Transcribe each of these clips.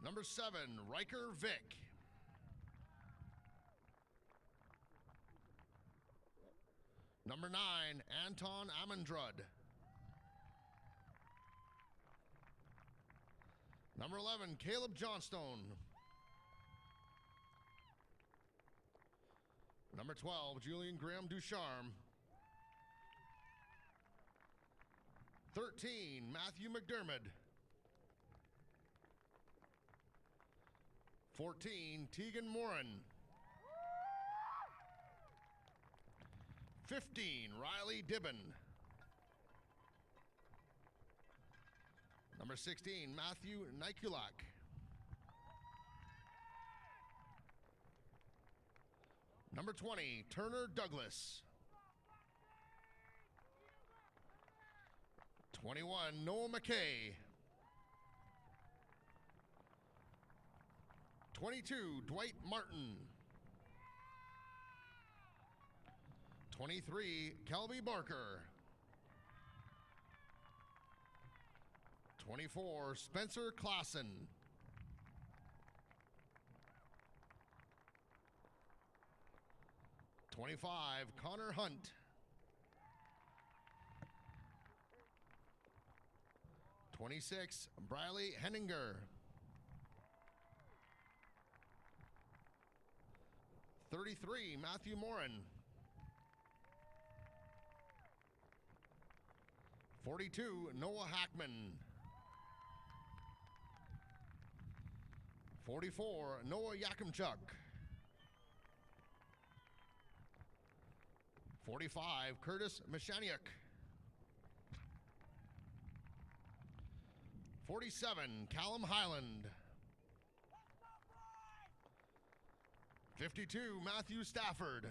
Number 7, Riker Vic. Number 9, Anton Amundrud. Number 11, Caleb Johnstone. Number 12, Julian Graham Ducharme. 13, Matthew McDermott. 14, Tegan Morin. 15, Riley Dibben. Number 16, Matthew Nikulak. Number 20, Turner Douglas. 21, Noah McKay. 22, Dwight Martin. 23, Kelby Barker. 24, Spencer Klassen. 25, Connor Hunt. 26, Briley Henninger. 33, Matthew Morin. 42, Noah Hackman. 44, Noah Yakimchuk. 45, Curtis Mashaniuk. 47, Callum Highland. 52, Matthew Stafford.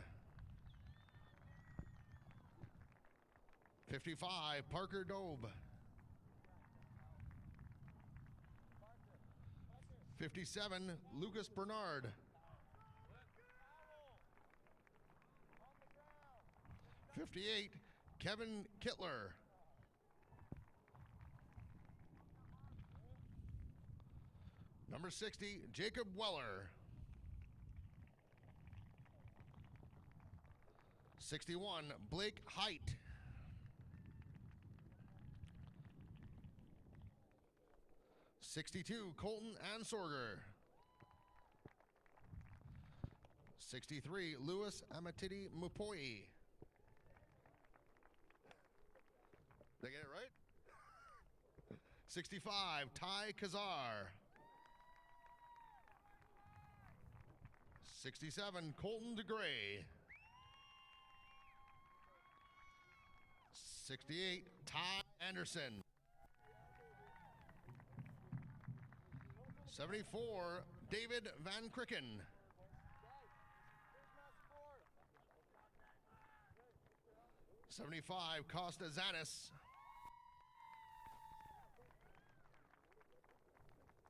55, Parker Dobe. 57, Lucas Bernard. 58, Kevin Kittler. Number 60, Jacob Weller. 61, Blake Height. 62, Colton Ansorger. 63, Louis Amatidi Mupoi. Did I get it right? 65, Ty Kazar. 67, Colton DeGray. 68, Ty Anderson. 74, David Van Cricken. 75, Costa Zanis.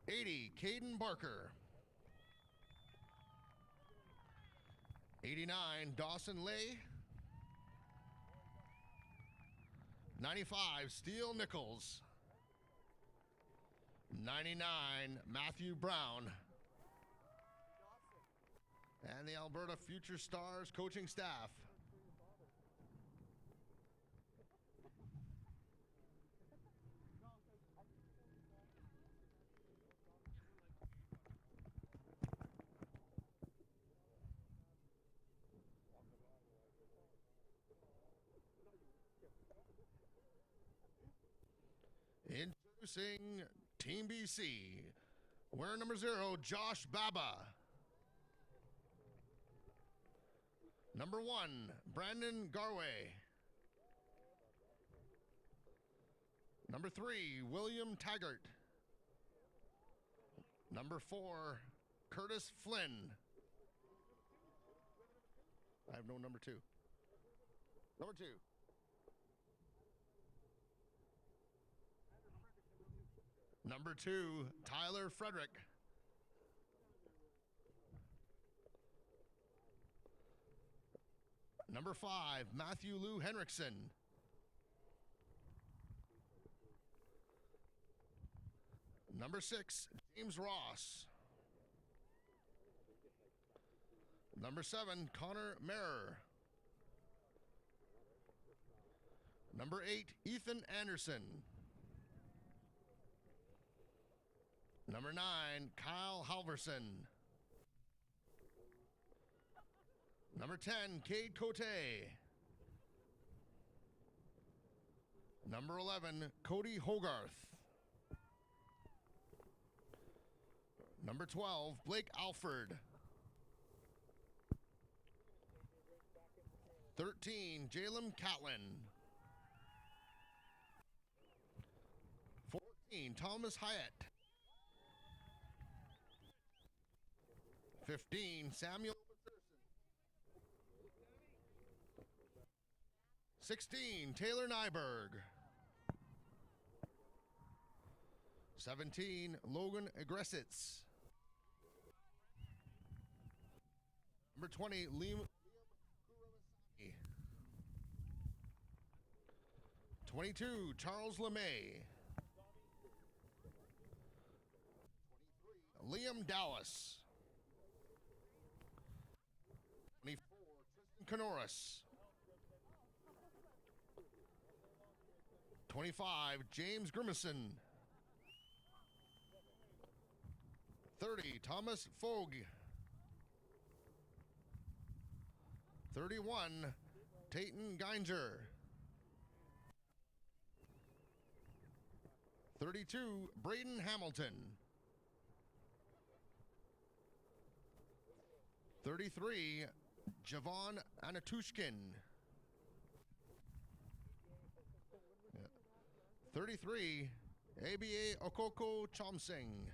80, Caden Barker. 89, Dawson Lay. 95, Steele Nichols. 99, Matthew Brown. And the Alberta Future Stars coaching staff. Introducing Team BC. Wearing number 0, Josh Baba. Number 1, Brandon Garway. Number 3, William Taggart. Number 4, Curtis Flynn. I have no number 2. Number 2. Number 2, Tyler Frederick. Number 5, Matthew Lou Henriksen. Number Number 6, James Ross. Number 7, Connor Marer. Number 8, Ethan Anderson. Number 9, Kyle Halverson. Number 10, Cade Cote. Number 11, Cody Hogarth. Number 12, Blake Alford. 13, Jalen Catlin. 14, Thomas Hyatt. 15, Samuel McPherson. 16, Taylor Nyberg. 17, Logan Aggressitz. Number 20, Liam Kurosaki. 22, Charles LeMay. 23, Liam Dallas. 24, Tristan Canoris. 25, James Grimison. 30, Thomas Fogg. 31, Tayton Geinger. 32, Braden Hamilton. 33, Javon Anatushkin. 33, ABA Okoko Chomsing.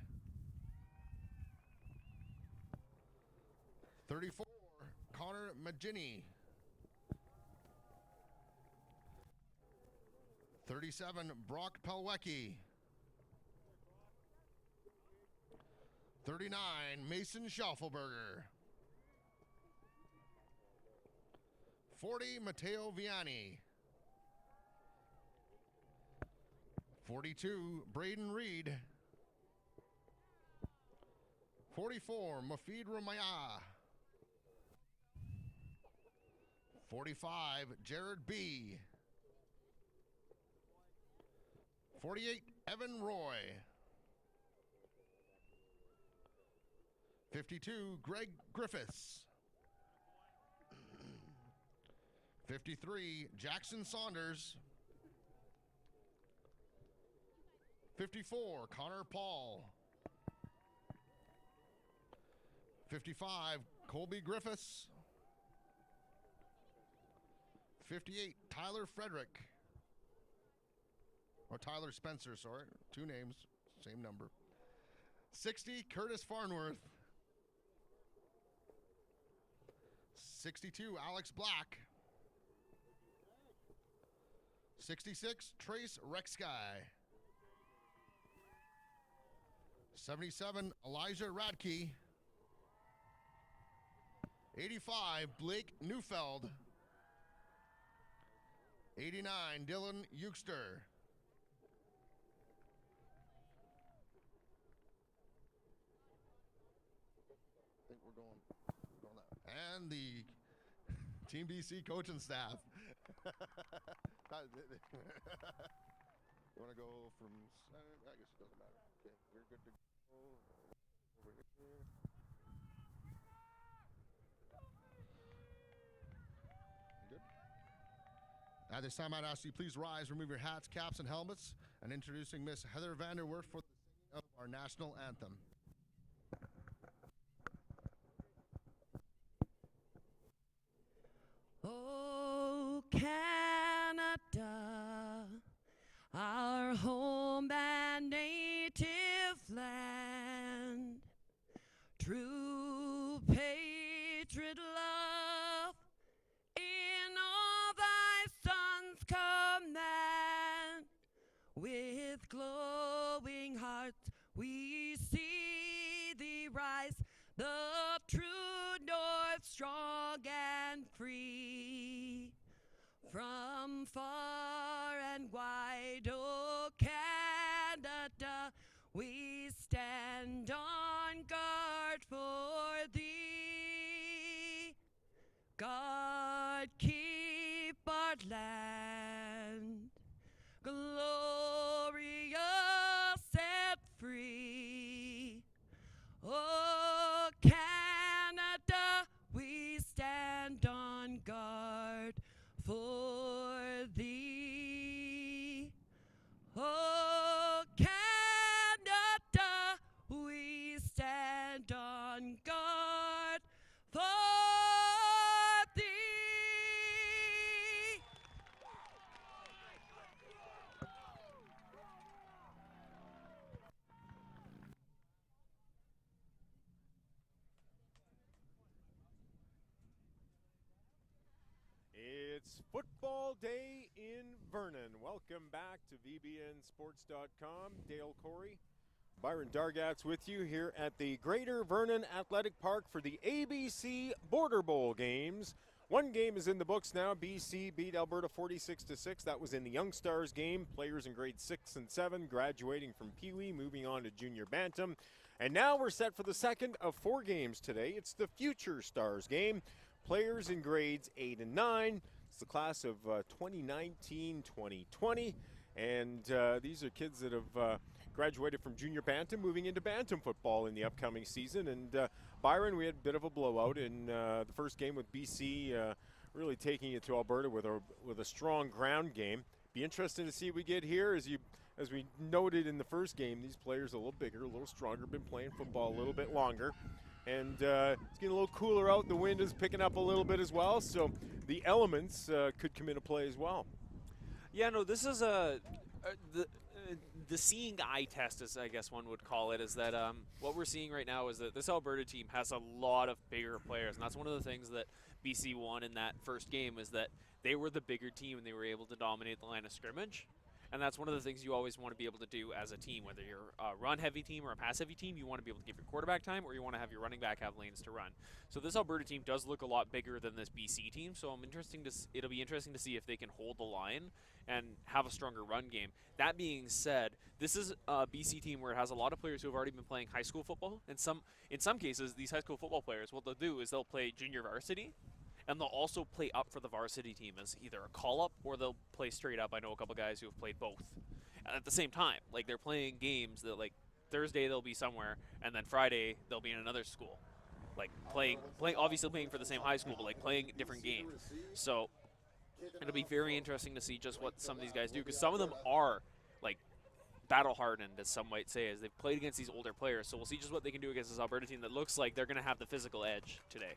34, Connor Magini. 37, Brock Pelwecki. 39, Mason Schaufelberger. 40, Matteo Viani. 42, Braden Reed. 44, Mafid Rumaya. 45, Jared B. 48, Evan Roy. 52, Greg Griffiths. 53, Jackson Saunders. 54, Connor Paul. 55, Colby Griffiths. 58, Tyler Frederick. Or Tyler Spencer, sorry. 2 names, same number. 60, Curtis Farnworth. 62, Alex Black. 66, Trace Rexky. 77, Elijah Radke. 85, Blake Neufeld. 89, Dylan Euchster. I think we're going that. And the Team BC coaching staff. You want to go from center? I guess it doesn't matter. Okay, we're good to go. Over here. Good. At this time, I'd ask you please rise, remove your hats, caps, and helmets, and introducing Miss Heather Vanderwerf for the singing of our national anthem. Oh, Canada, our home and native land, true patriot love in all thy sons' command. With glowing hearts we see thee rise, the true north strong and free. From far and wide, oh Canada, we stand on guard for thee. God, keep our land glorious and free. Oh, Canada, we stand on guard for thee. Oh, Canada, we stand on guard for thee. It's football day in Vernon. Welcome back to VBNSports.com. Dale Corey, Byron Dargatz with you here at the Greater Vernon Athletic Park for the ABC Border Bowl games. One game is in the books now. BC beat Alberta 46-6. That was in the Young Stars game. Players in grades 6 and 7 graduating from Pee Wee, moving on to Junior Bantam. And now we're set for the second of 4 games today. It's the Future Stars game. Players in grades 8 and 9. It's the class of 2019-2020. And these are kids that have graduated from Junior Bantam, moving into Bantam football in the upcoming season. And Byron, we had a bit of a blowout in the first game with BC really taking it to Alberta with a strong ground game. Be interesting to see what we get here. As we noted in the first game, these players are a little bigger, a little stronger, been playing football a little bit longer. And it's getting a little cooler out. The wind is picking up a little bit as well, so the elements could come into play as well. Yeah, no, this is the seeing eye test, as I guess one would call it, is that what we're seeing right now is that this Alberta team has a lot of bigger players, and that's one of the things that BC won in that first game, is that they were the bigger team and they were able to dominate the line of scrimmage. And that's one of the things you always want to be able to do as a team, whether you're a run-heavy team or a pass-heavy team. You want to be able to give your quarterback time, or you want to have your running back have lanes to run. So this Alberta team does look a lot bigger than this BC team. So it'll be interesting to see if they can hold the line and have a stronger run game. That being said, this is a BC team where it has a lot of players who have already been playing high school football. And in some cases, these high school football players, what they'll do is they'll play junior varsity, and they'll also play up for the varsity team as either a call-up or they'll play straight up. I know a couple guys who have played both at the same time. Like, they're playing games that, like, Thursday they'll be somewhere, and then Friday they'll be in another school. Like, obviously playing for the same high school, but, like, playing different games. So it'll be very interesting to see just what some of these guys do, because some of them are, like, battle-hardened, as some might say, as they've played against these older players. So we'll see just what they can do against this Alberta team that looks like they're going to have the physical edge today.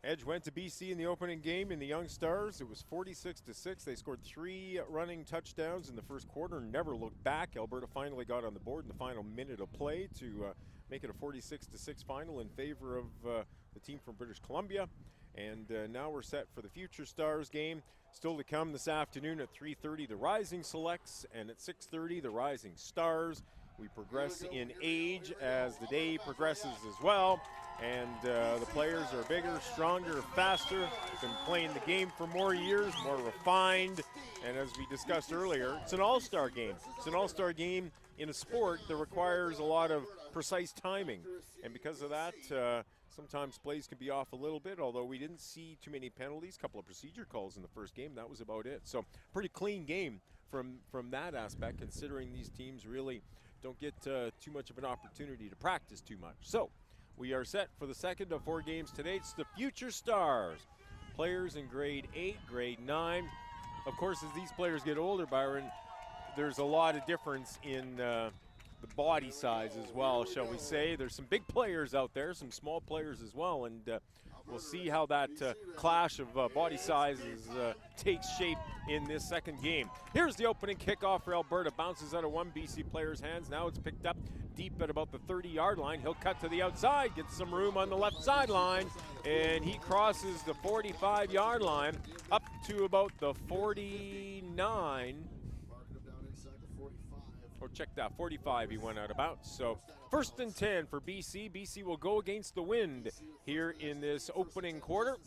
Edge went to BC in the opening game in the Young Stars. It was 46-6. They scored 3 running touchdowns in the first quarter and never looked back. Alberta finally got on the board in the final minute of play to make it a 46-6 final in favor of the team from British Columbia. And now we're set for the Future Stars game. Still to come this afternoon at 3:30, the Rising Selects, and at 6:30, the Rising Stars. We progress in age as the day progresses as well. And the players are bigger, stronger, faster, been playing the game for more years, more refined. And as we discussed earlier, it's an all-star game. It's an all-star game in a sport that requires a lot of precise timing. And because of that, sometimes plays can be off a little bit, although we didn't see too many penalties, a couple of procedure calls in the first game. That was about it. So pretty clean game from that aspect, considering these teams really don't get too much of an opportunity to practice too much. So we are set for the second of 4 games today. It's the Future Stars. Players in grade 8, grade 9. Of course, as these players get older, Byron, there's a lot of difference in the body size as well, shall we say. There's some big players out there, some small players as well, and we'll see how that clash of body sizes takes shape in this second game. Here's the opening kickoff for Alberta. Bounces out of one BC player's hands. Now it's picked up deep at about the 30-yard line. He'll cut to the outside, gets some room on the left sideline, and he crosses the 45-yard line up to about the 49. Or check that, 45 he went out about. So first and 10 for BC. BC will go against the wind here in this opening quarter.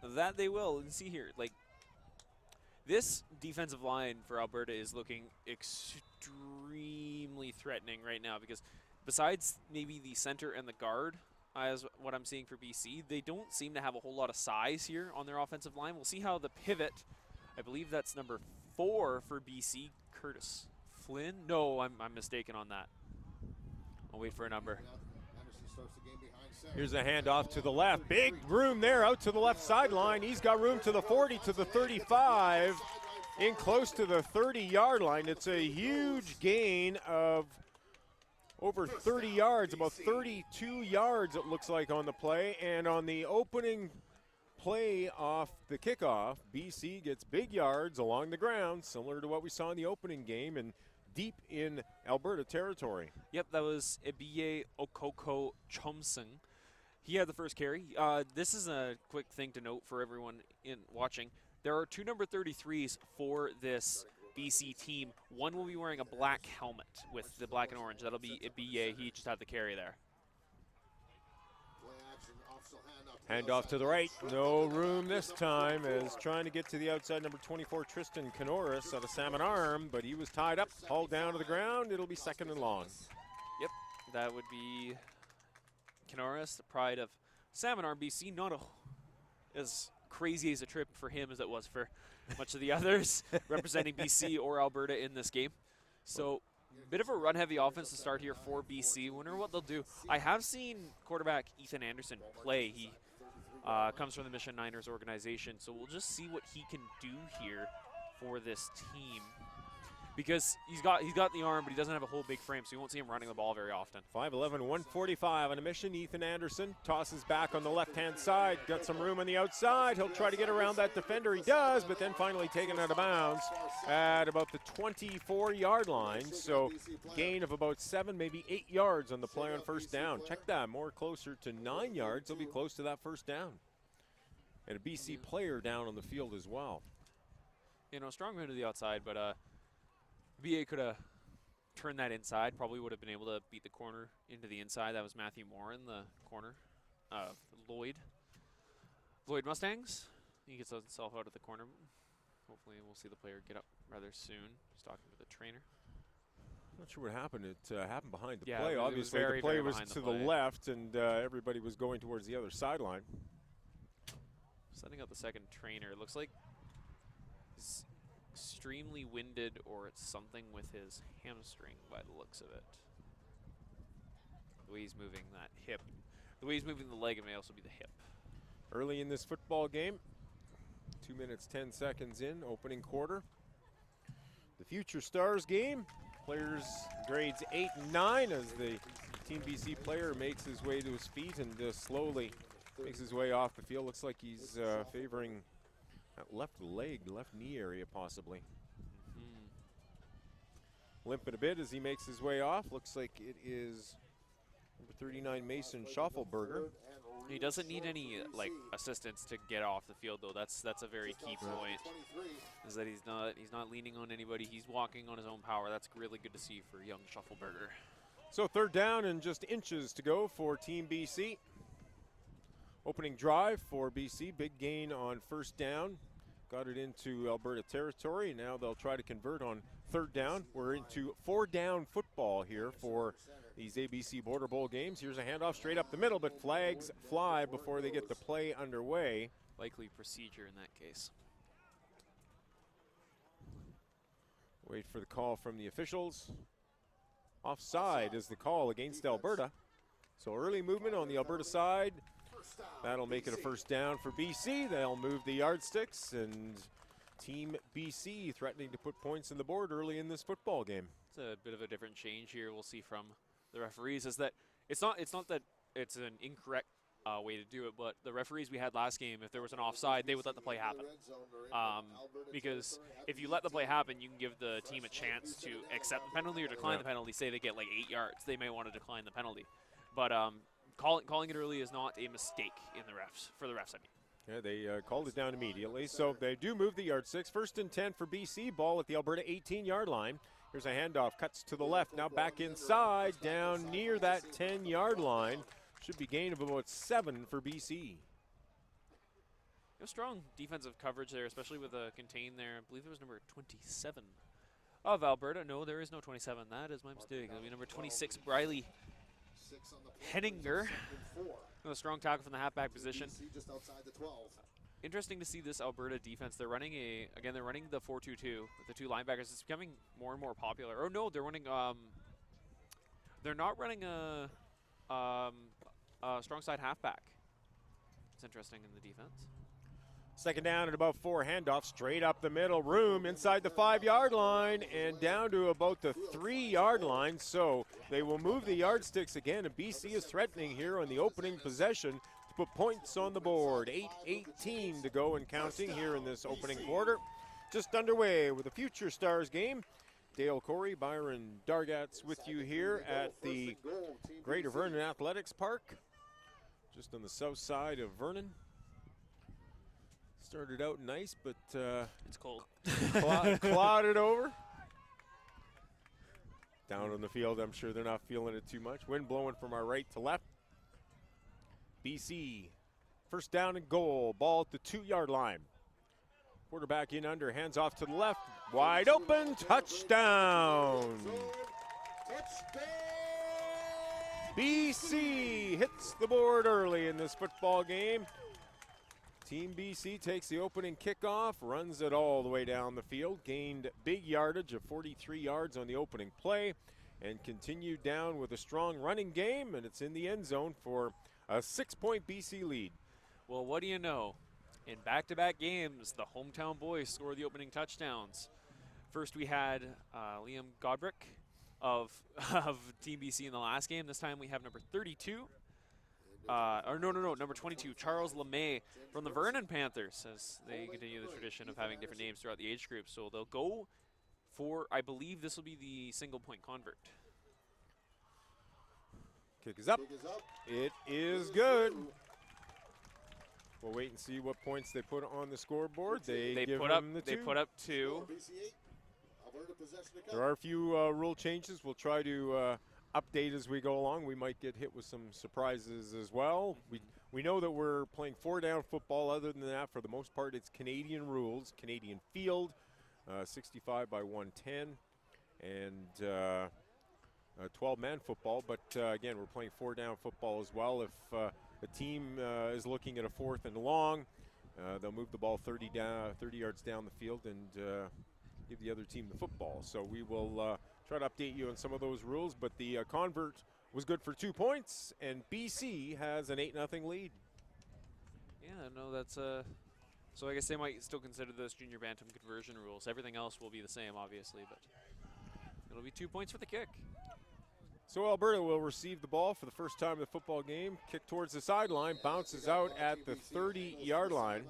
That they will. And see here, like, This defensive line for Alberta is looking extremely threatening right now because besides maybe the center and the guard, as what I'm seeing for BC, they don't seem to have a whole lot of size here on their offensive line. We'll see how the pivot, I believe that's number 4 for BC, Curtis Flynn. No, I'm mistaken on that. I'll wait for a number. Here's a handoff to the left. Big room there out to the left sideline. He's got room to the 40, to the 35, in close to the 30-yard line. It's a huge gain of over 30 yards, about 32 yards it looks like on the play. And on the opening play off the kickoff, BC gets big yards along the ground, similar to what we saw in the opening game and deep in Alberta territory. Yep, that was Ibiye Okoko Chomsung. He had the first carry. This is a quick thing to note for everyone in watching. There are 2 number 33s for this BC team. One will be wearing a black helmet with the black and orange. That'll be Ibiye. He just had the carry there. Handoff to the right. No room this time as trying to get to the outside, number 24, Tristan Canoris out of Salmon Arm, but he was tied up, hauled down to the ground. It'll be 2nd and long. Yep, that would be Canoris, the pride of Salmon Arm, BC. Not as crazy as a trip for him as it was for much of the others representing BC or Alberta in this game. So bit of a run-heavy offense to start here for BC. Wonder what they'll do. I have seen quarterback Ethan Anderson play. He comes from the Mission Niners organization, so we'll just see what he can do here for this team. Because he's got the arm, but he doesn't have a whole big frame, so you won't see him running the ball very often. 5'11", 145 on a mission. Ethan Anderson tosses back on the left-hand side. Got some room on the outside. He'll try to get around that defender. He does, but then finally taken out of bounds at about the 24-yard line. So gain of about 7, maybe 8 yards on the play on first down. Check that, more closer to 9 yards. He'll be close to that first down. And a BC player down on the field as well. You know, strong move to the outside, but BA could have turned that inside, probably would have been able to beat the corner into the inside. That was Matthew Moore in the corner. Lloyd Mustangs. He gets himself out of the corner. Hopefully we'll see the player get up rather soon. He's talking to the trainer. Not sure what happened. It happened behind the Yeah, play. Obviously, the play was to the play. left, and everybody was going towards the other sideline. Setting up the second trainer. It looks like he's extremely winded, or it's something with his hamstring by the looks of it. The way he's moving that hip. The way he's moving the leg, it may also be the hip. Early in this football game, 2 minutes, 10 seconds in, opening quarter. The Future Stars game. Players grades 8 and 9 as the Team BC player makes his way to his feet and slowly makes his way off the field. Looks like he's favoring that left leg, left knee area possibly. Limping a bit as he makes his way off. Looks like it is number 39, Mason Schaffelberger. He doesn't need any assistance to get off the field, though. That's a very key point. Is that he's not leaning on anybody. He's walking on his own power. That's really good to see for young Schaffelberger. So 3rd down and just inches to go for Team BC. Opening drive for BC. Big gain on first down. Got it into Alberta territory. Now they'll try to convert on 3rd down. We're into 4-down football here for these ABC Border Bowl games. Here's a handoff straight up the middle, but flags fly before they get the play underway. Likely procedure in that case. Wait for the call from the officials. Offside is the call against Alberta. So early movement on the Alberta side. That'll make it a first down for BC. They'll move the yardsticks, and Team BC threatening to put points on the board early in this football game. It's a bit of a different change here we'll see from the referees, is that it's not that it's an incorrect way to do it, but the referees we had last game, if there was an offside, they would let the play happen. Because if you let the play happen, you can give the team a chance to accept the penalty or decline the penalty. Say they get like 8 yards, they may want to decline the penalty. But calling it early is not a mistake in the refs, for the refs, I mean. Yeah, they called it down immediately. So they do move the yardsticks. 1st and 10 for BC. Ball at the Alberta 18-yard line. Here's a handoff. Cuts to the left. Now back inside. Down near that 10-yard line. Should be gain of about 7 for BC. strong defensive coverage there, especially with a contain there. I believe it was number 27 of Alberta. No, there is no 27. That is my mistake. It'll be number 26, Briley Henninger. A strong tackle from the halfback position. Interesting to see this Alberta defense. They're running they're running the 4-2-2 with the two linebackers. It's becoming more and more popular. Oh no, they're running they're not running a strong side halfback. It's interesting in the defense. Second down and about 4, handoff straight up the middle, room inside the 5-yard line and down to about the 3-yard line. So they will move the yardsticks again, and BC is threatening here on the opening possession to put points on the board. 8:18 to go and counting here in this opening quarter. Just underway with the Future Stars game. Dale Corey, Byron Dargatz with you here at the Greater Vernon Athletics Park, just on the south side of Vernon. Started out nice, but it's cold. Clouded over. Down on the field, I'm sure they're not feeling it too much. Wind blowing from our right to left. BC, first down and goal. Ball at the 2-yard line. Quarterback in under, hands off to the left. Wide open, touchdown. BC hits the board early in this football game. Team BC takes the opening kickoff, runs it all the way down the field, gained big yardage of 43 yards on the opening play, and continued down with a strong running game, and it's in the end zone for a 6-point BC lead. Well, what do you know? In back-to-back games, the hometown boys score the opening touchdowns. First, we had Liam Godbrick of Team BC in the last game. This time we have number 32. Number 22, Charles LeMay from the Vernon Panthers, as they continue the tradition of having different names throughout the age group. So they'll go for, I believe this will be the single-point convert. Kick is up. It is good. We'll wait and see what points they put on the scoreboard. They put up 2. There are a few rule changes. We'll try to update as we go along. We might get hit with some surprises as well. We know that we're playing 4-down football. Other than that, for the most part, it's Canadian rules, Canadian field, 65 by 110, and 12-man football. But again, we're playing 4-down football as well. If a team is looking at a 4th and long, they'll move the ball 30 yards down the field and give the other team the football. So we will try to update you on some of those rules, but the convert was good for 2 points, and BC has an 8-0 lead. Yeah, no, that's so I guess they might still consider those junior bantam conversion rules. Everything else will be the same, obviously, but it'll be 2 points for the kick. So Alberta will receive the ball for the first time in the football game. Kick towards the sideline, bounces out at the 30-yard line.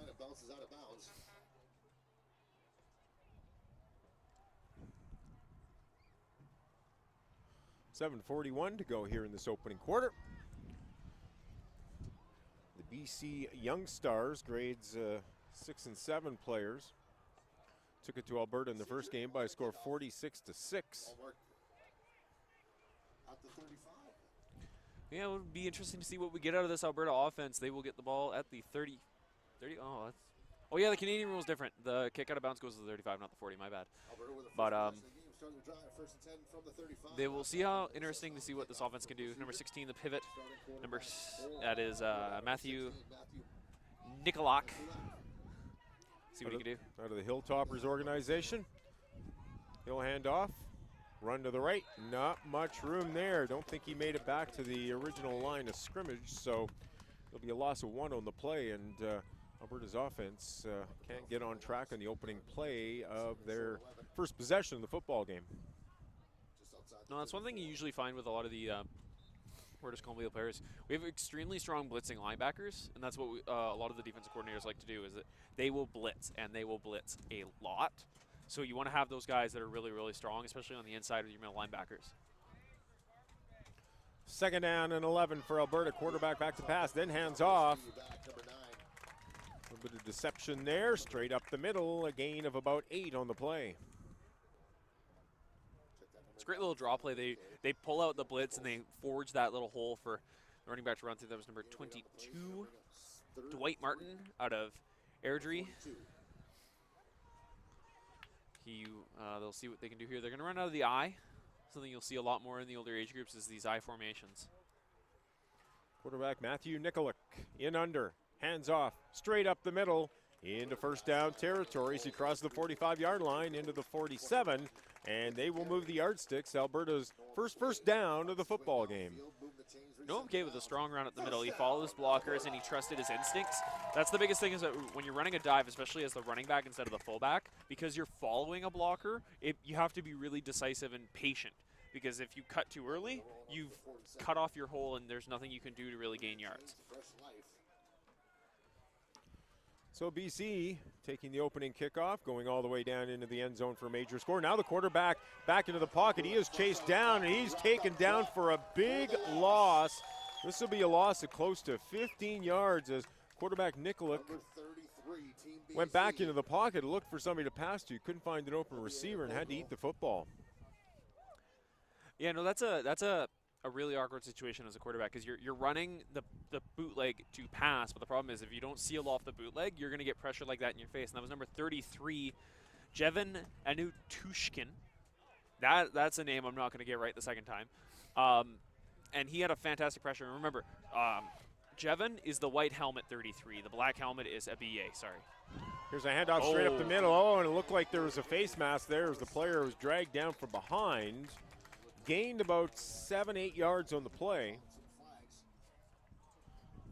.741 to go here in this opening quarter. The BC Young Stars, grades 6 and 7 players, took it to Alberta in the first game by a score of 46-6. Yeah, it would be interesting to see what we get out of this Alberta offense. They will get the ball at the 30. Oh, yeah, the Canadian rule is different. The kick out of bounds goes to the 35, not the 40, my bad. But they will see how interesting to see what this offense can do. Number 16, the pivot. That is Matthew Nikolak. See what he can do. Out of the Hilltoppers organization. He'll hand off. Run to the right. Not much room there. Don't think he made it back to the original line of scrimmage, so there'll be a loss of 1 on the play, and Alberta's offense can't get on track on the opening play of their first possession of the football game. No, that's one thing you usually find with a lot of the British Columbia players. We have extremely strong blitzing linebackers, and that's what a lot of the defensive coordinators like to do, is that they will blitz, and they will blitz a lot. So you want to have those guys that are really, really strong, especially on the inside of your middle linebackers. Second down and 11 for Alberta. Quarterback back to pass, then hands off. A little bit of deception there. Straight up the middle, a gain of about 8 on the play. It's a great little draw play. They pull out the blitz and they forge that little hole for the running back to run through. That was number 22, Dwight Martin out of Airdrie. They'll see what they can do here. They're going to run out of the I. Something you'll see a lot more in the older age groups is these I formations. Quarterback Matthew Nikolic in under, hands off, straight up the middle, into first down territory. He crosses the 45-yard line into the 47, and they will move the yardsticks. Alberta's first down of the football game. No, okay with a strong run up the middle. He follows blockers and he trusted his instincts. That's the biggest thing, is that when you're running a dive, especially as the running back instead of the fullback, because you're following a blocker, you have to be really decisive and patient. Because if you cut too early, you've cut off your hole and there's nothing you can do to really gain yards. So BC taking the opening kickoff, going all the way down into the end zone for a major score. Now the quarterback back into the pocket. He is chased down, and he's taken down for a big loss. This will be a loss of close to 15 yards as quarterback Nikolic went back into the pocket, looked for somebody to pass to, couldn't find an open receiver, and had to eat the football. Yeah, no, that's a really awkward situation as a quarterback, because you're running the bootleg to pass, but the problem is if you don't seal off the bootleg, you're going to get pressure like that in your face. And that was number 33, Jevin Anutushkin. That's a name I'm not going to get right the second time. And he had a fantastic pressure. And remember, Jevin is the white helmet 33. The black helmet is a BA, sorry. Here's a handoff straight up the middle. Oh, and it looked like there was a face mask there as the player was dragged down from behind. Gained about 7-8 yards on the play.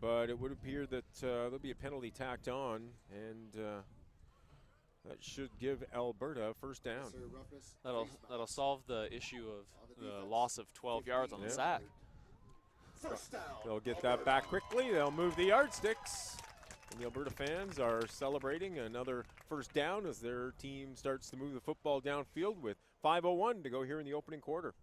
But it would appear that there'll be a penalty tacked on, and that should give Alberta first down. That'll solve the issue of the loss of 12 yards on the sack. They'll get that back quickly. They'll move the yardsticks. And the Alberta fans are celebrating another first down as their team starts to move the football downfield with 5:01 to go here in the opening quarter.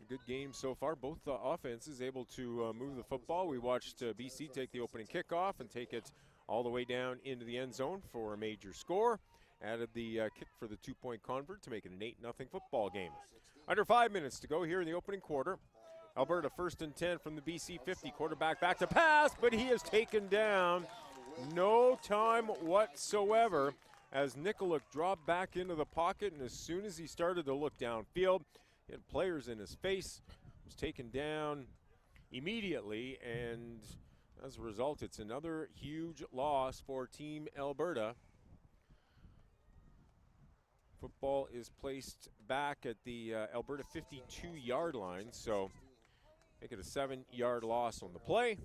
Good game so far. Both offenses able to move the football. We watched BC take the opening kickoff and take it all the way down into the end zone for a major score. Added the kick for the two-point convert to make it an 8-0 football game. Under 5 minutes to go here in the opening quarter. Alberta 1st and 10 from the BC 50. Quarterback back to pass, but he is taken down. No time whatsoever as Nikolic dropped back into the pocket, and as soon as he started to look downfield, he had players in his face, was taken down immediately, and as a result, it's another huge loss for Team Alberta. Football is placed back at the Alberta 52-yard line, so make it a 7-yard loss on the play.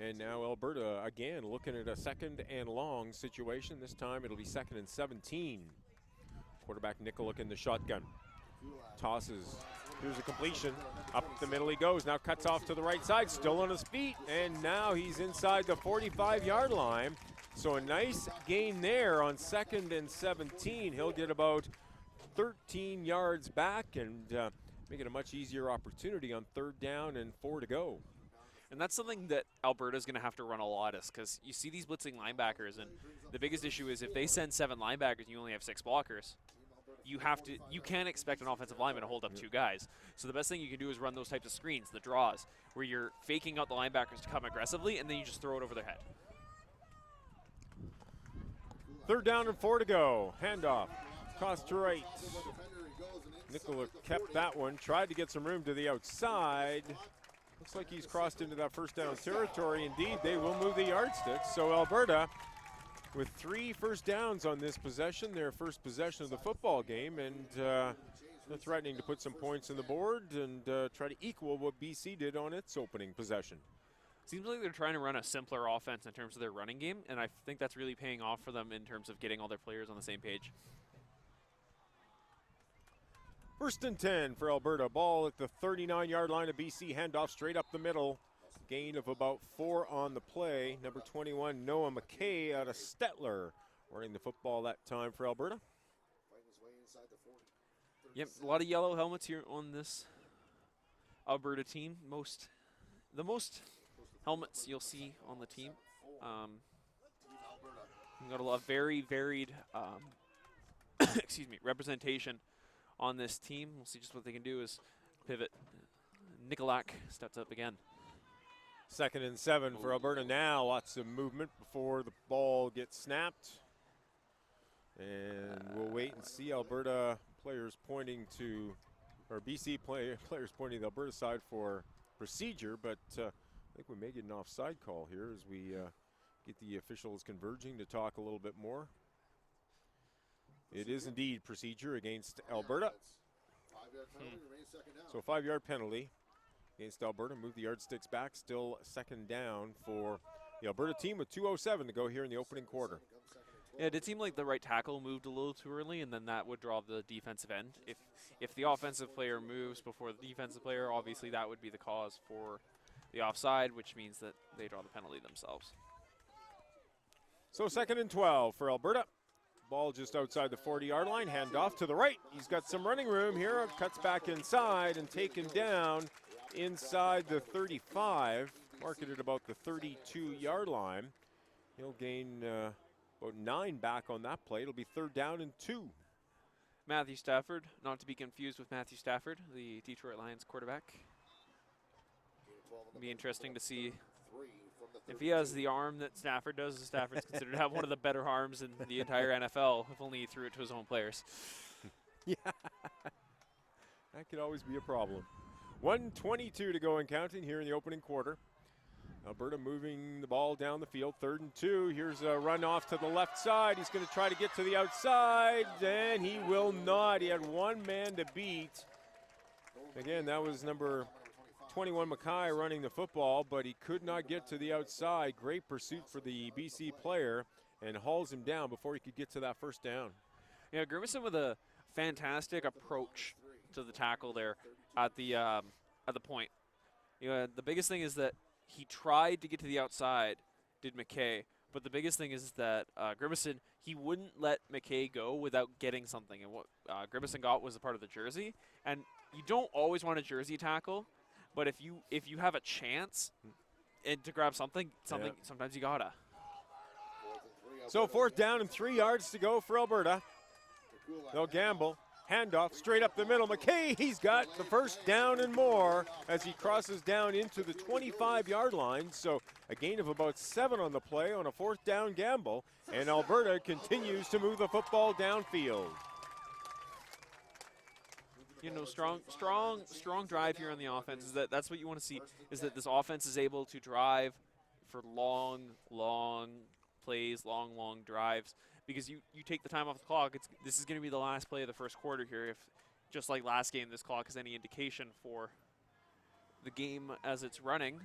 And now Alberta, again, looking at a 2nd and long situation. This time it'll be 2nd and 17. Quarterback Nikolic in the shotgun. Tosses. Here's a completion. Up the middle he goes. Now cuts off to the right side. Still on his feet. And now he's inside the 45-yard line. So a nice gain there on 2nd and 17. He'll get about 13 yards back and make it a much easier opportunity on 3rd down and 4 to go. And that's something that Alberta's going to have to run a lot, is because you see these blitzing linebackers, and the biggest issue is if they send 7 linebackers and you only have 6 blockers, you can't expect an offensive lineman to hold up 2 guys. So the best thing you can do is run those types of screens, the draws, where you're faking out the linebackers to come aggressively, and then you just throw it over their head. 3rd down and 4 to go. Handoff. Cross to right. Nikolic kept that one. Tried to get some room to the outside. Looks like he's crossed into that 1st down territory. Indeed, they will move the yardstick. So Alberta with 3 first downs on this possession, their first possession of the football game, and they're threatening to put some points on the board and try to equal what BC did on its opening possession. Seems like they're trying to run a simpler offense in terms of their running game, and I think that's really paying off for them in terms of getting all their players on the same page. 1st and 10 for Alberta. Ball at the 39-yard line of BC. Handoff straight up the middle. Gain of about 4 on the play. Number 21, Noah McKay out of Stettler, running the football that time for Alberta. Yep, a lot of yellow helmets here on this Alberta team. The most helmets you'll see on the team. We've got a lot of very varied representation on this team. We'll see just what they can do as pivot. Nikolic steps up again. 2nd and 7 for Alberta now. Lots of movement before the ball gets snapped. And we'll wait and see. Alberta players pointing to, or BC players pointing to the Alberta side for procedure, but I think we may get an offside call here as we get the officials converging to talk a little bit more. It is indeed procedure against Alberta. So 5-yard penalty against Alberta. Move the yardsticks back. Still 2nd down for the Alberta team with 2:07 to go here in the opening quarter. Yeah, it did seem like the right tackle moved a little too early, and then that would draw the defensive end. If the offensive player moves before the defensive player, obviously that would be the cause for the offside, which means that they draw the penalty themselves. So 2nd and 12 for Alberta. Ball just outside the 40-yard line. Hand off to the right. He's got some running room here. Cuts back inside and taken down inside the 35. Marked at about the 32-yard line. He'll gain about 9 back on that play. It'll be 3rd down and 2. Matthew Stafford, not to be confused with Matthew Stafford, the Detroit Lions quarterback. It'll be interesting to see if he has the arm that Stafford does. Stafford's considered to have one of the better arms in the entire NFL, if only he threw it to his own players. Yeah, that could always be a problem. 1:22 to go and counting here in the opening quarter. Alberta moving the ball down the field, 3rd and 2. Here's a run off to the left side. He's going to try to get to the outside, and he will not. He had one man to beat. Again, that was number 21 Mackay running the football, but he could not get to the outside. Great pursuit for the BC player, and hauls him down before he could get to that 1st down. Yeah, Grimison with a fantastic approach to the tackle there at the point. You know, the biggest thing is that he tried to get to the outside, did McKay, but the biggest thing is that Grimison, he wouldn't let McKay go without getting something, and what Grimison got was a part of the jersey. And you don't always want a jersey tackle, but if you have a chance and to grab something, sometimes you gotta. So 4th down and 3 yards to go for Alberta. They'll gamble. Handoff straight up the middle. McKay, he's got the 1st down and more as he crosses down into the 25-yard line. So a gain of about 7 on the play on a 4th down gamble. And Alberta continues to move the football downfield. You know, strong drive here on the offense. That's what you want to see, is that this offense is able to drive for long plays, long drives. Because you take the time off the clock, this is going to be the last play of the 1st quarter here. If, just like last game, this clock is any indication for the game as it's running,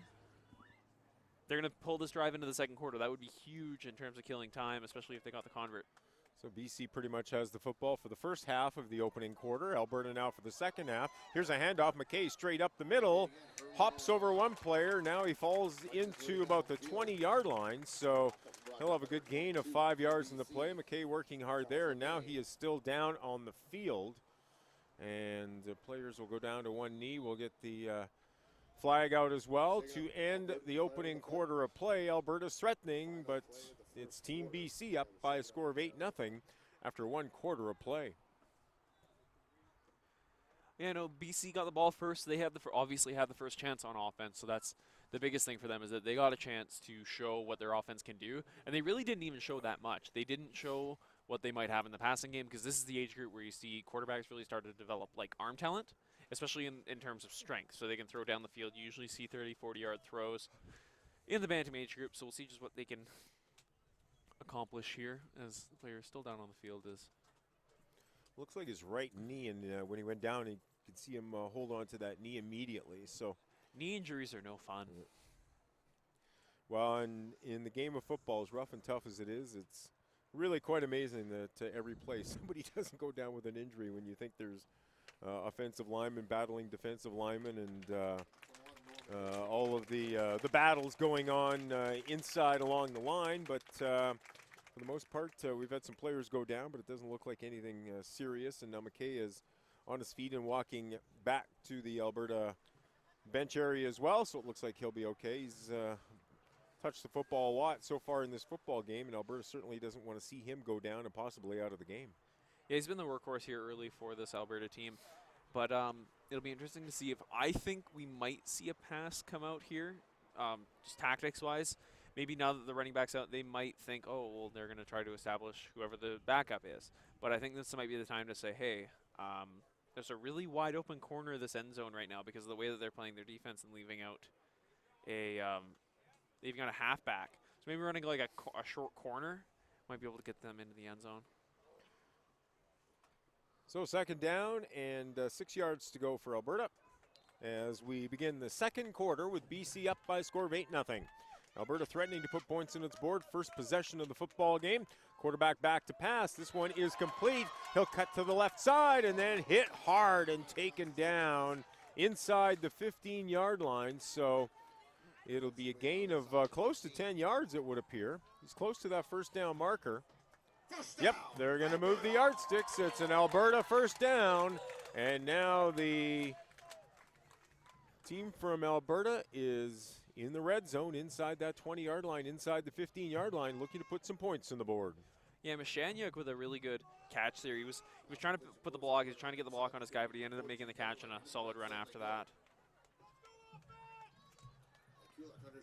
they're going to pull this drive into the 2nd quarter. That would be huge in terms of killing time, especially if they got the convert. So BC pretty much has the football for the 1st half of the opening quarter. Alberta now for the 2nd half. Here's a handoff. McKay straight up the middle. Hops over one player. Now he falls into about the 20-yard line. So he'll have a good gain of 5 yards in the play. McKay working hard there. And now he is still down on the field. And the players will go down to one knee. We'll get the flag out as well to end the opening quarter of play. Alberta's threatening, but it's Team BC up by a score of 8-0 after 1 quarter of play. Yeah, no, BC got the ball first. They had obviously had the first chance on offense, so that's the biggest thing for them, is that they got a chance to show what their offense can do, and they really didn't even show that much. They didn't show what they might have in the passing game, because this is the age group where you see quarterbacks really start to develop like arm talent, especially in terms of strength, so they can throw down the field. You usually see 30, 40-yard throws in the bantam age group, so we'll see just what they can accomplish here as the player still down on the field. Looks like his right knee, and when he went down, you could see him hold on to that knee immediately. So knee injuries are no fun. Well, and in the game of football, as rough and tough as it is, it's really quite amazing that every play somebody doesn't go down with an injury when you think there's offensive linemen battling defensive linemen, and all of the battles going on inside along the line. But for the most part, we've had some players go down, but it doesn't look like anything serious. And now McKay is on his feet and walking back to the Alberta bench area as well, so it looks like he'll be okay. He's touched the football a lot so far in this football game, and Alberta certainly doesn't want to see him go down and possibly out of the game. Yeah, he's been the workhorse here early for this Alberta team. But it'll be interesting to see if I think we might see a pass come out here. just tactics-wise. Maybe now that the running back's out, they might think, oh, well, they're going to try to establish whoever the backup is. But I think this might be the time to say, hey, there's a really wide open corner of this end zone right now because of the way that they're playing their defense and leaving out a halfback. So maybe running like a short corner might be able to get them into the end zone. So second down and 6 yards to go for Alberta as we begin the second quarter with BC up by a score of 8-0. Alberta threatening to put points in its board. First possession of the football game. Quarterback back to pass. This one is complete. He'll cut to the left side and then hit hard and taken down inside the 15-yard line. So it'll be a gain of close to 10 yards, it would appear. He's close to that first down marker. Yep, they're going to move the yardsticks. It's an Alberta first down. And now the team from Alberta is in the red zone inside that 20-yard line, inside the 15-yard line, looking to put some points on the board. Yeah, Mishanyuk with a really good catch there. He was trying to put the block. He was trying to get the block on his guy, but he ended up making the catch and a solid run after that.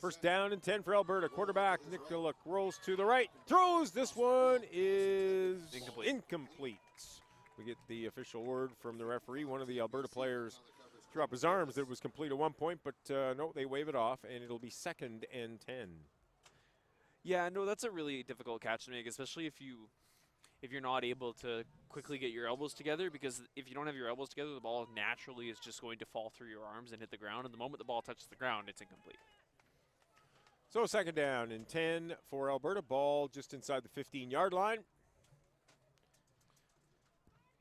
First down and 10 for Alberta. Quarterback Nikoluk rolls to the right, throws. This one is incomplete. We get the official word from the referee. One of the Alberta players threw up his arms that it was complete at one point, but no, they wave it off, and it'll be 2nd and 10. Yeah, no, that's a really difficult catch to make, especially if you're not able to quickly get your elbows together, because if you don't have your elbows together, the ball naturally is just going to fall through your arms and hit the ground, and the moment the ball touches the ground, it's incomplete. So second down and 10 for Alberta. Ball just inside the 15-yard line.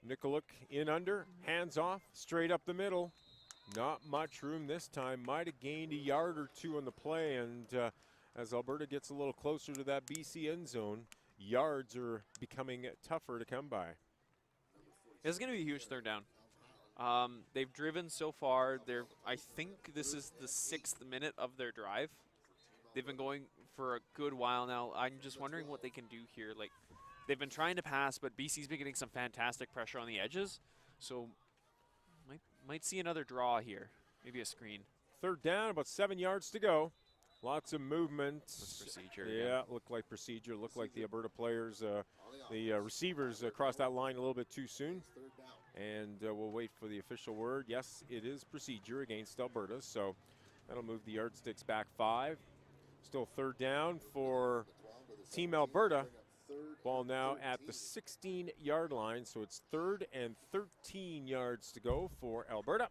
Nikoluk in under, hands off, straight up the middle. Not much room this time. Might have gained a yard or two on the play, and as Alberta gets a little closer to that BC end zone, yards are becoming tougher to come by. This is going to be a huge third down. They've driven so far. I think this is the 6th minute of their drive. They've been going for a good while now. I'm just wondering what they can do here. Like, they've been trying to pass, but BC's been getting some fantastic pressure on the edges. So might see another draw here. Maybe a screen. Third down, about 7 yards to go. Lots of movement. Procedure. Yeah, looked like procedure. Looked like the Alberta players, the receivers crossed that line a little bit too soon. And we'll wait for the official word. Yes, it is procedure against Alberta. So that'll move the yardsticks back 5. Still third down for Team Alberta. Ball now at the 16-yard line, so it's 3rd and 13 yards to go for Alberta.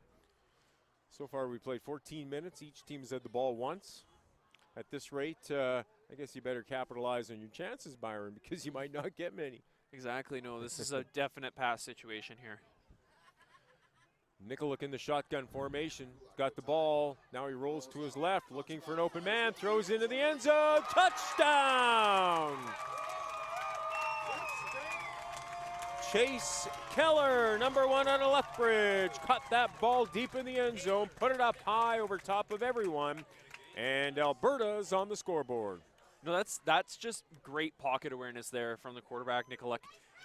So far we played 14 minutes. Each team has had the ball once. At this rate, I guess you better capitalize on your chances, Byron, because you might not get many. Exactly. No, this is a definite pass situation here. Nikoluk in the shotgun formation. Got the ball. Now he rolls to his left, looking for an open man. Throws into the end zone. Touchdown! Chase Keller, number 1 on a left bridge. Caught that ball deep in the end zone. Put it up high over top of everyone. And Alberta's on the scoreboard. No, that's just great pocket awareness there from the quarterback, Nikoluk.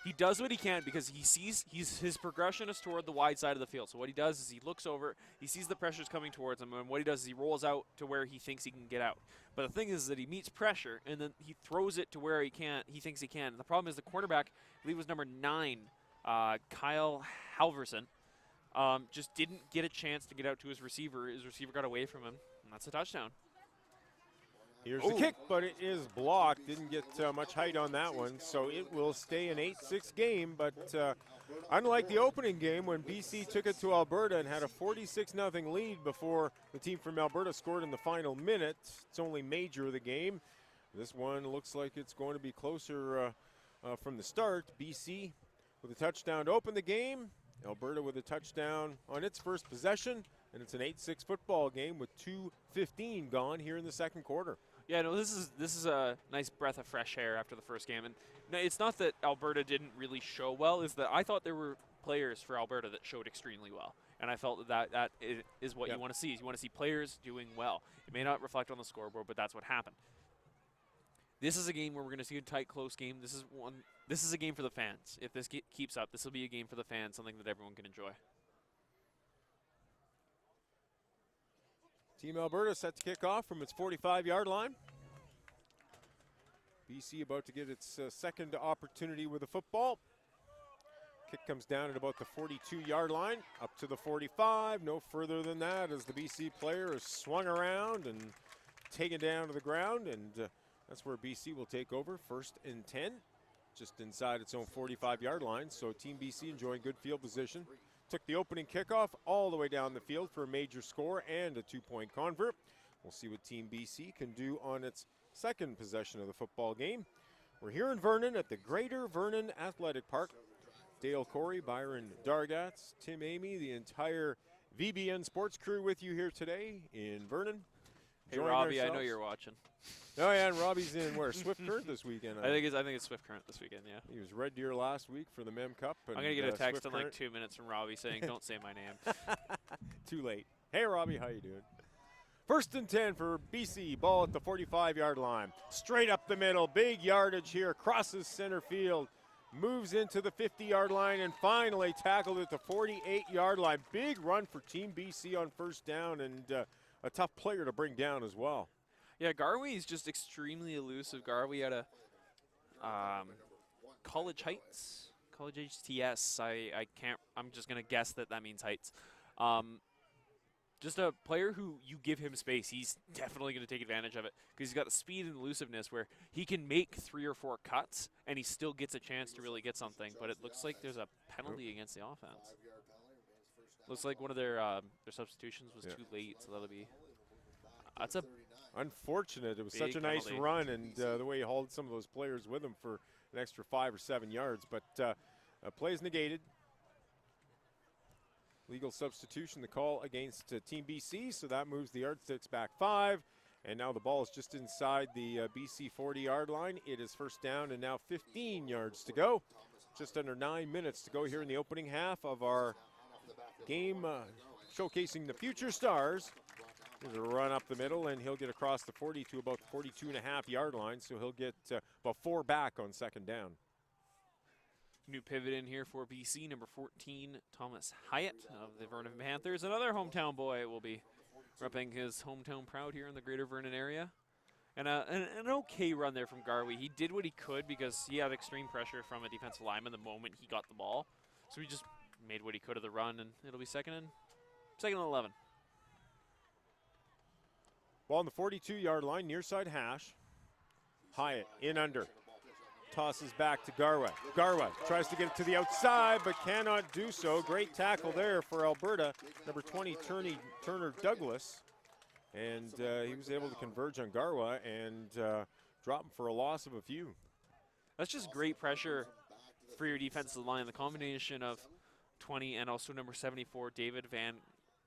He does what he can because he sees his progression is toward the wide side of the field. So what he does is he looks over, he sees the pressure's coming towards him, and what he does is he rolls out to where he thinks he can get out. But the thing is that he meets pressure, and then he throws it to where he thinks he can. And the problem is the quarterback, I believe it was number 9, Kyle Halverson, just didn't get a chance to get out to his receiver. His receiver got away from him, and that's a touchdown. Here's the kick, but it is blocked. Didn't get much height on that one, so it will stay an 8-6 game. But unlike the opening game when BC took it to Alberta and had a 46-0 lead before the team from Alberta scored in the final minute, it's only major of the game. This one looks like it's going to be closer from the start. BC with a touchdown to open the game. Alberta with a touchdown on its first possession. And it's an 8-6 football game with 2:15 gone here in the second quarter. Yeah, no, this is a nice breath of fresh air after the first game. And no, it's not that Alberta didn't really show well, it's that I thought there were players for Alberta that showed extremely well. And I felt that is what you want to see. You want to see players doing well. It may not reflect on the scoreboard, but that's what happened. This is a game where we're going to see a tight, close game. This is a game for the fans. If this keeps up, this will be a game for the fans, something that everyone can enjoy. Team Alberta set to kick off from its 45-yard line. BC about to get its second opportunity with the football. Kick comes down at about the 42-yard line, up to the 45. No further than that as the BC player is swung around and taken down to the ground. And that's where BC will take over, 1st and 10, just inside its own 45-yard line. So Team BC enjoying good field position. Took the opening kickoff all the way down the field for a major score and a 2-point convert. We'll see what Team BC can do on its second possession of the football game. We're here in Vernon at the Greater Vernon Athletic Park. Dale Corey, Byron Dargatz, Tim Amy, the entire VBN sports crew with you here today in Vernon. Hey Robbie, I know you're watching. Oh yeah, and Robbie's in where? Swift Current this weekend. I think it's Swift Current this weekend. Yeah. He was Red Deer last week for the Mem Cup. And I'm gonna get a text Swift in like Current. 2 minutes from Robbie saying, "Don't say my name." Too late. Hey Robbie, how you doing? 1st and 10 for BC. Ball at the 45-yard line. Straight up the middle. Big yardage here. Crosses center field. Moves into the 50-yard line and finally tackled at the 48-yard line. Big run for Team BC on 1st down and a tough player to bring down as well. Yeah, Garwey is just extremely elusive. Garwey out of College Heights, College HTS. I can't. I'm just gonna guess that means Heights. Just a player who you give him space, he's definitely going to take advantage of it because he's got the speed and elusiveness where he can make 3 or 4 cuts and he still gets a chance to really get something. But it looks like there's a penalty against the offense. Looks like one of their substitutions was too late, so that'll be. That's a unfortunate. It was such a big nice penalty. run, and the way he hauled some of those players with him for an extra 5 or 7 yards. But play is negated. Legal substitution, the call against Team BC, so that moves the yardsticks back 5. And now the ball is just inside the BC 40-yard line. It is 1st down and now 15 yards to go. Just under 9 minutes to go here in the opening half of our game showcasing the future stars. There's a run up the middle, and he'll get across the 40 to about the 42.5-yard line, so he'll get about 4 back on 2nd down. New pivot in here for BC, number 14, Thomas Hyatt of the Vernon Panthers. Another hometown boy will be repping his hometown proud here in the Greater Vernon area. And an okay run there from Garwey. He did what he could because he had extreme pressure from a defensive lineman the moment he got the ball. So he just made what he could of the run, and it'll be second and 11. Ball on the 42-yard line, near side hash. Hyatt in under. Tosses back to Garwey. Garwey tries to get it to the outside, but cannot do so. Great tackle there for Alberta. Number 20, Turner Douglas. And he was able to converge on Garwey and drop him for a loss of a few. That's just great pressure for your defensive line. The combination of 20 and also number 74, David Van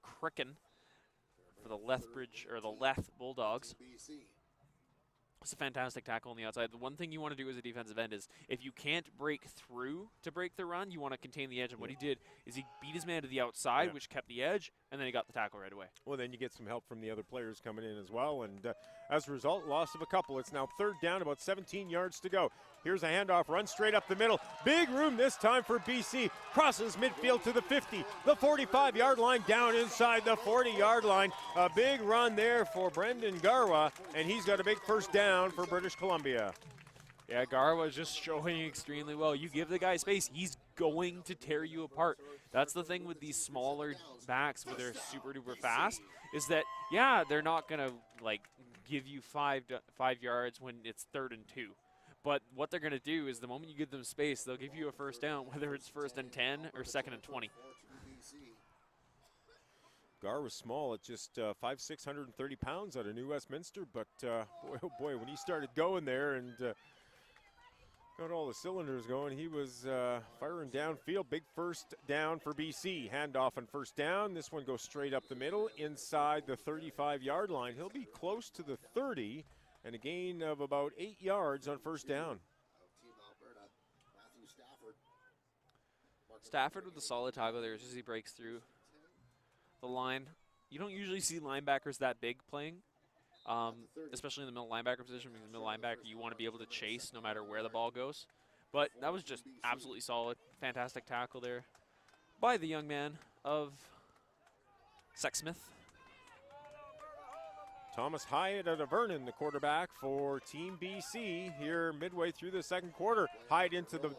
Cricken for the Lethbridge, or the Leth Bulldogs. It's a fantastic tackle on the outside. The one thing you want to do as a defensive end is if you can't break through to break the run, you want to contain the edge. And what he did is he beat his man to the outside, which kept the edge, and then he got the tackle right away. Well, then you get some help from the other players coming in as well. And as a result, loss of a couple. It's now 3rd down, about 17 yards to go. Here's a handoff, run straight up the middle. Big room this time for BC. Crosses midfield to the 50, the 45-yard line, down inside the 40-yard line. A big run there for Brendan Garwa, and he's got a big 1st down for British Columbia. Yeah, Garwa is just showing extremely well. You give the guy space, he's going to tear you apart. That's the thing with these smaller backs where they're super duper fast, is that, yeah, they're not going to, like, give you 5 yards when it's 3rd and 2. But what they're going to do is the moment you give them space, they'll give you a 1st down, whether it's 1st and 10 or 2nd and 20. Gar was small at just 5'6", 130 pounds out of New Westminster, but boy, oh boy, when he started going there and got all the cylinders going, he was firing downfield. Big 1st down for BC. Handoff on 1st down. This one goes straight up the middle inside the 35-yard line. He'll be close to the 30 and a gain of about 8 yards on 1st down. Stafford with a solid tackle there as he breaks through the line. You don't usually see linebackers that big playing, especially in the middle linebacker position, because the middle linebacker, you want to be able to chase no matter where the ball goes. But that was just absolutely solid. Fantastic tackle there by the young man of Sexsmith. Thomas Hyatt out of Vernon, the quarterback for Team BC here midway through the second quarter. Hyatt into the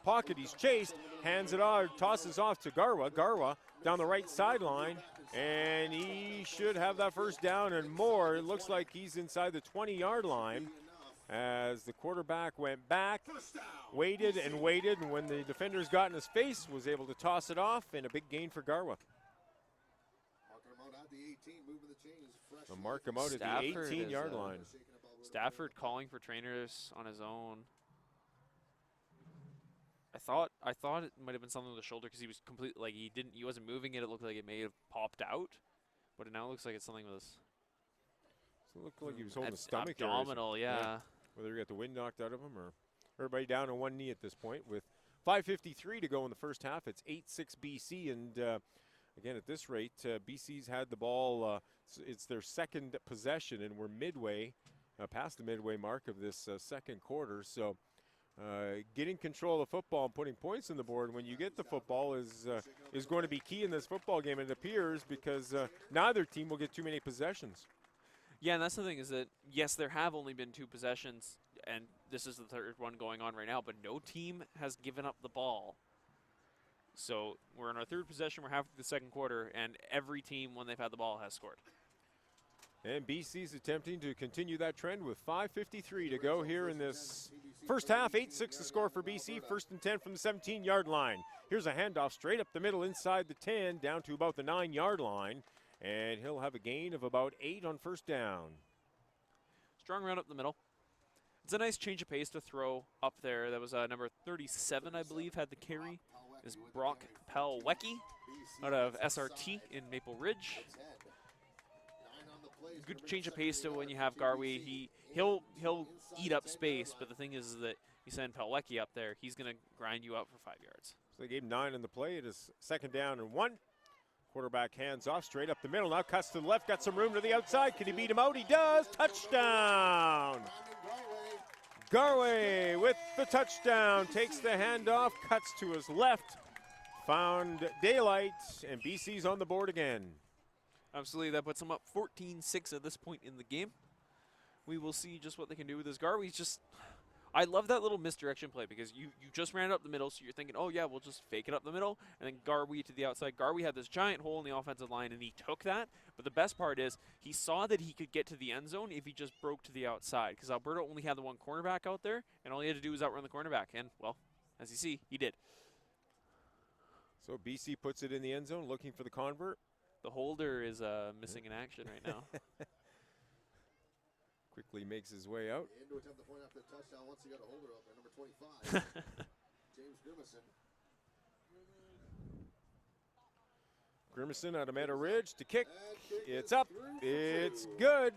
pocket, he's chased, hands it off, tosses off to Garwa. Garwa down the right sideline, and he should have that first down and more. It looks like he's inside the 20-yard line as the quarterback went back, waited, and when the defenders got in his face, was able to toss it off, and a big gain for Garwa. So mark him out at the 18-yard line. Stafford calling for trainers on his own. I thought it might have been something with the shoulder because he was completely, like, he wasn't moving it. It looked like it may have popped out, but it now looks like it's something with his. So it looked like he was holding the stomach area. Abdominal, yeah. Whether he got the wind knocked out of him or everybody down on one knee at this point with 5:53 to go in the first half. It's 8-6 BC, and again, at this rate, BC's had the ball. It's their second possession, and we're midway, past the midway mark of this second quarter. So getting control of the football and putting points on the board when you get the football is going to be key in this football game, it appears, because neither team will get too many possessions. Yeah, and that's the thing is that, yes, there have only been 2 possessions, and this is the third one going on right now, but no team has given up the ball. So we're in our third possession, we're halfway through the second quarter, and every team, when they've had the ball, has scored. And BC's attempting to continue that trend with 5:53 to go here in this first half. 8-6 the score for BC, 1st and 10 from the 17-yard line. Here's a handoff straight up the middle inside the 10, down to about the 9-yard line. And he'll have a gain of about 8 on first down. Strong run up the middle. It's a nice change of pace to throw up there. That was number 37, I believe, had the carry. Is Brock Pelwecki out of SRT in Maple Ridge. Good change of pace to when you have Garwe. He'll eat up space, but the thing is that you send Pelwecki up there, he's going to grind you out for 5 yards. So they gave him 9 on the play. It is 2nd down and 1. Quarterback hands off straight up the middle. Now cuts to the left, got some room to the outside. Can he beat him out? He does. Touchdown. Garwe with the touchdown. Takes the handoff, cuts to his left. Found daylight, and BC's on the board again. Absolutely, that puts them up 14-6 at this point in the game. We will see just what they can do with this. Garwe's just, I love that little misdirection play because you just ran it up the middle, so you're thinking, oh yeah, we'll just fake it up the middle, and then Garwe to the outside. Garwe had this giant hole in the offensive line, and he took that. But the best part is he saw that he could get to the end zone if he just broke to the outside, because Alberta only had the one cornerback out there, and all he had to do was outrun the cornerback. And, well, as you see, he did. So BC puts it in the end zone, looking for the convert. The holder is missing in action right now. Quickly makes his way out. To attempt the point after the touchdown once he got a holder up there, number 25, James Grimison out of Meadow Ridge to kick. It's up. It's good.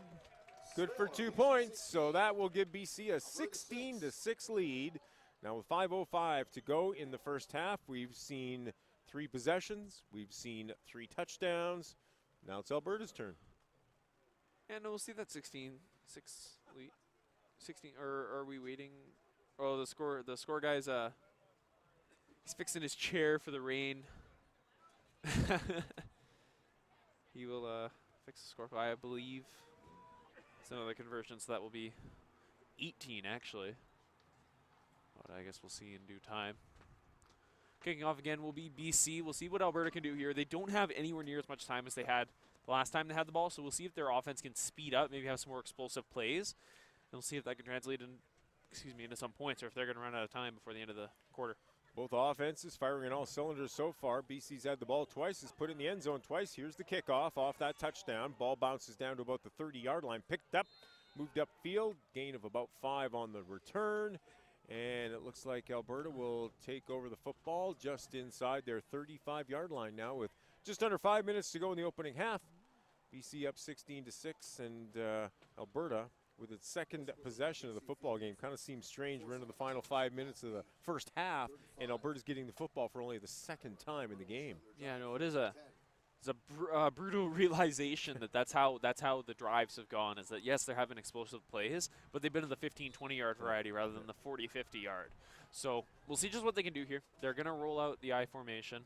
Good for 2 points. So that will give BC a 16-6 lead. Now with 5:05 to go in the first half, we've seen 3 possessions. We've seen 3 touchdowns. Now it's Alberta's turn. And we'll see that 16-6 lead. 16, or are we waiting? Oh, the score guy's he's fixing his chair for the rain. He will fix the score. I believe some of the conversions, so that will be 18 actually. But I guess we'll see in due time. Kicking off again will be BC. We'll see what Alberta can do here. They don't have anywhere near as much time as they had the last time they had the ball, so we'll see if their offense can speed up, maybe have some more explosive plays. And we'll see if that can translate into some points, or if they're going to run out of time before the end of the quarter. Both offenses firing on all cylinders so far. BC's had the ball twice, has put it in the end zone twice. Here's the kickoff off that touchdown. Ball bounces down to about the 30-yard line. Picked up, moved upfield, gain of about 5 on the return. And it looks like Alberta will take over the football just inside their 35-yard line now with just under 5 minutes to go in the opening half. BC up 16-6, and Alberta with its second possession of the football game. Kind of seems strange. We're into the final 5 minutes of the first half, and Alberta's getting the football for only the second time in the game. Yeah, no, it's a brutal realization that's how the drives have gone, is that, yes, they're having explosive plays, but they've been in the 15-20 yard variety rather than the 40-50 yard. So we'll see just what they can do here. They're going to roll out the I formation.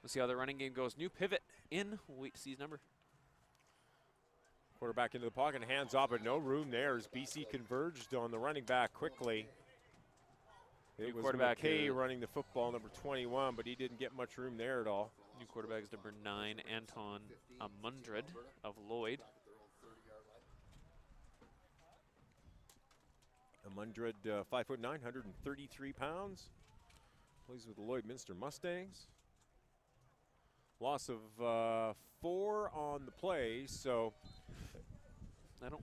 We'll see how the running game goes. New pivot in. We'll wait to see his number. Quarterback into the pocket, hands off, but no room there as BC converged on the running back quickly. It was McKay running the football, number 21, but he didn't get much room there at all. New quarterback is number 9, Anton Amundred of Lloyd. Amundred, 5'9", 133 pounds. Plays with the Lloydminster Mustangs. Loss of 4 on the play, so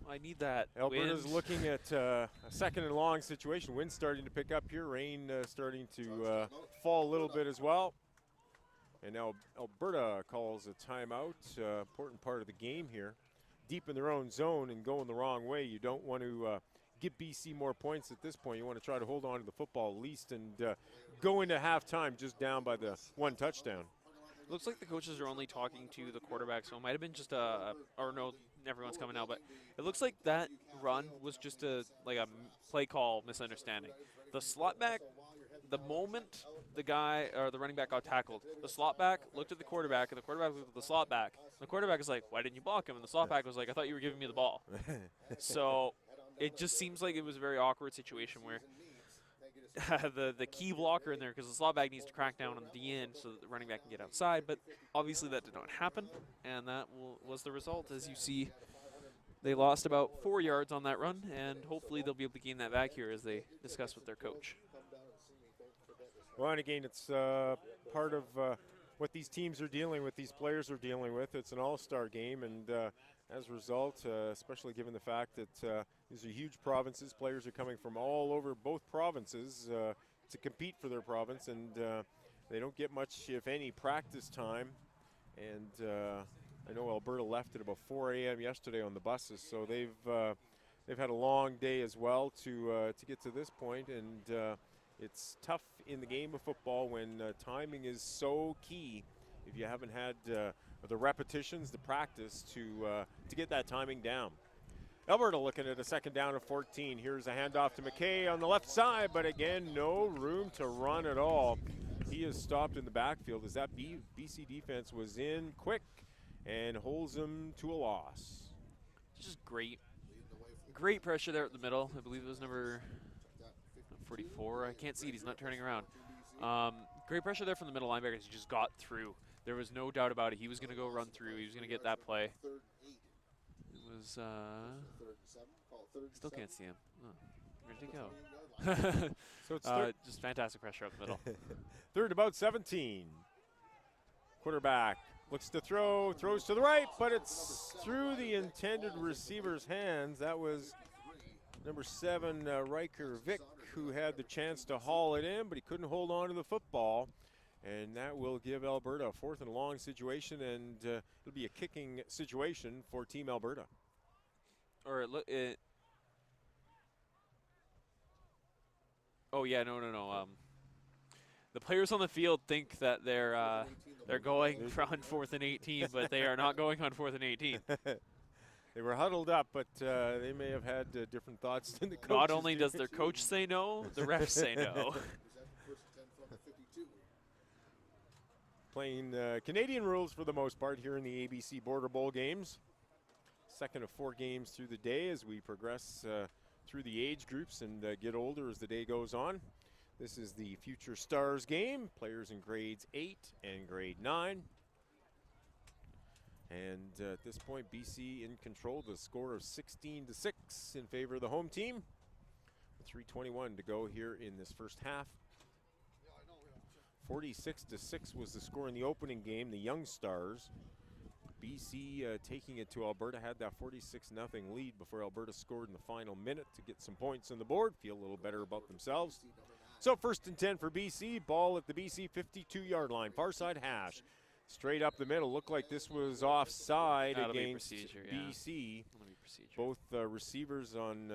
I need that. Alberta's wind. looking at a second and long situation. Wind starting to pick up here. Rain starting to fall a little bit as well. And now Alberta calls a timeout. Important part of the game here. Deep in their own zone and going the wrong way. You don't want to give BC more points at this point. You want to try to hold on to the football at least and go into halftime just down by the 1 touchdown. Looks like the coaches are only talking to the quarterback, so it might have been just or no, everyone's coming out, but it looks like that run was just a play call misunderstanding. The slot back, the moment the guy or the running back got tackled, the slot back looked at the quarterback, and the quarterback looked at the slot back. The quarterback was like, "Why didn't you block him?" And the slot back was like, "I thought you were giving me the ball." So it just seems like it was a very awkward situation where the key blocker in there, because the slot back needs to crack down on the end so that the running back can get outside, but obviously that did not happen, and that was the result. As you see, they lost about 4 yards on that run, and hopefully they'll be able to gain that back here as they discuss with their coach. Well, and again, it's part of what these teams are dealing with, these players are dealing with. It's an all-star game, and as a result, especially given the fact that these are huge provinces, players are coming from all over both provinces to compete for their province, and they don't get much, if any, practice time. And I know Alberta left at about 4 a.m. yesterday on the buses, so they've had a long day as well to get to this point, and it's tough in the game of football when timing is so key. If you haven't had the repetitions, the practice to get that timing down. Alberta looking at a second down of 14. Here's a handoff to McKay on the left side, but again, no room to run at all. He is stopped in the backfield as that BC defense was in quick and holds him to a loss. Just great pressure there at the middle. I believe it was number 44. I can't see it. He's not turning around. Great pressure there from the middle linebackers. He just got through. There was no doubt about it. He was going to go run through. He was going to get that play. It was, still can't see him. Oh, where did he go? So it's just fantastic pressure up the middle. Third about 17. Quarterback looks to throw, throws to the right, but it's through the intended receiver's hands. That was number 7, Riker Vick, who had the chance to haul it in, but he couldn't hold on to the football. And that will give Alberta a 4th and long situation, and it'll be a kicking situation for Team Alberta. Or oh yeah, no. The players on the field think that they're going on 4th and 18, but they are not going on 4th and 18. They were huddled up, but they may have had different thoughts than the coaches. Not only does their coach say no, the refs say no. Playing Canadian rules for the most part here in the ABC Border Bowl games. Second of 4 games through the day as we progress through the age groups and get older as the day goes on. This is the Future Stars game. Players in grades 8 and grade 9. And at this point, BC in control, the score of 16-6 in favor of the home team. 3:21 to go here in this first half. 46-6 was the score in the opening game, the Young Stars. BC taking it to Alberta, had that 46-0 lead before Alberta scored in the final minute to get some points on the board, feel a little better about themselves. So 1st and 10 for BC, ball at the BC 52-yard line, far side hash. Straight up the middle, looked like this was offside against BC. Both receivers on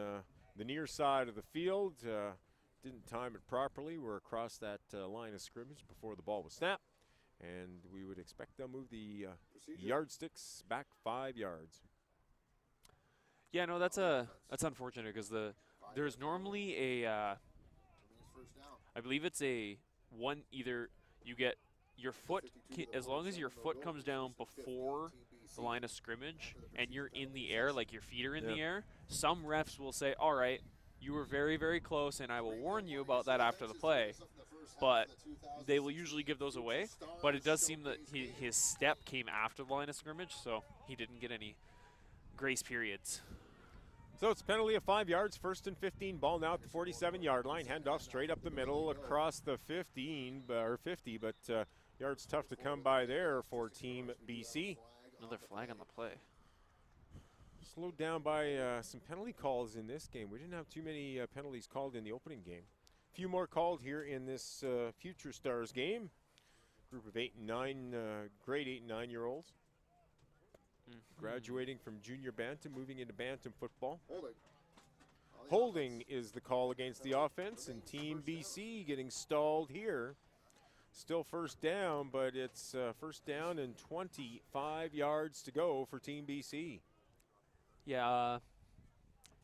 the near side of the field didn't time it properly. We're across that line of scrimmage before the ball was snapped. And we would expect they'll move the yardsticks back 5 yards. Yeah, no, that's unfortunate because there's normally a I believe it's a one, either you get your foot, as long as your foot comes down before the line of scrimmage and you're in the air, like your feet are in the air, some refs will say, all right, you were very, very close, and I will warn you about that after the play. But they will usually give those away. But it does seem that his step came after the line of scrimmage, so he didn't get any grace periods. So it's a penalty of 5 yards, 1st and 15. Ball now at the 47-yard line. Handoff straight up the middle across the 50, but yards tough to come by there for Team BC. Another flag on the play. Slowed down by some penalty calls in this game. We didn't have too many penalties called in the opening game. A few more called here in this Future Stars game. Group of 8 and 9, grade 8 and 9-year-olds. Graduating from junior bantam, moving into bantam football. Holding is the call against the offense, and Team BC getting stalled here. Still first down, but it's first down and 25 yards to go for Team BC. Yeah,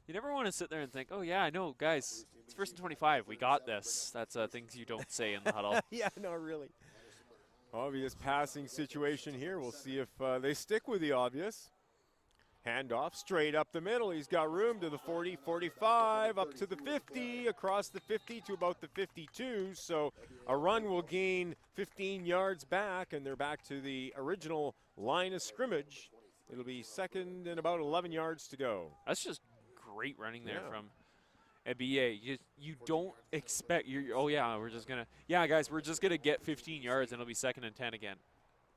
you never want to sit there and think, oh, yeah, I know, guys, it's 1st and 25. We got this. That's things you don't say in the huddle. Yeah, no, really. Obvious passing situation here. We'll see if they stick with the obvious. Handoff straight up the middle. He's got room to the 40, 45, up to the 50, across the 50 to about the 52. So a run will gain 15 yards back, and they're back to the original line of scrimmage. It'll be 2nd and about 11 yards to go. That's just great running there from a BA. You don't expect, oh, yeah, we're just going to, yeah, guys, we're just going to get 15 yards, and it'll be 2nd and 10 again.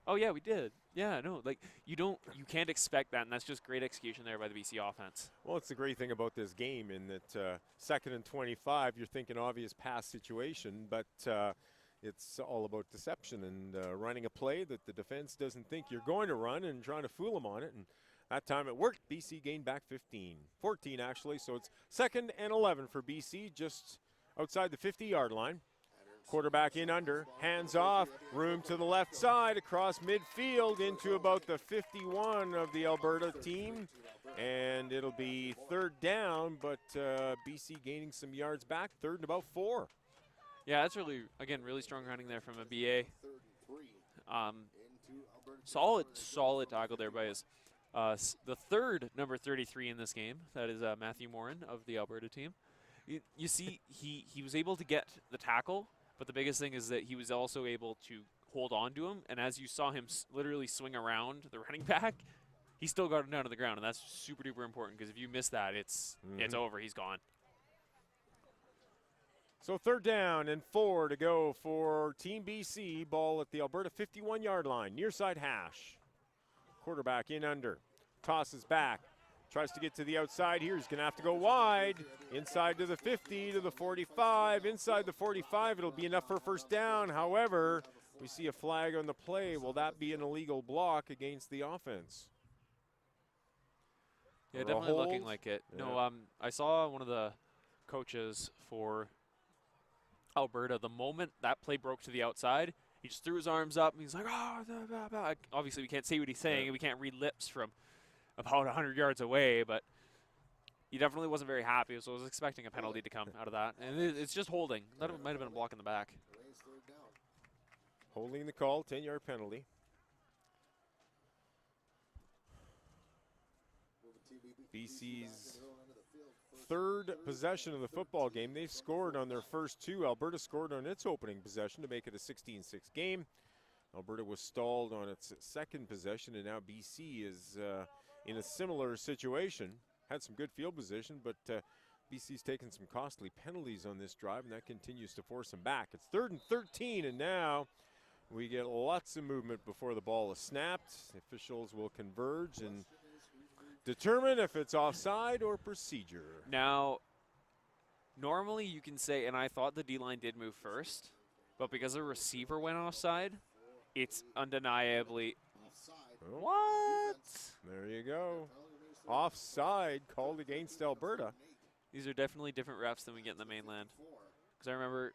Oh, yeah, we did. Yeah, no, like, you can't expect that, and that's just great execution there by the BC offense. Well, it's the great thing about this game in that 2nd and 25, you're thinking obvious pass situation, but it's all about deception and running a play that the defense doesn't think you're going to run and trying to fool them on it. And that time it worked. BC gained back 14 actually. So it's 2nd and 11 for BC, just outside the 50-yard line. Quarterback in under, hands off, room to the left side, across midfield into about the 51 of the Alberta team. And it'll be 3rd down, but BC gaining some yards back, 3rd and about 4. Yeah, that's really, again, really strong running there from a BA. Solid tackle there by his, the 3rd number 33 in this game. That is Matthew Morin of the Alberta team. You see, he was able to get the tackle, but the biggest thing is that he was also able to hold on to him. And as you saw him literally swing around the running back, he still got him down to the ground, and that's super duper important because if you miss that, it's over. He's gone. So 3rd down and 4 to go for Team BC. Ball at the Alberta 51-yard line, near side hash. Quarterback in under, tosses back, tries to get to the outside here. He's going to have to go wide, inside to the 50, to the 45. Inside the 45, it'll be enough for a first down. However, we see a flag on the play. Will that be an illegal block against the offense? Yeah, definitely looking like it. Yeah. No, I saw one of the coaches for Alberta, the moment that play broke to the outside, he just threw his arms up and he's like, oh, blah, blah, blah. Obviously we can't see what he's saying, and we can't read lips from about 100 yards away, but he definitely wasn't very happy, so I was expecting a penalty to come out of that. And it's just holding. That might have been a block in the back. Holding the call, 10-yard penalty. BC's 3rd possession of the football game. They've scored on their first 2. Alberta scored on its opening possession to make it a 16-6 game. Alberta was stalled on its 2nd possession, and now BC is in a similar situation. Had some good field position, but BC's taken some costly penalties on this drive, and that continues to force them back. It's 3rd and 13, and now we get lots of movement before the ball is snapped. The officials will converge and determine if it's offside or procedure. Now, normally you can say, and I thought the D-line did move first, but because the receiver went offside, it's undeniably what? There you go. Offside called against Alberta. These are definitely different refs than we get in the mainland. Because I remember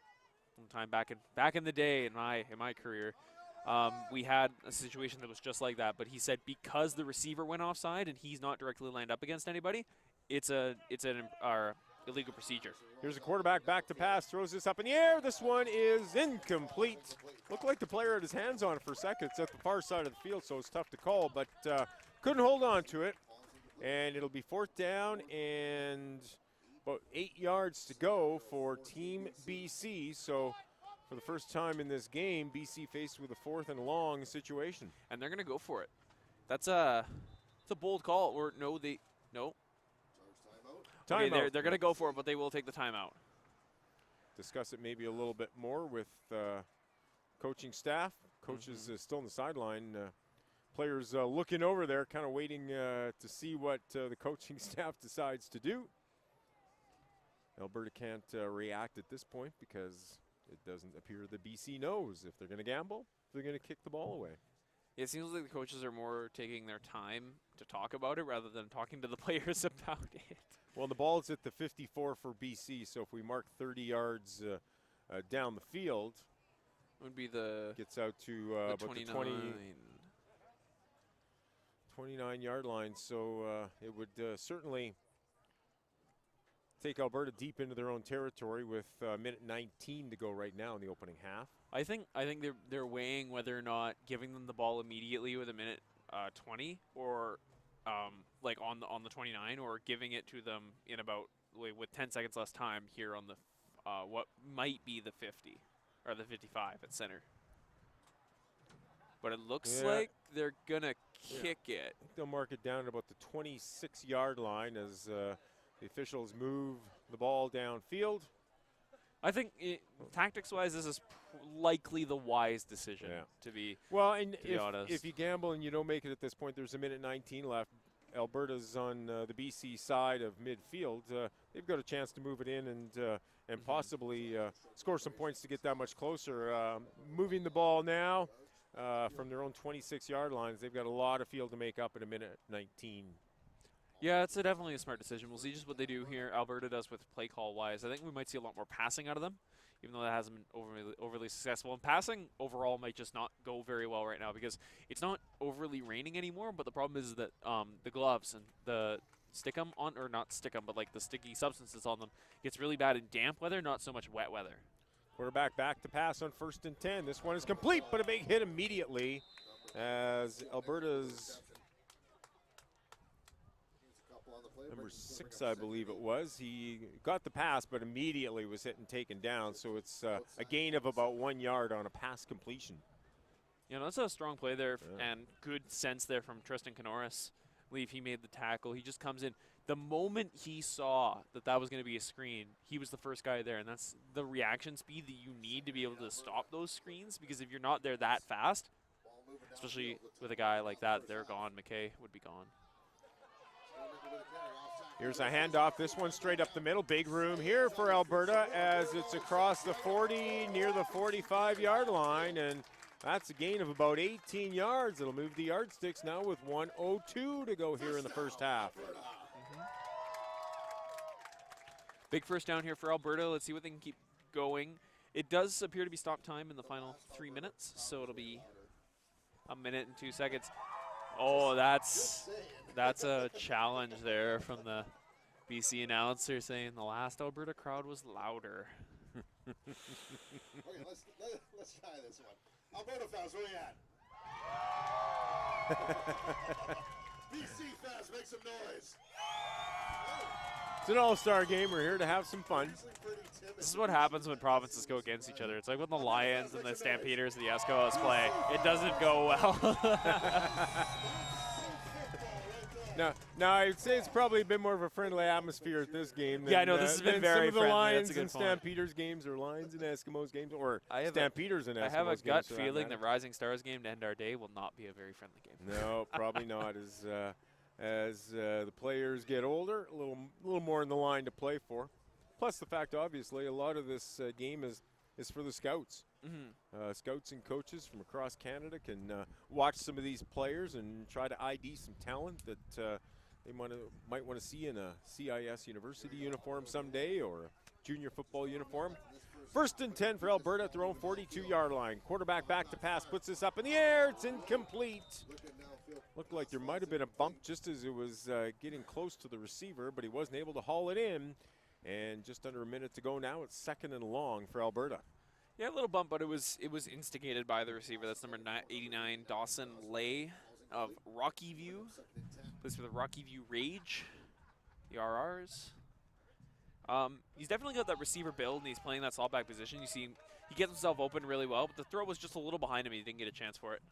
one time back in the day in my career, we had a situation that was just like that, but he said because the receiver went offside and he's not directly lined up against anybody, it's an illegal procedure. Here's a quarterback back to pass, throws this up in the air. This one is incomplete. Looked like the player had his hands on it for a second. It's at the far side of the field, so it's tough to call, but couldn't hold on to it. And it'll be 4th down and about 8 yards to go for Team BC. So for the first time in this game, BC faced with a 4th and long situation. And they're going to go for it. That's a bold call. Or no. Okay, they're going to go for it, but they will take the timeout. Discuss it maybe a little bit more with coaching staff. Coaches still on the sideline. Players looking over there, kind of waiting to see what the coaching staff decides to do. Alberta can't react at this point because it doesn't appear the BC knows if they're going to gamble, if they're going to kick the ball away. It seems like the coaches are more taking their time to talk about it rather than talking to the players about it. Well, the ball's at the 54 for BC, so if we mark 30 yards down the field, would be the gets out to about 29. the 29-yard line. So it would certainly take Alberta deep into their own territory with minute 19 to go right now in the opening half. I think they're weighing whether or not giving them the ball immediately with a minute 20 or like on the 29, or giving it to them in about with 10 seconds less time here on the what might be the 50 or the 55 at center. But it looks like they're gonna kick it. I think they'll mark it down at about the 26-yard line as the officials move the ball downfield. I think tactics-wise, this is likely the wise decision to be. Well, and honest. If you gamble and you don't make it at this point, there's a minute 19 left. Alberta's on the BC side of midfield. They've got a chance to move it in and possibly score some points to get that much closer. Moving the ball now from their own 26-yard lines, they've got a lot of field to make up in a minute 19. Yeah, it's definitely a smart decision. We'll see just what they do here. Alberta does with play call-wise. I think we might see a lot more passing out of them, even though that hasn't been overly successful. And passing overall might just not go very well right now because it's not overly raining anymore, but the problem is that the gloves and the stick-em on, or not stick-em, but like the sticky substances on them gets really bad in damp weather, not so much wet weather. Quarterback back to pass on 1st and 10. This one is complete, but a big hit immediately as Alberta's number 6, I believe it was. He got the pass, but immediately was hit and taken down. So it's a gain of about 1 yard on a pass completion. You know, that's a strong play there and good sense there from Tristan Canoris. I believe he made the tackle. He just comes in. The moment he saw that was going to be a screen, he was the first guy there. And that's the reaction speed that you need to be able to stop those screens, because if you're not there that fast, especially with a guy like that, they're gone. McKay would be gone. Here's a handoff. This one straight up the middle. Big room here for Alberta as it's across the 40, near the 45-yard line, and that's a gain of about 18 yards. It'll move the yardsticks now with 1:02 to go here in the first half. Big first down here for Alberta. Let's see what they can keep going. It does appear to be stop time in the final 3 minutes, so it'll be a minute and 2 seconds. Oh, that's a challenge there from the BC announcer, saying the last Alberta crowd was louder. Okay, let's try this one. Alberta fans, where you at? BC fans, make some noise. It's an all-star game. We're here to have some fun. This is what happens when provinces go against each other. It's like when the Lions and the Stampeders and the Eskimos play. It doesn't go well. Now, I'd say it's probably a bit more of a friendly atmosphere at this game than, I know this has been very some of the friendly. Lions That's a good and point. Stampeders games, or Lions and Eskimos games, or Stampeders and Eskimos games. I have a gut for that feeling matter. the Rising Stars game to end our day will not be a very friendly game. No, probably not. As the players get older, a little more in the line to play for. Plus the fact, obviously, a lot of this game is for the scouts. Scouts and coaches from across Canada can watch some of these players and try to ID some talent that they might want to see in a CIS University uniform someday, or a junior football uniform. 1st and 10 for Alberta at their own 42-yard line. Quarterback back to pass, puts this up in the air. It's incomplete. Looked like there might have been a bump just as it was getting close to the receiver, but he wasn't able to haul it in. And just under a minute to go now. It's 2nd and long for Alberta. Yeah, a little bump, but it was instigated by the receiver. That's number 89, Dawson Lay of Rocky View. Plays for the Rocky View Rage, the RRs. He's definitely got that receiver build, and he's playing that slot back position. You see he gets himself open really well, but the throw was just a little behind him. He didn't get a chance for it.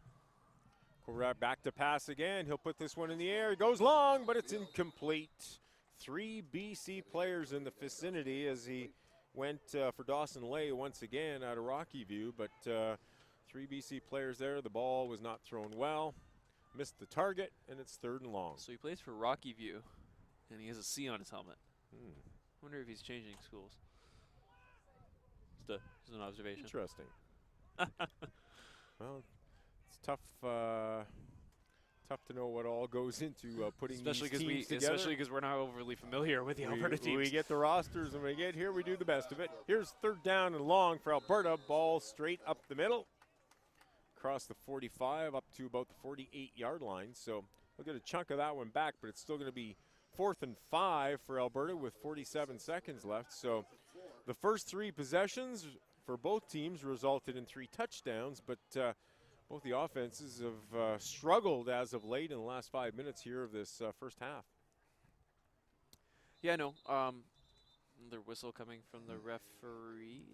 Quarterback back to pass again. He'll put this one in the air. It goes long, but it's incomplete. 3 BC players in the vicinity as he went for Dawson Lay once again out of Rocky View, but 3 BC players there. The ball was not thrown well. Missed the target, and it's 3rd and long. So he plays for Rocky View, and he has a C on his helmet. Wonder if he's changing schools. Just an observation. Interesting. Well, it's tough to know what all goes into putting these teams together. Especially because we're not overly familiar with the Alberta teams. We get the rosters, and when we get here, we do the best of it. Here's 3rd down and long for Alberta. Ball straight up the middle. Across the 45 up to about the 48-yard line. So we'll get a chunk of that one back, but it's still going to be 4th and 5 for Alberta with 47 seconds left. So the first 3 possessions for both teams resulted in 3 touchdowns, but both the offenses have struggled as of late in the last 5 minutes here of this first half. Yeah, no. Another whistle coming from the referees.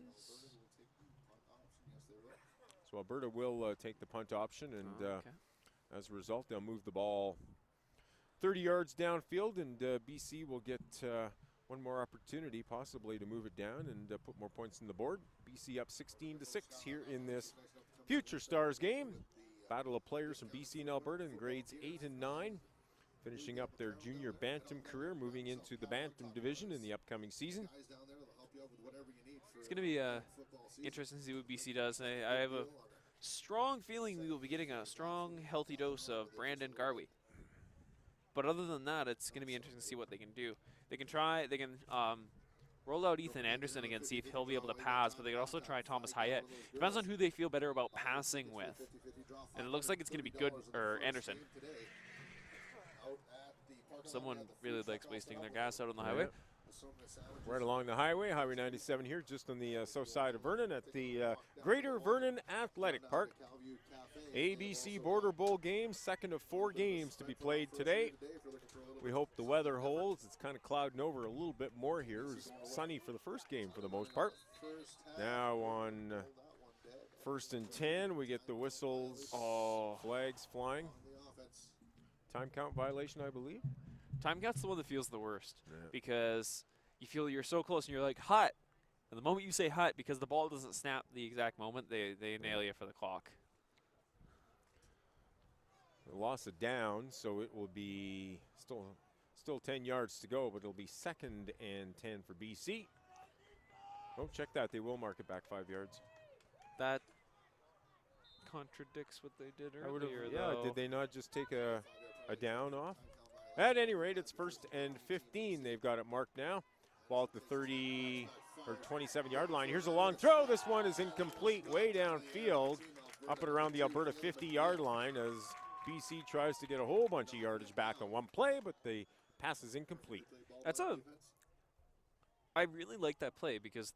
So Alberta will take the punt option, and as a result, they'll move the ball 30 yards downfield, and BC will get one more opportunity possibly to move it down and put more points on the board. BC up 16-6 here in this Future Stars game. Battle of players from BC and Alberta in grades 8 and 9, finishing up their junior bantam career, moving into the bantam division in the upcoming season. It's going to be interesting to see what BC does. I have a strong feeling we will be getting a strong, healthy dose of Brandon Garvey. But other than that, it's going to be interesting to see what they can do. They can roll out Ethan Anderson again, see if he'll be able to pass, but they can also try Thomas Hyatt. Depends on who they feel better about passing with. And it looks like it's going to be good, or Anderson. Someone really likes wasting their gas out on the highway. Right along the highway, Highway 97 here, just on the south side of Vernon at the Greater Vernon Athletic Park. ABC Border Bowl game, 2nd of 4 games to be played today. We hope the weather holds. It's kind of clouding over a little bit more here. It was sunny for the first game for the most part. Now on 1st and 10, we get the whistles, flags flying. Time count violation, I believe. Time count's the one that feels the worst because you feel you're so close and you're like, hut. And the moment you say hut, because the ball doesn't snap the exact moment, they nail you for the clock. The loss of down, so it will be still 10 yards to go, but it'll be 2nd and 10 for BC. Oh, check that. They will mark it back 5 yards. That contradicts what they did earlier, though. Did they not just take a down off? At any rate, it's 1st and 15. They've got it marked now. Ball at the 30 or 27-yard line. Here's a long throw. This one is incomplete, way downfield, up and around the Alberta 50-yard line as BC tries to get a whole bunch of yardage back on one play, but the pass is incomplete. I really like that play because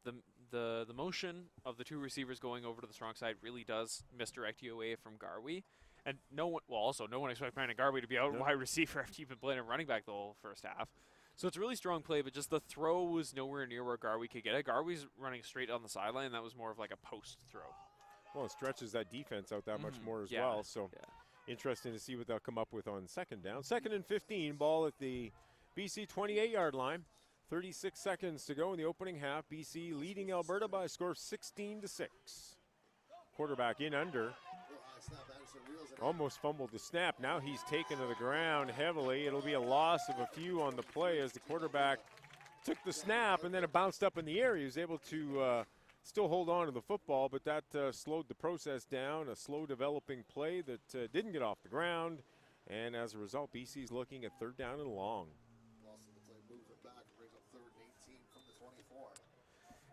the motion of the 2 receivers going over to the strong side really does misdirect you away from Garvey. And no one expects Brandon Garvey to be out wide receiver after you've been playing him running back the whole first half. So it's a really strong play, but just the throw was nowhere near where Garvey could get it. Garvey's running straight on the sideline. That was more of like a post throw. Well, it stretches that defense out that much more as well. So interesting to see what they'll come up with on 2nd down. 2nd and 15, ball at the BC 28-yard line. 36 seconds to go in the opening half. BC leading Alberta by a score of 16-6. Quarterback in under. Almost fumbled the snap. Now he's taken to the ground heavily. It'll be a loss of a few on the play as the quarterback took the snap and then it bounced up in the air. He was able to still hold on to the football, but that slowed the process down. A slow developing play that didn't get off the ground. And as a result, BC's looking at 3rd down and long.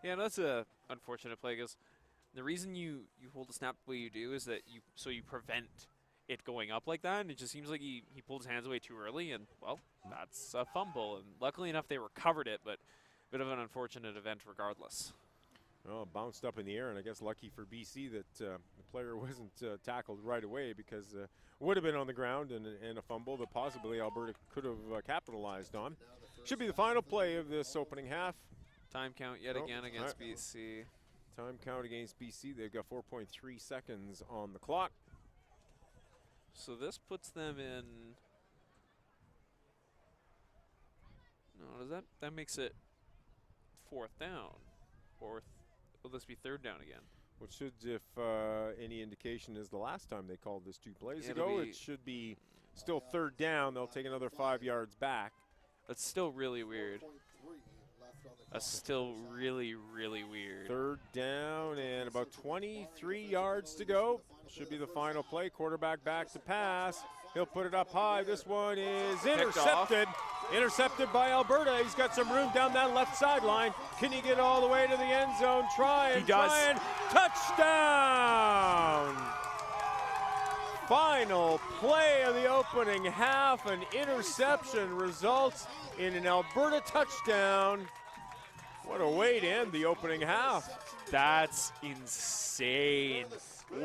Yeah, that's a unfortunate play because the reason you hold the snap the way you do is that you prevent it going up like that, and it just seems like he pulled his hands away too early, and, well, that's a fumble. And luckily enough, they recovered it, but bit of an unfortunate event regardless. Well, bounced up in the air, and I guess lucky for BC that the player wasn't tackled right away, because would have been on the ground and a fumble that possibly Alberta could have capitalized on. Should be the final play of this opening half. Time count yet again against BC. Time count against BC. They've got 4.3 seconds on the clock. So this puts them in. No, does that makes it 4th down? Will this be 3rd down again? Which should, if any indication is the last time they called this 2 plays It'll ago, be it should be still 3rd down. They'll take another 5 yards back. That's still really weird. That's still really, really weird. 3rd down and about 23 yards to go. Should be the final play. Quarterback back to pass. He'll put it up high. This one is intercepted. Intercepted by Alberta. He's got some room down that left sideline. Can he get all the way to the end zone? Try and touchdown! Final play of the opening half. An interception results in an Alberta touchdown. What a way to end the opening half. That's insane.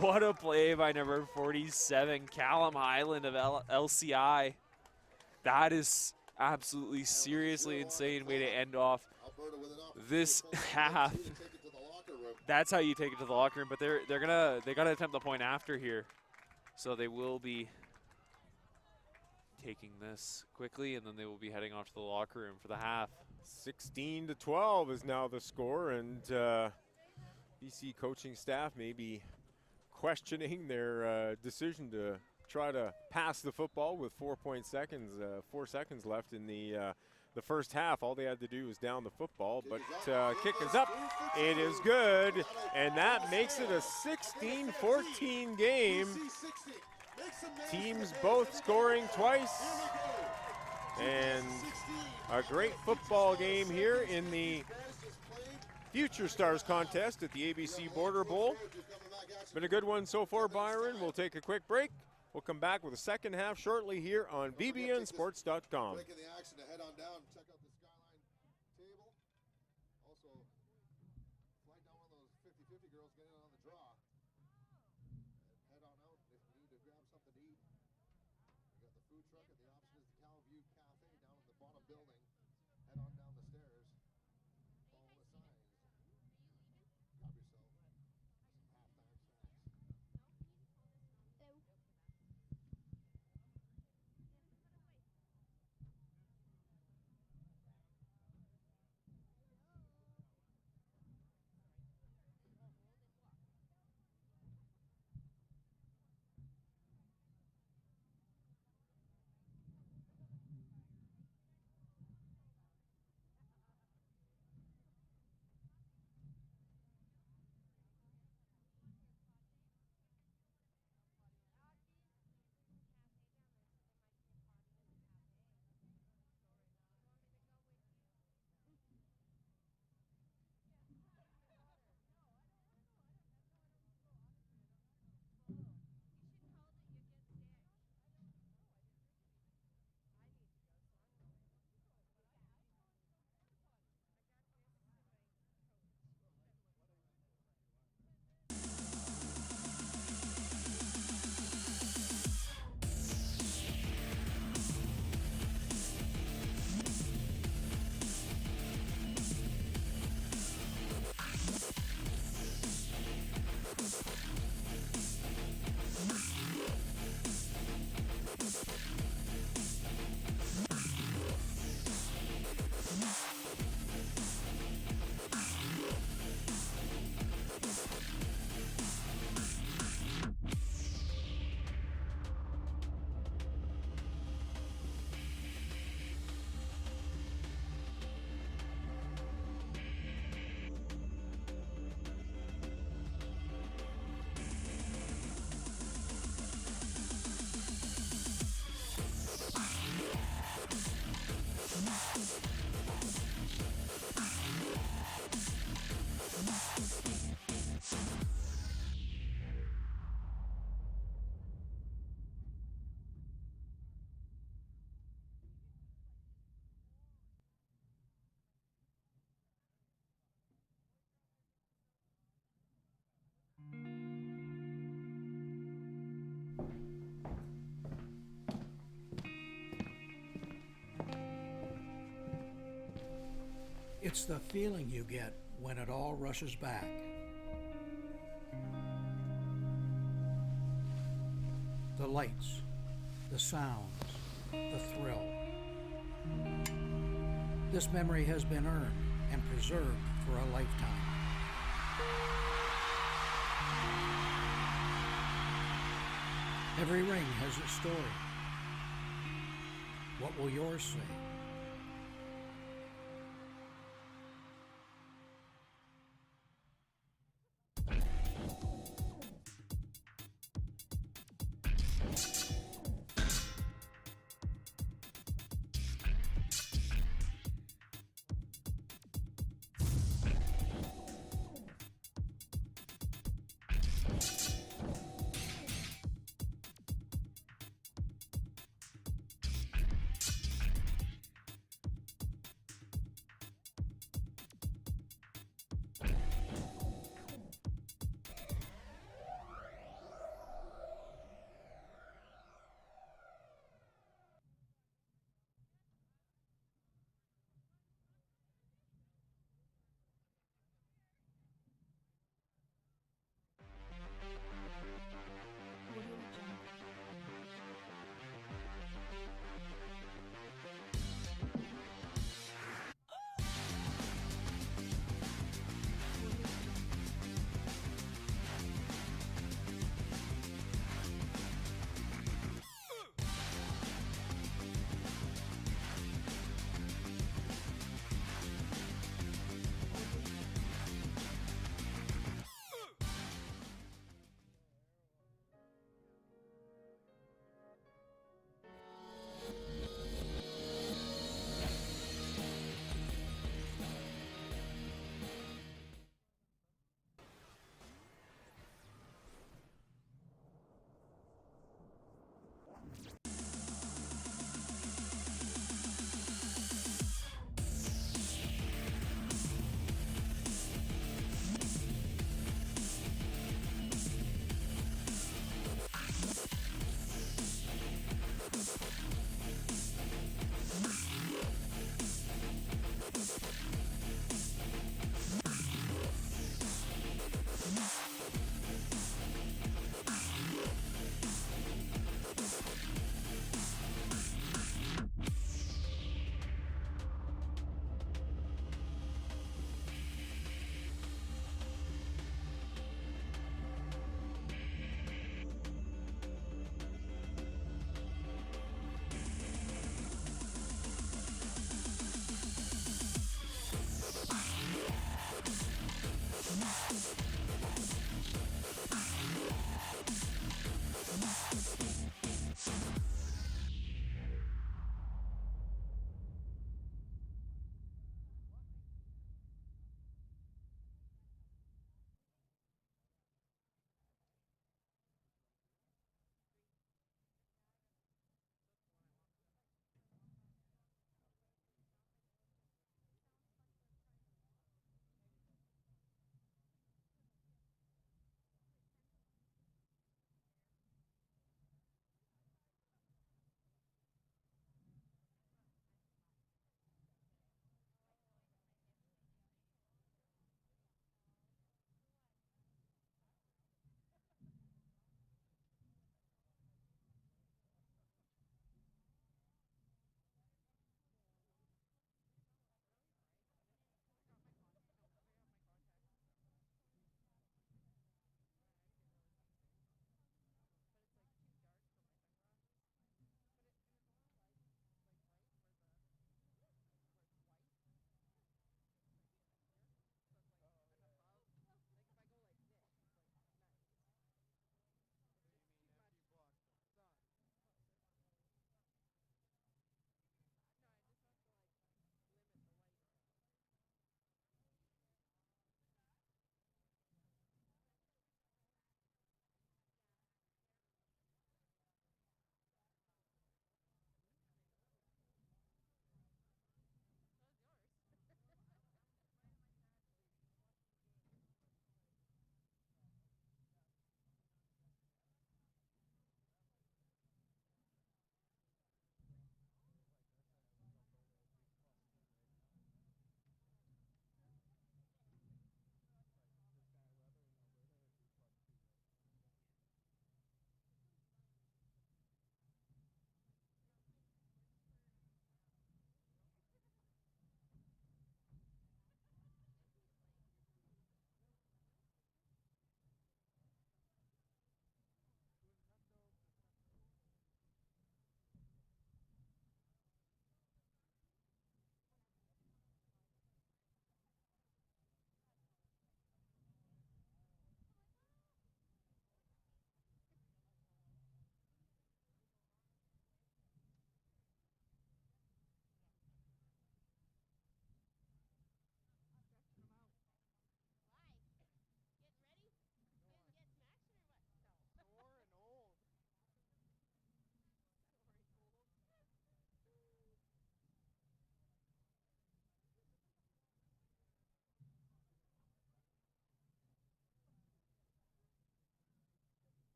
What a play by number 47, Callum Highland of LCI. That is absolutely seriously insane way to end off this half. That's how you take it to the locker room, but they gotta attempt the point after here. So they will be taking this quickly, and then they will be heading off to the locker room for the half. 16-12 is now the score, and BC coaching staff may be questioning their decision to try to pass the football with 4 seconds left in the first half. All they had to do was down the football, but kick is up. It is good, and that makes it a 16-14 game. Teams both scoring twice, and a great football game here in the Future Stars contest at the ABC Border Bowl. Been a good one so far, Byron. We'll take a quick break. We'll come back with the second half shortly here on bbnsports.com. Breaking the action to head on down, check out the Skyline table. Also, flag down one of those 50-50 girls getting on the draw. Head on out if you need to grab something to eat. We got the food truck at the option is the Calview Cafe down in the bottom building. Head on down the stairs. Follow the signs. Grab yourself some halftime snacks. It's the feeling you get when it all rushes back. The lights, the sounds, the thrill. This memory has been earned and preserved for a lifetime. Every ring has its story. What will yours say?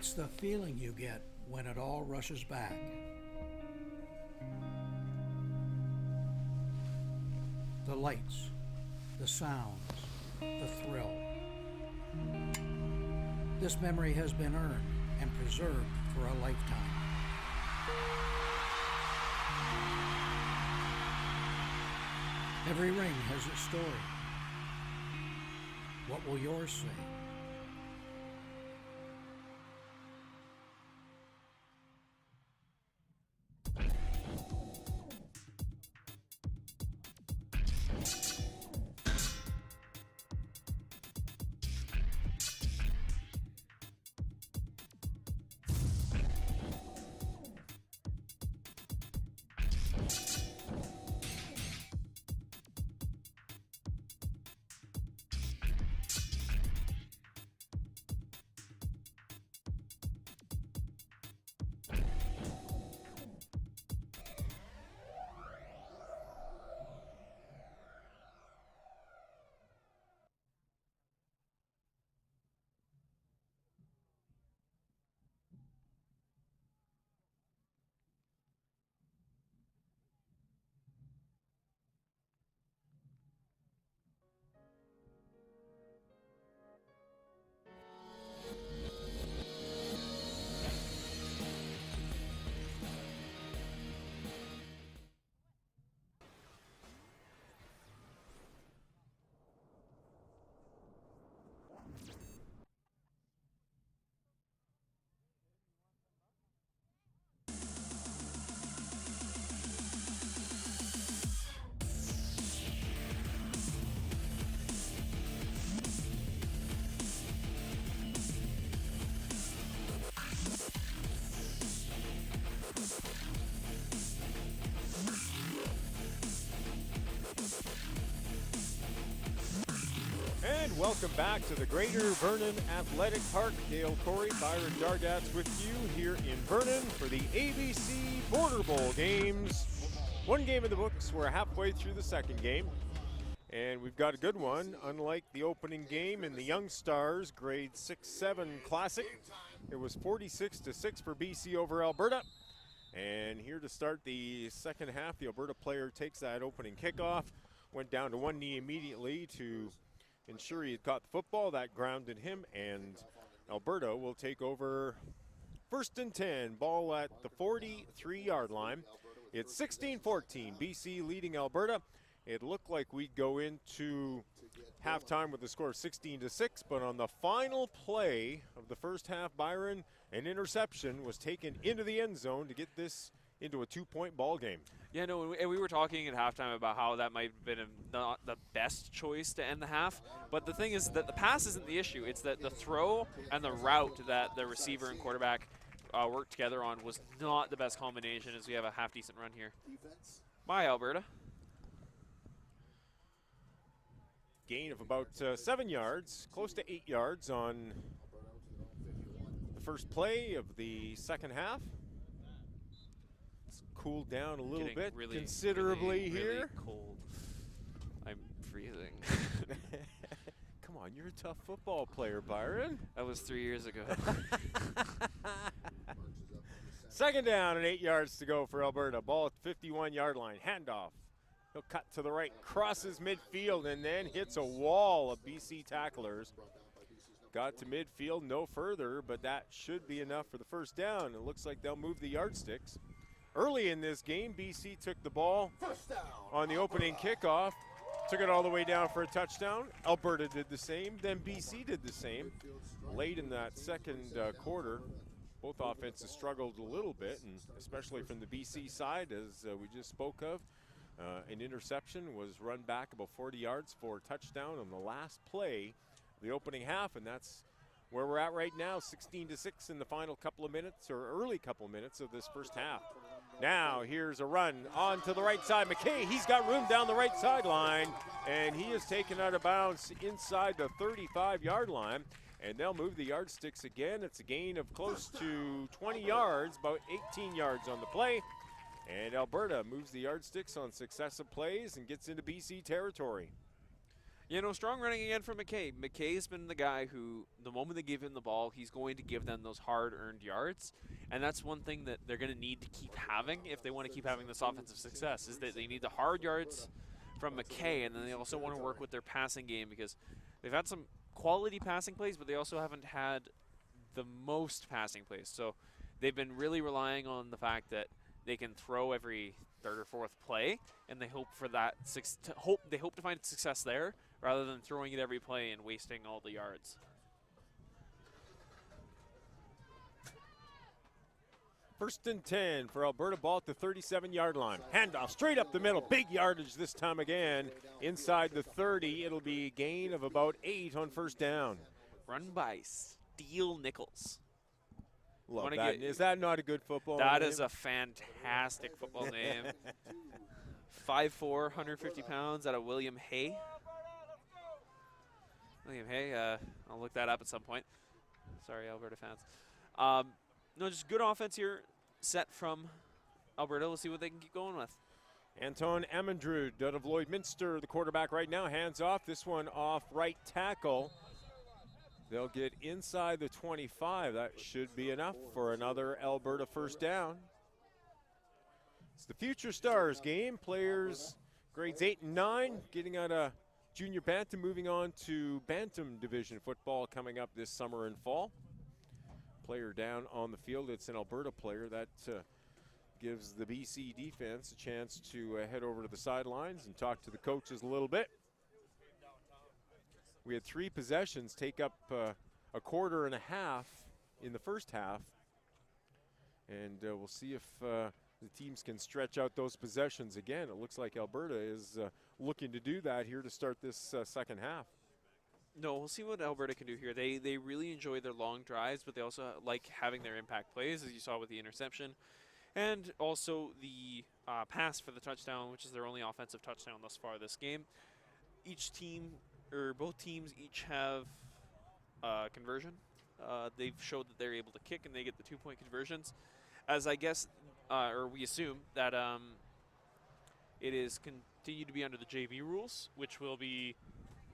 It's the feeling you get when it all rushes back. The lights, the sounds, the thrill. This memory has been earned and preserved for a lifetime. Every ring has its story. What will yours say? And welcome back to the Greater Vernon Athletic Park. Dale Corey, Byron Dargats with you here in Vernon for the ABC Border Bowl games. One game in the books. We're halfway through the second game. And we've got a good one. Unlike the opening game in the Young Stars Grade 6-7 Classic, it was 46-6 for BC over Alberta. And here to start the second half, the Alberta player takes that opening kickoff. Went down to one knee immediately to ensure he had caught the football. That grounded him, and Alberta will take over first and 10. Ball at the 43-yard line. It's 16-14, BC leading Alberta. It looked like we'd go into halftime with a score of 16-6, but on the final play of the first half, Byron, an interception was taken into the end zone to get this into a two-point ball game. Yeah, no, and we were talking at halftime about how that might have been not the best choice to end the half. But the thing is that the pass isn't the issue. It's that the throw and the route that the receiver and quarterback worked together on was not the best combination, as we have a half-decent run here. Bye, Alberta. Gain of about 7 yards, close to 8 yards on the first play of the second half. It's cooled down a little bit really, considerably here. Really cold. I'm freezing. Come on, you're a tough football player, Byron. That was 3 years ago. Second down and 8 yards to go for Alberta. Ball at the 51-yard line. Handoff. He'll cut to the right, crosses midfield, and then hits a wall of BC tacklers. Got to midfield, no further, but that should be enough for the first down. It looks like they'll move the yardsticks. Early in this game, BC took the ball on the opening kickoff, took it all the way down for a touchdown. Alberta did the same, then BC did the same. Late in that second quarter, both offenses struggled a little bit, and especially from the BC side, as we just spoke of. An interception was run back about 40 yards for a touchdown on the last play of the opening half, and that's where we're at right now, 16-6 in the final couple of minutes, or early couple of minutes of this first half. Now here's a run on to the right side. McKay, he's got room down the right sideline, and he is taken out of bounds inside the 35-yard line, and they'll move the yardsticks again. It's a gain of close to 20 yards, about 18 yards on the play. And Alberta moves the yardsticks on successive plays and gets into BC territory. You know, strong running again from McKay. McKay's been the guy who, the moment they give him the ball, he's going to give them those hard-earned yards. And that's one thing that they're going to need to keep having if they want to keep having this offensive success, is that they need the hard yards from McKay, and then they also want to work with their passing game, because they've had some quality passing plays, but they also haven't had the most passing plays. So they've been really relying on the fact that they can throw every third or fourth play, and they hope for that they hope to find success there rather than throwing it every play and wasting all the yards. First and 10 for Alberta, ball at the 37-yard line. Handoff straight up the middle. Big yardage this time again. Inside the 30, it'll be a gain of about 8 on first down. Run by Steele Nichols. Love that. Is that not a good football name? That name? is a fantastic football name. 5'4", 150 pounds, out of William Hay. William Hay, I'll look that up at some point. Sorry, Alberta fans. No, just good offense here, set from Alberta. Let's see what they can keep going with. Anton Amandrud out of Lloydminster, the quarterback right now. Hands off. This one off right tackle. They'll get inside the 25. That should be enough for another Alberta first down. It's the Future Stars game. Players grades 8 and 9 getting out of junior bantam, moving on to bantam division football coming up this summer and fall. Player down on the field. It's an Alberta player. That gives the BC defense a chance to head over to the sidelines and talk to the coaches a little bit. We had 3 possessions take up a quarter and a half in the first half. And we'll see if the teams can stretch out those possessions again. It looks like Alberta is looking to do that here to start this second half. No, we'll see what Alberta can do here. They really enjoy their long drives, but they also like having their impact plays, as you saw with the interception. And also the pass for the touchdown, which is their only offensive touchdown thus far this game. Each team, or both teams, each have conversion. They've showed that they're able to kick, and they get the 2-point conversions. As I guess, or we assume, that it is continued to be under the JV rules, which will be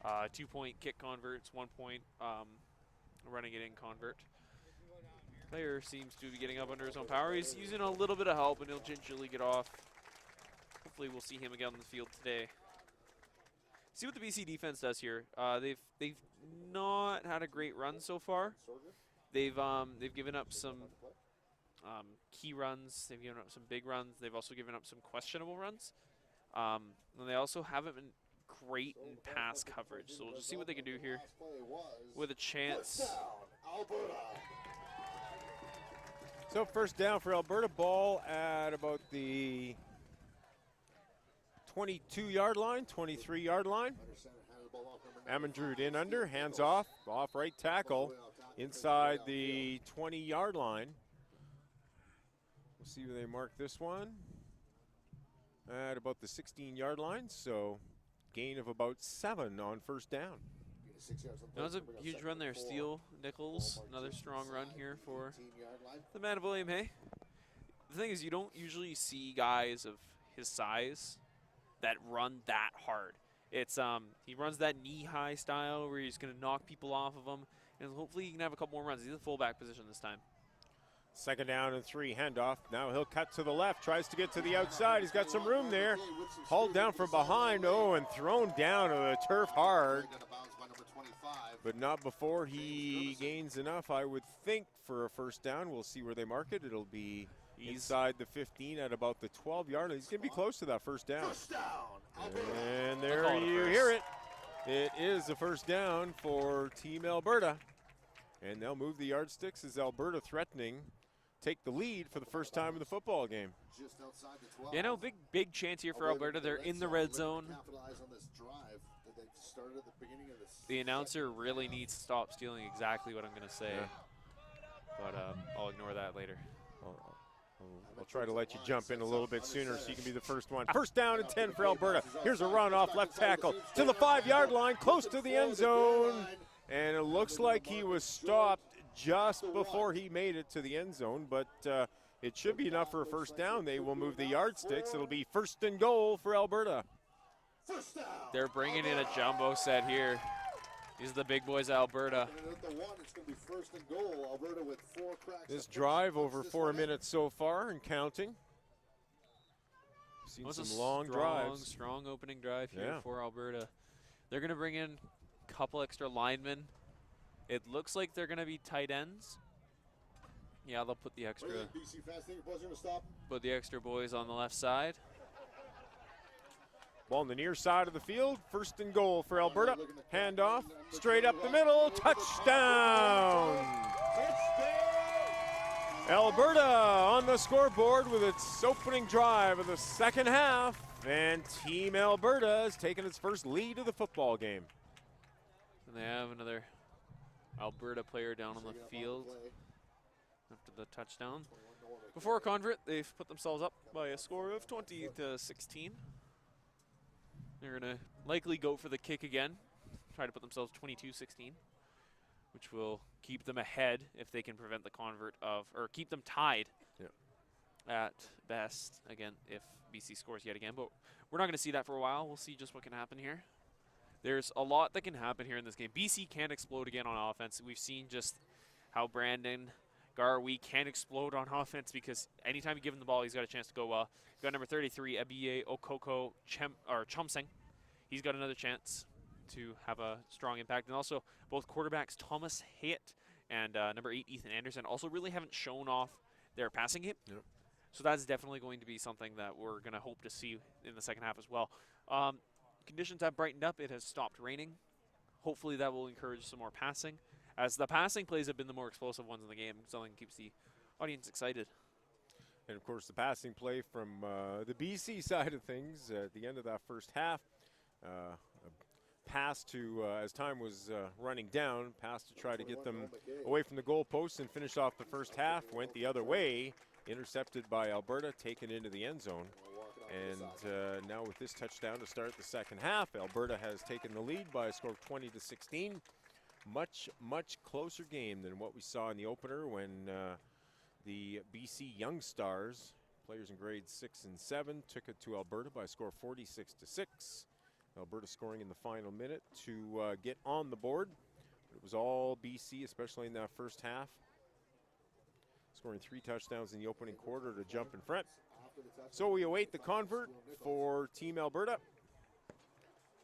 2-point kick converts, 1-point running it in convert. Player seems to be getting up under his own power. He's using a little bit of help, and he'll gingerly get off. Hopefully we'll see him again on the field today. See what the BC defense does here. They've not had a great run so far. They've given up some key runs. They've given up some big runs. They've also given up some questionable runs. And they also haven't been great in pass coverage. So we'll just see what they can do here with a chance. So first down for Alberta, ball at about the 22-yard line, 23-yard line. Amandrud in under, hands off right tackle, inside the 20-yard line. We'll see where they mark this one. At about the 16-yard line, so gain of about 7 on first down. That was a huge run there. Steele Nichols, another strong run here for the man of William Hay. The thing is, you don't usually see guys of his size that run that hard. It's he runs that knee-high style where he's going to knock people off of him, and hopefully he can have a couple more runs. He's in the fullback position this time. Second down and 3, handoff. Now he'll cut to the left, tries to get to the outside. He's got some room there. Hauled down from behind, and thrown down to the turf hard. But not before he gains enough, I would think, for a first down. We'll see where they mark it. It'll be inside the 15 at about the 12-yard line. He's going to be close to that first down. And there you hear it. It is a first down for Team Alberta. And they'll move the yardsticks as Alberta threatening take the lead for the first time in the football game. Yeah, no, big chance here for Alberta. They're in the red zone. The announcer really needs to stop stealing exactly what I'm going to say. Yeah. But I'll ignore that later. I'll try to let you jump in a little bit sooner so you can be the first one. First down and 10 for Alberta. Here's a run off left tackle to the 5-yard line, close to the end zone. And it looks like he was stopped just before he made it to the end zone, but it should be enough for a first down. They will move the yardsticks. It'll be first and goal for Alberta. First down. They're bringing in a jumbo set here. These are the big boys, Alberta. And at the 1, it's going to be first and goal. Alberta with 4 cracks. This drive over 4 minutes so far and counting. Seen some long drives. Strong opening drive here for Alberta. They're going to bring in a couple extra linemen. It looks like they're going to be tight ends. Yeah, they'll put the extra. BC fans think your boys are going to stop. Put the extra boys on the left side. Ball on the near side of the field. First and goal for Alberta. Handoff. Straight up the middle. Touchdown! Alberta on the scoreboard with its opening drive of the second half. And Team Alberta has taken its first lead of the football game. And they have another Alberta player down on the field after the touchdown. Before a convert, they've put themselves up by a score of 20-16. They're going to likely go for the kick again, try to put themselves 22-16, which will keep them ahead if they can prevent the convert of, or keep them tied at best, again, if BC scores yet again. But we're not going to see that for a while. We'll see just what can happen here. There's a lot that can happen here in this game. BC can explode again on offense. We've seen just how Brandon Garwi can explode on offense because anytime you give him the ball, he's got a chance to go well. You've got number 33, Abiye Okoko Chomseng. He's got another chance to have a strong impact. And also, both quarterbacks, Thomas Hayet and number 8, Ethan Anderson, also really haven't shown off their passing game. Yep. So that's definitely going to be something that we're going to hope to see in the second half as well. Conditions have brightened up. It has stopped raining. Hopefully that will encourage some more passing, as the passing plays have been the more explosive ones in the game. Something keeps the audience excited. And, of course, the passing play from the BC side of things at the end of that first half. A pass to, as time was running down, pass to try to get them away from the goalposts and finish off the first half. Went the other way, intercepted by Alberta, taken into the end zone. And now with this touchdown to start the second half, Alberta has taken the lead by a score of 20-16. Much, much closer game than what we saw in the opener when the BC Young Stars, players in grades 6 and 7, took it to Alberta by a score of 46-6. Alberta scoring in the final minute to get on the board. But it was all BC, especially in that first half, scoring 3 touchdowns in the opening quarter to jump in front. So we await the convert for Team Alberta.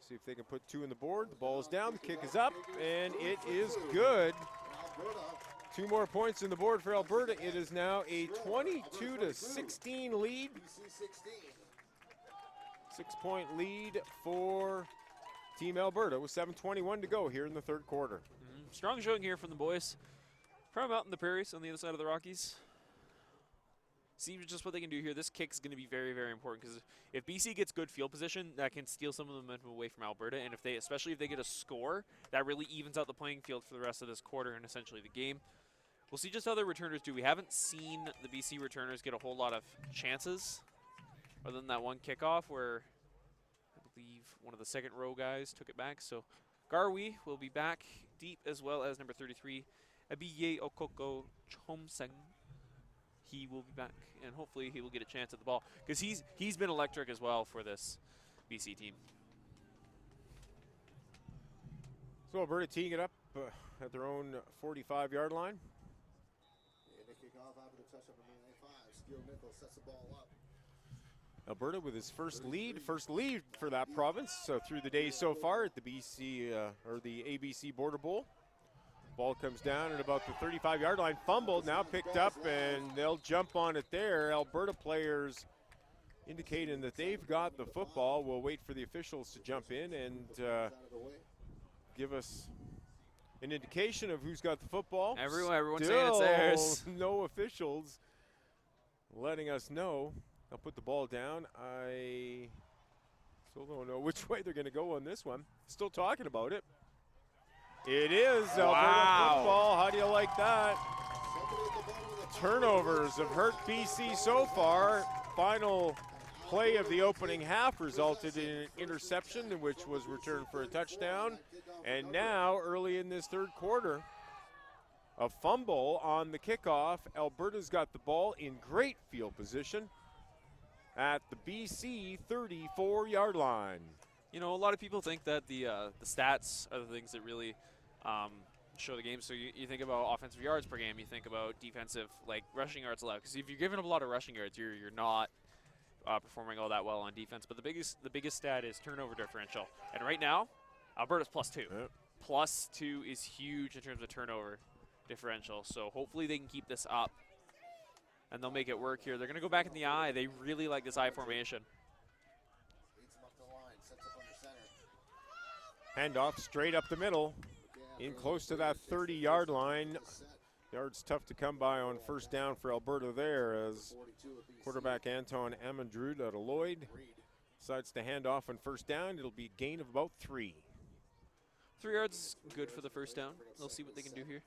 See if they can put 2 on the board. The ball is down, the kick is up, and it is good. 2 more points on the board for Alberta. It is now a 22-16 lead. 6-point lead for Team Alberta with 7:21 to go here in the third quarter. Strong showing here from the boys from out in the prairies on the other side of the Rockies. See just what they can do here. This kick is going to be very, very important because if BC gets good field position, that can steal some of the momentum away from Alberta. And if they, especially if they get a score, that really evens out the playing field for the rest of this quarter and essentially the game. We'll see just how the returners do. We haven't seen the BC returners get a whole lot of chances other than that one kickoff where I believe one of the second row guys took it back. So Garwi will be back deep, as well as number 33, Abiye Okoko Chomseng. He will be back, and hopefully he will get a chance at the ball because he's been electric as well for this BC team. So Alberta teeing it up at their own 45-yard line. And they kick off after the touchdown from 95. Steele Nichols sets the ball up. Alberta with his first lead for that province through the day so far at the BC or the ABC Border Bowl. Ball comes down at about the 35-yard line. Fumbled, now picked up, and they'll jump on it there. Alberta players indicating that they've got the football. We'll wait for the officials to jump in and give us an indication of who's got the football. Everyone's saying it's theirs. No officials letting us know. They'll put the ball down. I still don't know which way they're going to go on this one. Still talking about it. It is Alberta football. How do you like that? Turnovers have hurt BC so far. Final play of the opening half resulted in an interception, which was returned for a touchdown. And now, early in this third quarter, a fumble on the kickoff. Alberta's got the ball in great field position at the BC 34-yard line. You know, a lot of people think that the stats are the things that really show the game. So you think about offensive yards per game, you think about defensive, like, rushing yards allowed. Because if you're giving up a lot of rushing yards, you're not performing all that well on defense. But the biggest stat is turnover differential. And right now, Alberta's +2. Yep. +2 is huge in terms of turnover differential. So hopefully they can keep this up, and they'll make it work here. They're going to go back in the I. They really like this I formation. Leads him up the line, sets up under center. Handoff straight up the middle, in close to that 30-yard line. Yards tough to come by on first down for Alberta there, as quarterback Anton Amandrud out of Lloyd decides to hand off on first down. It'll be a gain of about 3. 3 yards is good for the first down. They'll see what they can do here.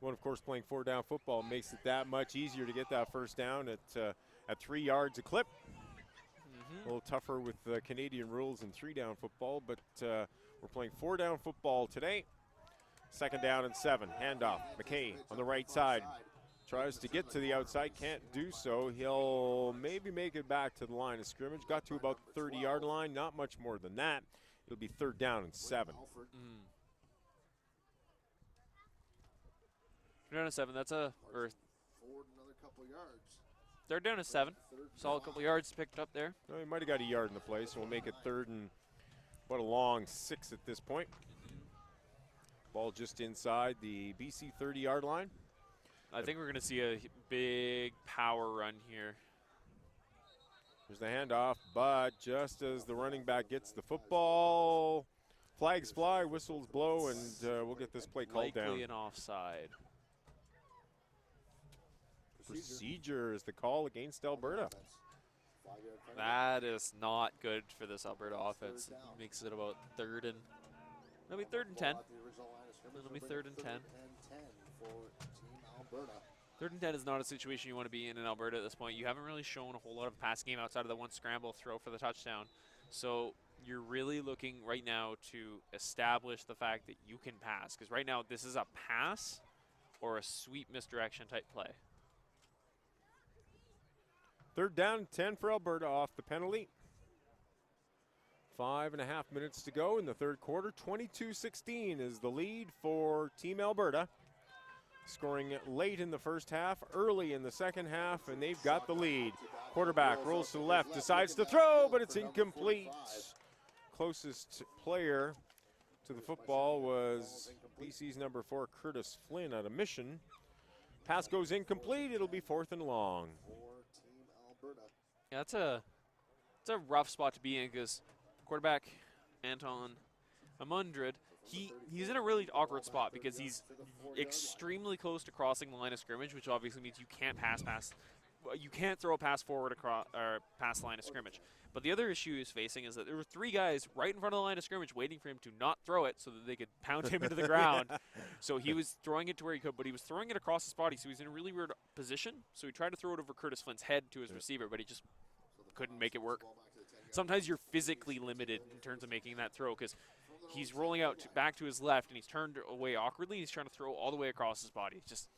Well, of course, playing 4-down football makes it that much easier to get that first down at 3 yards a clip. A little tougher with the Canadian rules in 3-down football, but we're playing 4-down football today. 2nd down and 7. Handoff. McKay on the right side. Tries to get to the outside, can't do so. He'll maybe make it back to the line of scrimmage. Got to about the 30-yard line, not much more than that. It'll be 3rd down and 7. 3rd down and 7. That's a Forward another couple yards. 3rd down and 7. Solid couple yards picked up there. Well, he might have got a yard in the play, so we'll make it 3rd and what a long 6 at this point. Ball just inside the BC 30-yard line. I think we're going to see a big power run here. There's the handoff, but just as the running back gets the football, flags fly, whistles blow, and we'll get this play called down. Likely an offside. Procedure is the call against Alberta. That is not good for this Alberta offense. Makes it about 3rd and, it'll be 3rd and 10. It'll be 3rd and 10. 3rd and 10 is not a situation you want to be in Alberta at this point. You haven't really shown a whole lot of pass game outside of the one scramble throw for the touchdown. So you're really looking right now to establish the fact that you can pass. Because right now this is a pass or a sweep misdirection type play. 3rd down and 10 for Alberta off the penalty. 5.5 minutes to go in the 3rd quarter. 22-16 is the lead for Team Alberta. Scoring late in the first half, early in the second half, and they've got the lead. Quarterback rolls to the left, decides to throw, but it's incomplete. Closest player to the football was BC's number 4, Curtis Flynn, out of Mission. Pass goes incomplete. It'll be 4th and long. Yeah, it's a rough spot to be in because quarterback Anton Amundred, he's in a really awkward spot because he's extremely close to crossing the line of scrimmage, which obviously means you can't throw a pass forward across or past the line of scrimmage. But the other issue he's facing is that there were 3 guys right in front of the line of scrimmage waiting for him to not throw it so that they could pound him into the ground. So he was throwing it to where he could, but he was throwing it across his body, so he's in a really weird position. So he tried to throw it over Curtis Flynn's head to his receiver, but he just couldn't make it work. Sometimes you're physically limited in terms of making that throw because he's rolling out back to his left and he's turned away awkwardly. He's trying to throw all the way across his body. Just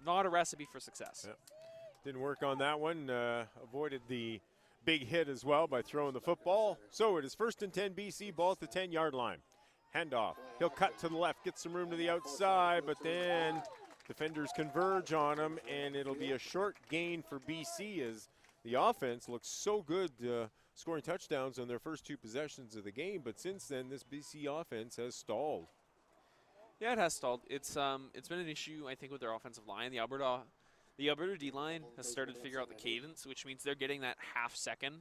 not a recipe for success. Yep. Didn't work on that one. Avoided the big hit as well by throwing the football. So it is 1st and 10 BC, ball at the 10-yard line. Handoff. He'll cut to the left, get some room to the outside, but then defenders converge on him, and it'll be a short gain for BC as the offense looks so good scoring touchdowns on their first 2 possessions of the game, but since then this BC offense has stalled. Yeah, it has stalled. It's been an issue, I think, with their offensive line. The Alberta D-line has started to figure out the cadence, which means they're getting that half-second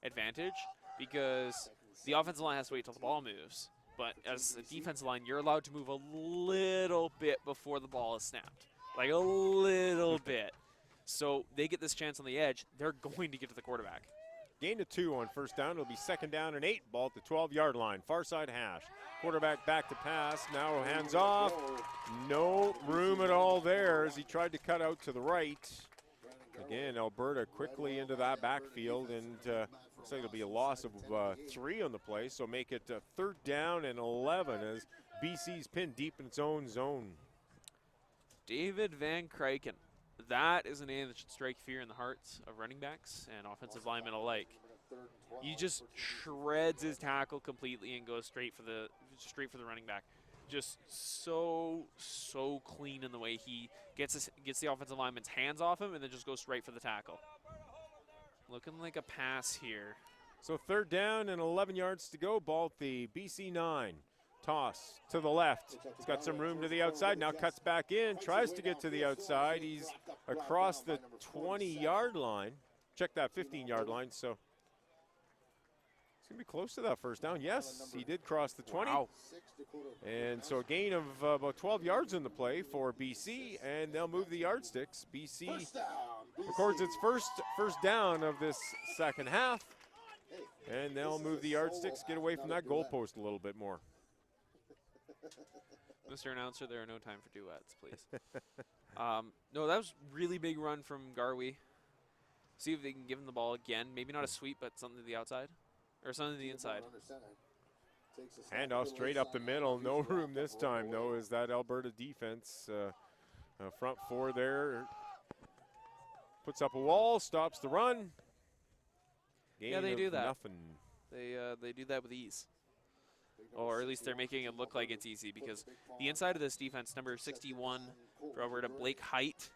advantage because the offensive line has to wait till the ball moves. But as a defensive line, you're allowed to move a little bit before the ball is snapped, like a little bit. So they get this chance on the edge. They're going to get to the quarterback. Gain of 2 on first down. It'll be 2nd down and 8. Ball at the 12-yard line. Far side hash. Quarterback back to pass. Now hands off. No room at all there as he tried to cut out to the right. Again, Alberta quickly into that backfield, and looks like it'll be a loss of 3 on the play. So make it 3rd down and 11 as BC's pinned deep in its own zone. David Van Krijken. That is a name that should strike fear in the hearts of running backs and offensive linemen alike. He just shreds his tackle completely and goes straight for the running back. Just so clean in the way he gets the offensive lineman's hands off him and then just goes straight for the tackle. Looking like a pass here. So 3rd down and 11 yards to go. Ball at the BC 9. Toss to the left. He's got some room to the outside. Now cuts back in. Tries to get to the outside. He's across the 20-yard line. Check that 15-yard line. So it's going to be close to that first down. Yes, he did cross the 20. Wow. And so a gain of about 12 yards in the play for BC, and they'll move the yardsticks. BC records its first down of this second half, and they'll move the yardsticks, get away from that goalpost a little bit more. Mr. Announcer, there are no time for duets, please. No, that was really big run from Garwe. See if they can give him the ball again. Maybe not a sweep, but something to the outside. Or something to the inside. Handoff straight up the middle. No room this time, though, as that Alberta defense, front 4 there, puts up a wall, stops the run. Yeah, they do that. Nothing. They do that with ease. Or at least they're making it look like it's easy, because the inside of this defense, number 61 for Alberta, Blake Height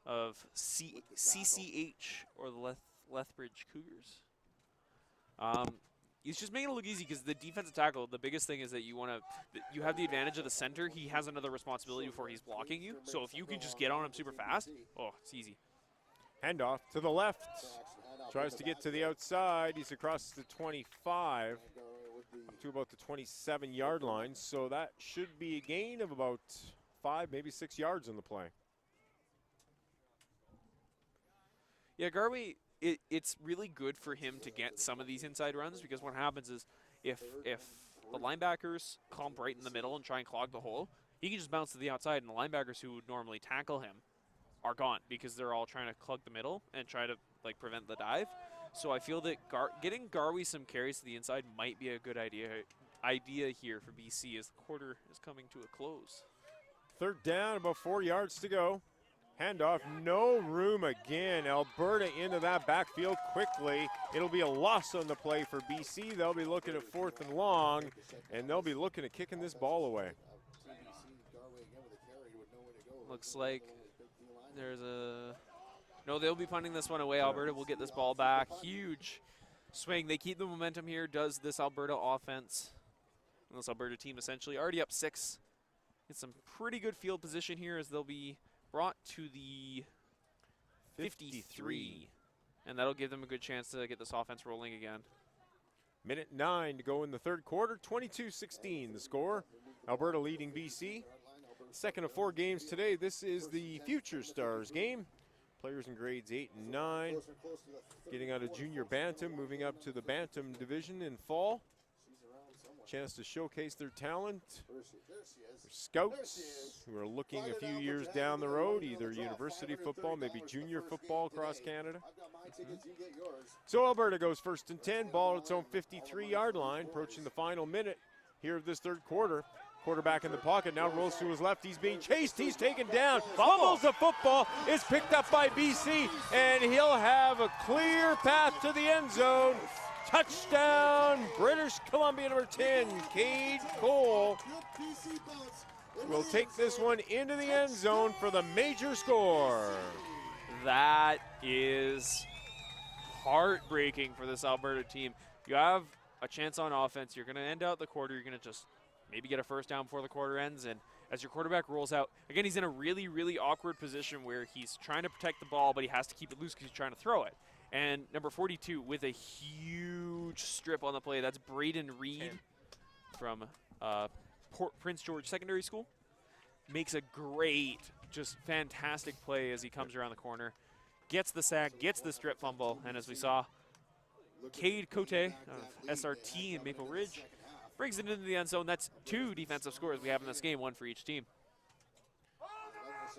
of CCH, or the Lethbridge Cougars. He's just making it look easy because the defensive tackle, the biggest thing is that you have the advantage of the center. He has another responsibility before he's blocking you. So if you can just get on him super fast, oh, it's easy. Handoff to the left. Tries to get to the outside. He's across the 25 to about the 27-yard line. So that should be a gain of about 5, maybe 6 yards in the play. Yeah, Garwe, it's really good for him to get some of these inside runs, because what happens is if the linebackers clump right in the middle and try and clog the hole, he can just bounce to the outside, and the linebackers who would normally tackle him are gone because they're all trying to clog the middle and try to prevent the dive. So I feel that getting Garwe some carries to the inside might be a good idea here for BC as the quarter is coming to a close. 3rd down, about 4 yards to go. Handoff, no room again. Alberta into that backfield quickly. It'll be a loss on the play for BC. They'll be looking at 4th and long, and they'll be looking at kicking this ball away. Looks like there's a... No, they'll be punting this one away. Alberta will get this ball back. Huge swing. They keep the momentum here, does this Alberta offense. And this Alberta team essentially already up 6. Get some pretty good field position here as they'll be brought to the 53. And that'll give them a good chance to get this offense rolling again. Minute 9 to go in the 3rd quarter. 22-16 the score. Alberta leading BC. Second of 4 games today. This is the Future Stars game. Players in grades 8 and 9. Getting out of junior bantam, moving up to the bantam division in fall. Chance to showcase their talent. Scouts who are looking a few years down the road, either university football, maybe junior football across Canada. So Alberta goes 1st and 10, ball at its own 53-yard line, approaching the final minute here of this 3rd quarter. Quarterback in the pocket, now rolls to his left. He's being chased, he's taken down. Fumbles the football, is picked up by BC, and he'll have a clear path to the end zone. Touchdown, British Columbia number 10, Cade Cole will take this one into the end zone for the major score. That is heartbreaking for this Alberta team. You have a chance on offense. You're going to end out the quarter. You're going to just maybe get a first down before the quarter ends. And as your quarterback rolls out, again, he's in a really, really awkward position where he's trying to protect the ball, but he has to keep it loose because he's trying to throw it. And number 42 with a huge strip on the play. That's Braden Reed from Prince George Secondary School. Makes a great, just fantastic play as he comes around the corner. Gets the sack, gets the strip fumble, and as we saw, Cade Cote of SRT in Maple Ridge brings it into the end zone. That's 2 defensive scores we have in this game, 1 for each team.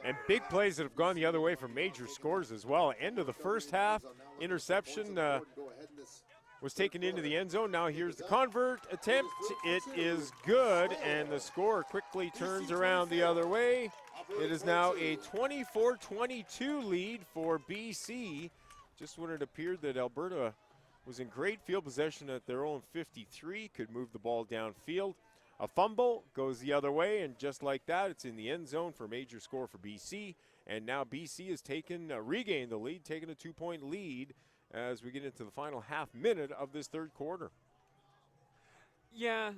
And big plays that have gone the other way for major scores as well. End of the first half, interception was taken into the end zone. Now here's the convert attempt. It is good, and the score quickly turns around the other way. It is now a 24-22 lead for BC. Just when it appeared that Alberta was in great field possession at their own 53, could move the ball downfield. A fumble goes the other way, and just like that, it's in the end zone for a major score for BC. And now BC has regained the lead, taking a 2-point lead as we get into the final half minute of this third quarter. Yeah,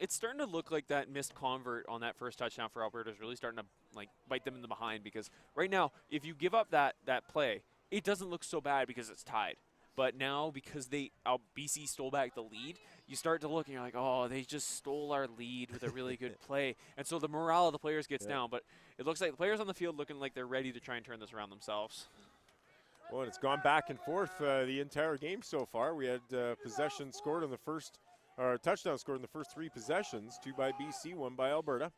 it's starting to look like that missed convert on that first touchdown for Alberta is really starting to bite them in the behind, because right now, if you give up that play, it doesn't look so bad because it's tied. But now, because BC stole back the lead, you start to look and you're like, oh, they just stole our lead with a really good play. And so the morale of the players gets down. But it looks like the players on the field looking like they're ready to try and turn this around themselves. Well, it's gone back and forth the entire game so far. We had possession scored on the first, or touchdown scored in the first 3 possessions, 2 by BC, 1 by Alberta.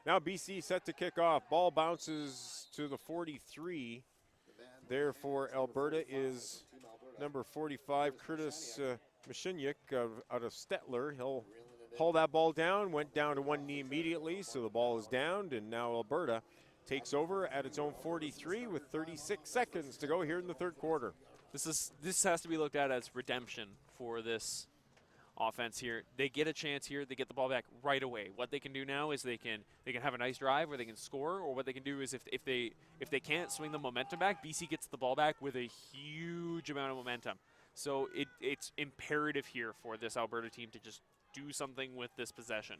Now BC set to kick off. Ball bounces to the 43. There for Alberta is number 45, Curtis Mashinyuk out of Stettler. He'll haul that ball down, went down to one knee immediately, so the ball is downed, and now Alberta takes over at its own 43 with 36 seconds to go here in the third quarter. This has to be looked at as redemption for this offense here. They get a chance here. They get the ball back right away. What they can do now is they can have a nice drive where they can score, or what they can do is if they can't swing the momentum back, BC gets the ball back with a huge amount of momentum. So it's imperative here for this Alberta team to just do something with this possession.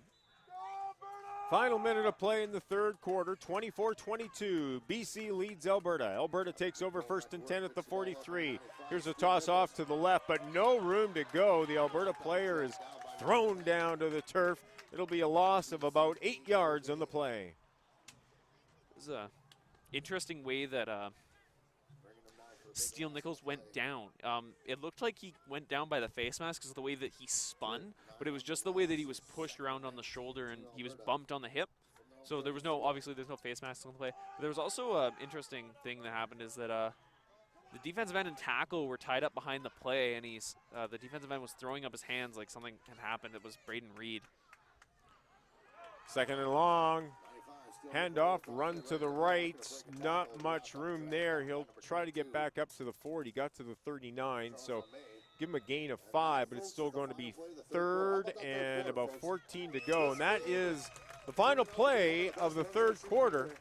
Final minute of play in the third quarter, 24-22. BC leads Alberta. Alberta takes over 1st and 10 at the 43. Here's a toss off to the left, but no room to go. The Alberta player is thrown down to the turf. It'll be a loss of about 8 yards on the play. This is an interesting way that Steele Nichols went down. It looked like he went down by the face mask because of the way that he spun, but it was just the way that he was pushed around on the shoulder and he was bumped on the hip. So there was obviously there's no face mask on the play. But there was also an interesting thing that happened is that the defensive end and tackle were tied up behind the play, and the defensive end was throwing up his hands like something had happened. It was Braden Reed. 2nd and long. Handoff, run to the right. Not much room there. He'll try to get back up to the 40. Got to the 39, so give him a gain of 5, but it's still going to be 3rd and about 14 to go. And that is the final play of the third quarter.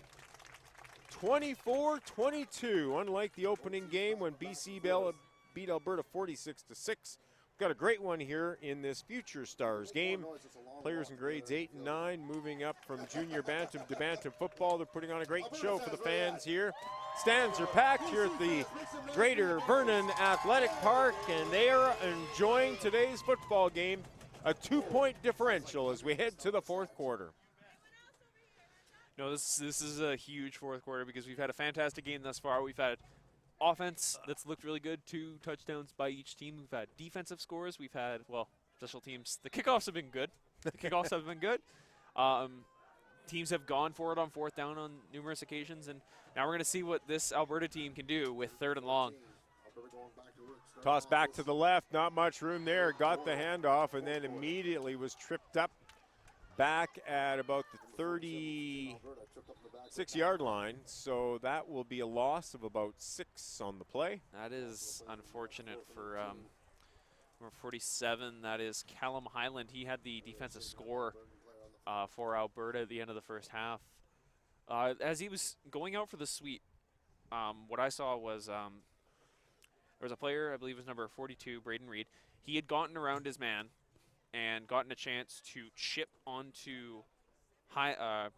24-22, unlike the opening game when BC beat Alberta 46-6. Got a great one here in this Future Stars game. Players in grades 8 and 9 moving up from junior bantam to bantam football. They're putting on a great show for the fans here. Stands are packed here at the Greater Vernon Athletic Park, and they are enjoying today's football game. A 2-point differential as we head to the fourth quarter. No, this is a huge fourth quarter because we've had a fantastic game thus far. We've had offense that's looked really good, 2 touchdowns by each team. We've had defensive scores. We've had, special teams. The kickoffs have been good. Teams have gone for it on 4th down on numerous occasions, and now we're going to see what this Alberta team can do with 3rd and long. Toss back to the left, not much room there. Got the handoff and then immediately was tripped up back at about the 36-yard line. So that will be a loss of about 6 on the play. That is unfortunate for number 47. That is Callum Highland. He had the defensive score for Alberta at the end of the first half. As he was going out for the sweep, what I saw was there was a player, I believe it was number 42, Braden Reed. He had gotten around his man and gotten a chance to chip onto Highland.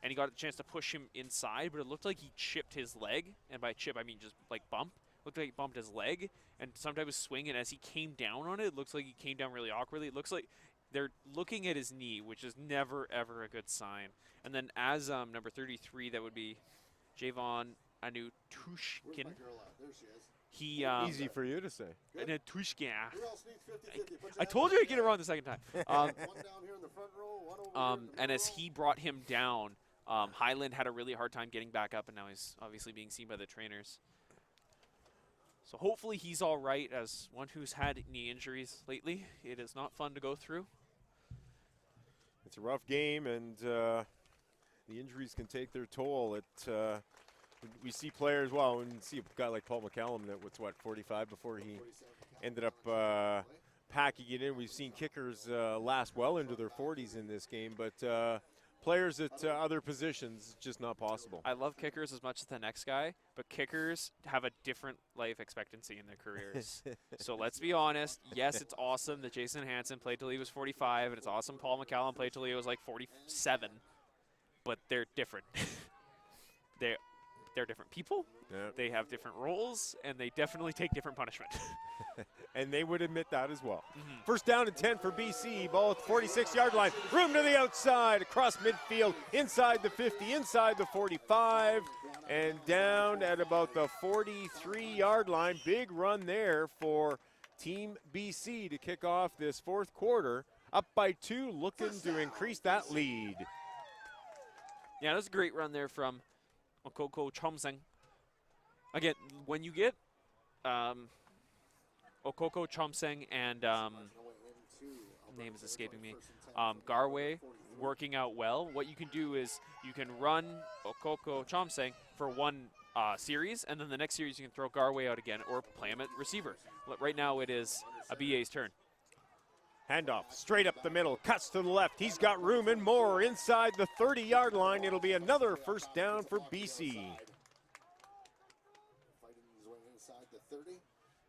And he got a chance to push him inside, but it looked like he chipped his leg. And by chip, I mean just like bump. Looked like he bumped his leg and some type of swing, and as he came down on it, it looks like he came down really awkwardly. It looks like they're looking at his knee, which is never, ever a good sign. And then as number 33, that would be Javon Anutushkin. He easy for you to say. Anutushkin. I told you I'd get it wrong the second time. And as he brought him down, Highland had a really hard time getting back up, and now he's obviously being seen by the trainers. So hopefully he's all right, as one who's had knee injuries lately. It is not fun to go through. It's a rough game, and the injuries can take their toll. It we see players, well, when you see a guy like Paul McCallum that was, 45 before he ended up packing it in. We've seen kickers last well into their 40s in this game, but players at other positions, just not possible. I love kickers as much as the next guy, but kickers have a different life expectancy in their careers. So let's be honest. Yes, it's awesome that Jason Hansen played till he was 45, and it's awesome Paul McCallum played till he was like 47, but they're different. They're different people. Yep. They have different roles, and they definitely take different punishment. And they would admit that as well. First down and 10 for BC. Ball at the 46-yard line. Room to the outside, across midfield, inside the 50, inside the 45, and down at about the 43-yard line. Big run there for Team BC to kick off this fourth quarter. Up by 2, looking to increase that lead. Yeah, that was a great run there from Okoko Chomseng. Again, when you get Okoko Chomseng and name is escaping me, Garway working out well, what you can do is you can run Okoko Chomseng for one series, and then the next series you can throw Garway out again or play him at receiver. Right now it is a BA's turn. Handoff, straight up the middle, cuts to the left. He's got room and more inside the 30-yard line. It'll be another first down for BC.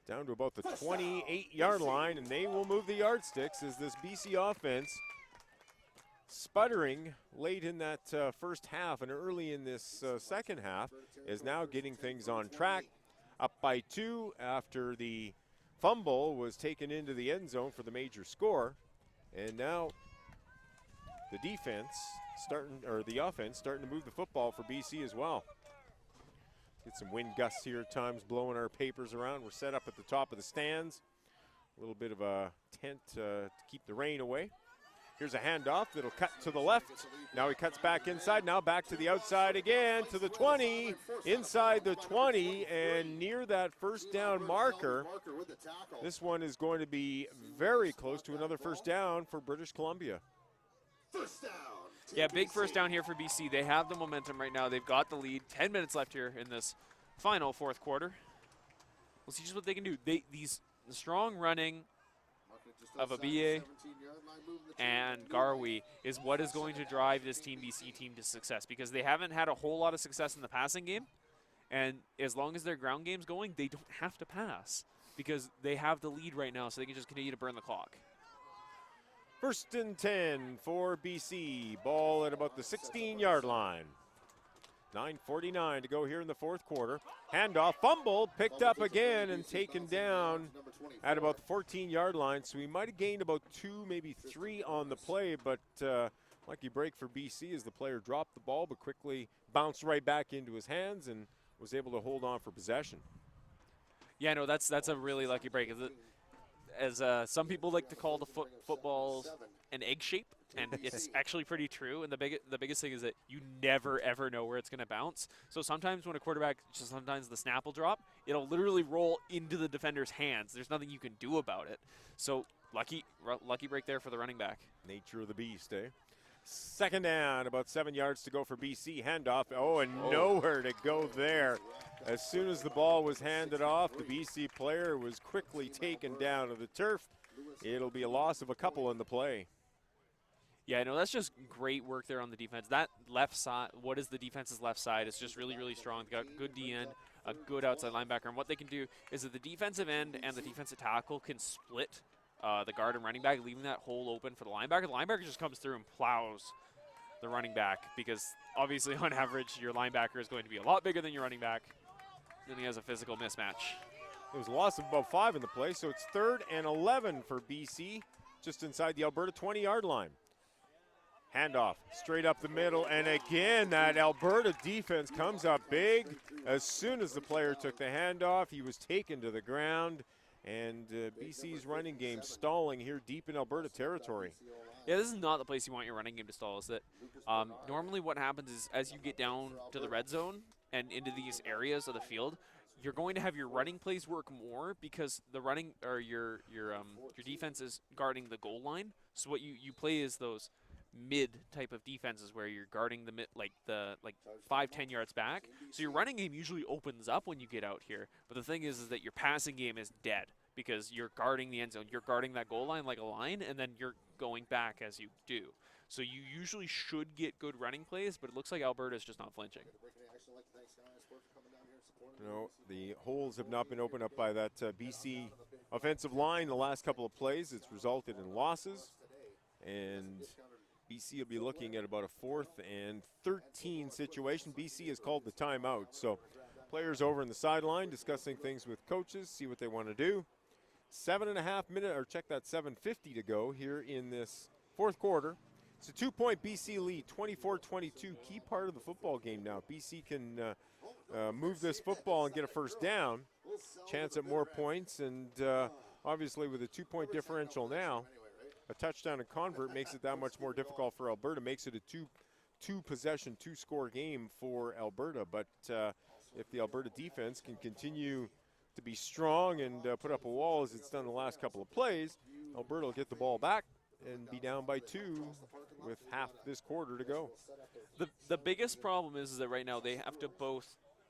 Down to about the 28-yard line, and they will move the yardsticks as this BC offense, sputtering late in that first half and early in this second half, is now getting things on track. Up by 2 after the fumble was taken into the end zone for the major score, and now the offense starting to move the football for BC as well. Get some wind gusts here at times blowing our papers around. We're set up at the top of the stands. A little bit of a tent to keep the rain away. Here's a handoff that'll cut to the left. Now he cuts back inside, now back to the outside again, to the 20, inside the 20, and near that first down marker. This one is going to be very close to another first down for British Columbia. First down. Yeah, big first down here for BC. They have the momentum right now. They've got the lead. 10 minutes left here in this final fourth quarter. We'll see just what they can do. The strong running of a BA and Garwe is what is going to drive this Team BC team to success, because they haven't had a whole lot of success in the passing game, and as long as their ground game's going, they don't have to pass because they have the lead right now, so they can just continue to burn the clock. First and 10 for BC. Ball at about the 16-yard line. 9:49 to go here in the fourth quarter. Handoff, fumble, picked up again and taken down at about the 14-yard line. So we might have gained about 2, maybe 3 on the play, but lucky break for BC as the player dropped the ball but quickly bounced right back into his hands and was able to hold on for possession. Yeah, no, that's a really lucky break. As some people like to call the footballs an egg shape, and it's actually pretty true. And the biggest thing is that you never, ever know where it's going to bounce. So sometimes when a quarterback, sometimes the snap will drop, it'll literally roll into the defender's hands. There's nothing you can do about it. So lucky break there for the running back. Nature of the beast, eh? Second down, about 7 yards to go for BC. Handoff, nowhere to go there. As soon as the ball was handed off, the BC player was quickly taken down to the turf. It'll be a loss of a couple in the play. Yeah, no, that's just great work there on the defense. That left side, what is the defense's left side? It's just really, really strong. They got good D end, a good outside linebacker. And what they can do is that the defensive end and the defensive tackle can split the guard and running back, leaving that hole open for the linebacker. The linebacker just comes through and plows the running back, because obviously on average your linebacker is going to be a lot bigger than your running back. Then he has a physical mismatch. It was a loss of about 5 in the play, so it's 3rd and 11 for BC, just inside the Alberta 20-yard line. Handoff, straight up the middle, and again, that Alberta defense comes up big. As soon as the player took the handoff, he was taken to the ground, and BC's running game stalling here deep in Alberta territory. Yeah, this is not the place you want your running game to stall. Is that normally what happens is as you get down to the red zone and into these areas of the field, you're going to have your running plays work more because the running or your defense is guarding the goal line. So what you play is those mid type of defenses where you're guarding the mid, like 5-10 yards back. So your running game usually opens up when you get out here. But the thing is that your passing game is dead because you're guarding the end zone. You're guarding that goal line like a line, and then you're going back as you do. So you usually should get good running plays, but it looks like Alberta's just not flinching. No, the holes have not been opened up by that BC offensive line the last couple of plays. It's resulted in losses, and BC will be looking at about a 4th and 13 situation. BC has called the timeout, so players over in the sideline discussing things with coaches, see what they want to do. 7.5 minutes, or check that, 7:50 to go here in this 4th quarter. It's a 2-point BC lead, 24-22, key part of the football game now. BC can move this football and get a first down, chance at more points, and obviously with a 2-point differential now, a touchdown and convert makes it that much more difficult for Alberta, makes it a two-possession, two-score game for Alberta. But if the Alberta defense can continue to be strong and put up a wall as it's done the last couple of plays, Alberta will get the ball back and be down by 2 with half this quarter to go. The biggest problem is that right now they have to both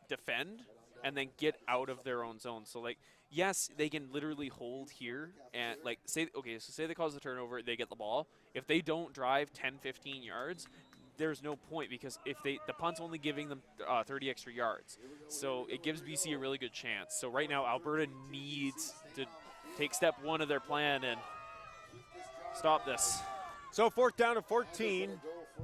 defend and then get out of their own zone. So, like, yes, they can literally hold here and, like, say they cause a turnover, they get the ball. If they don't drive 10-15 yards, there's no point because if the punt's only giving them 30 extra yards. So it gives BC a really good chance. So right now Alberta needs to take step 1 of their plan and stop this. So 4th down and 14.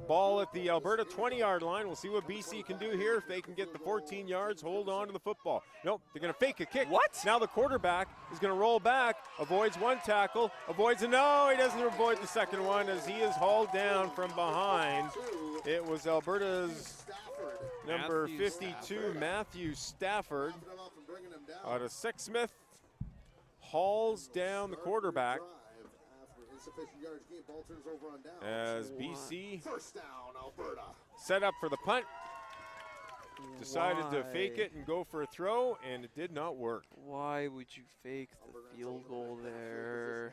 Ball at the Alberta 20-yard line. We'll see what BC can do here. If they can get the 14 yards, hold on to the football. Nope, they're going to fake a kick. What? Now the quarterback is going to roll back, avoids one tackle, no, he doesn't avoid the second one as he is hauled down from behind. It was Alberta's number 52, Matthew Stafford, out of Sixsmith, hauls down the quarterback. As BC set up for the punt, decided to fake it and go for a throw, and it did not work. Why would you fake the field goal there?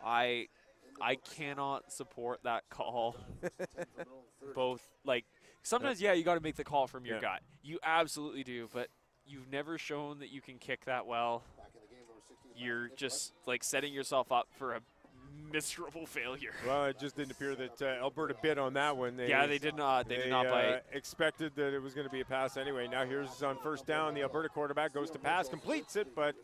I cannot support that call. Both, like, sometimes, yeah, you got to make the call from your gut. You absolutely do, but you've never shown that you can kick that well. You're just, like, setting yourself up for a miserable failure. Well, it just didn't appear that Alberta bid on that one. They did not. They did not bite. Expected that it was going to be a pass anyway. Now here's on 1st down. The Alberta quarterback goes to pass, completes it, but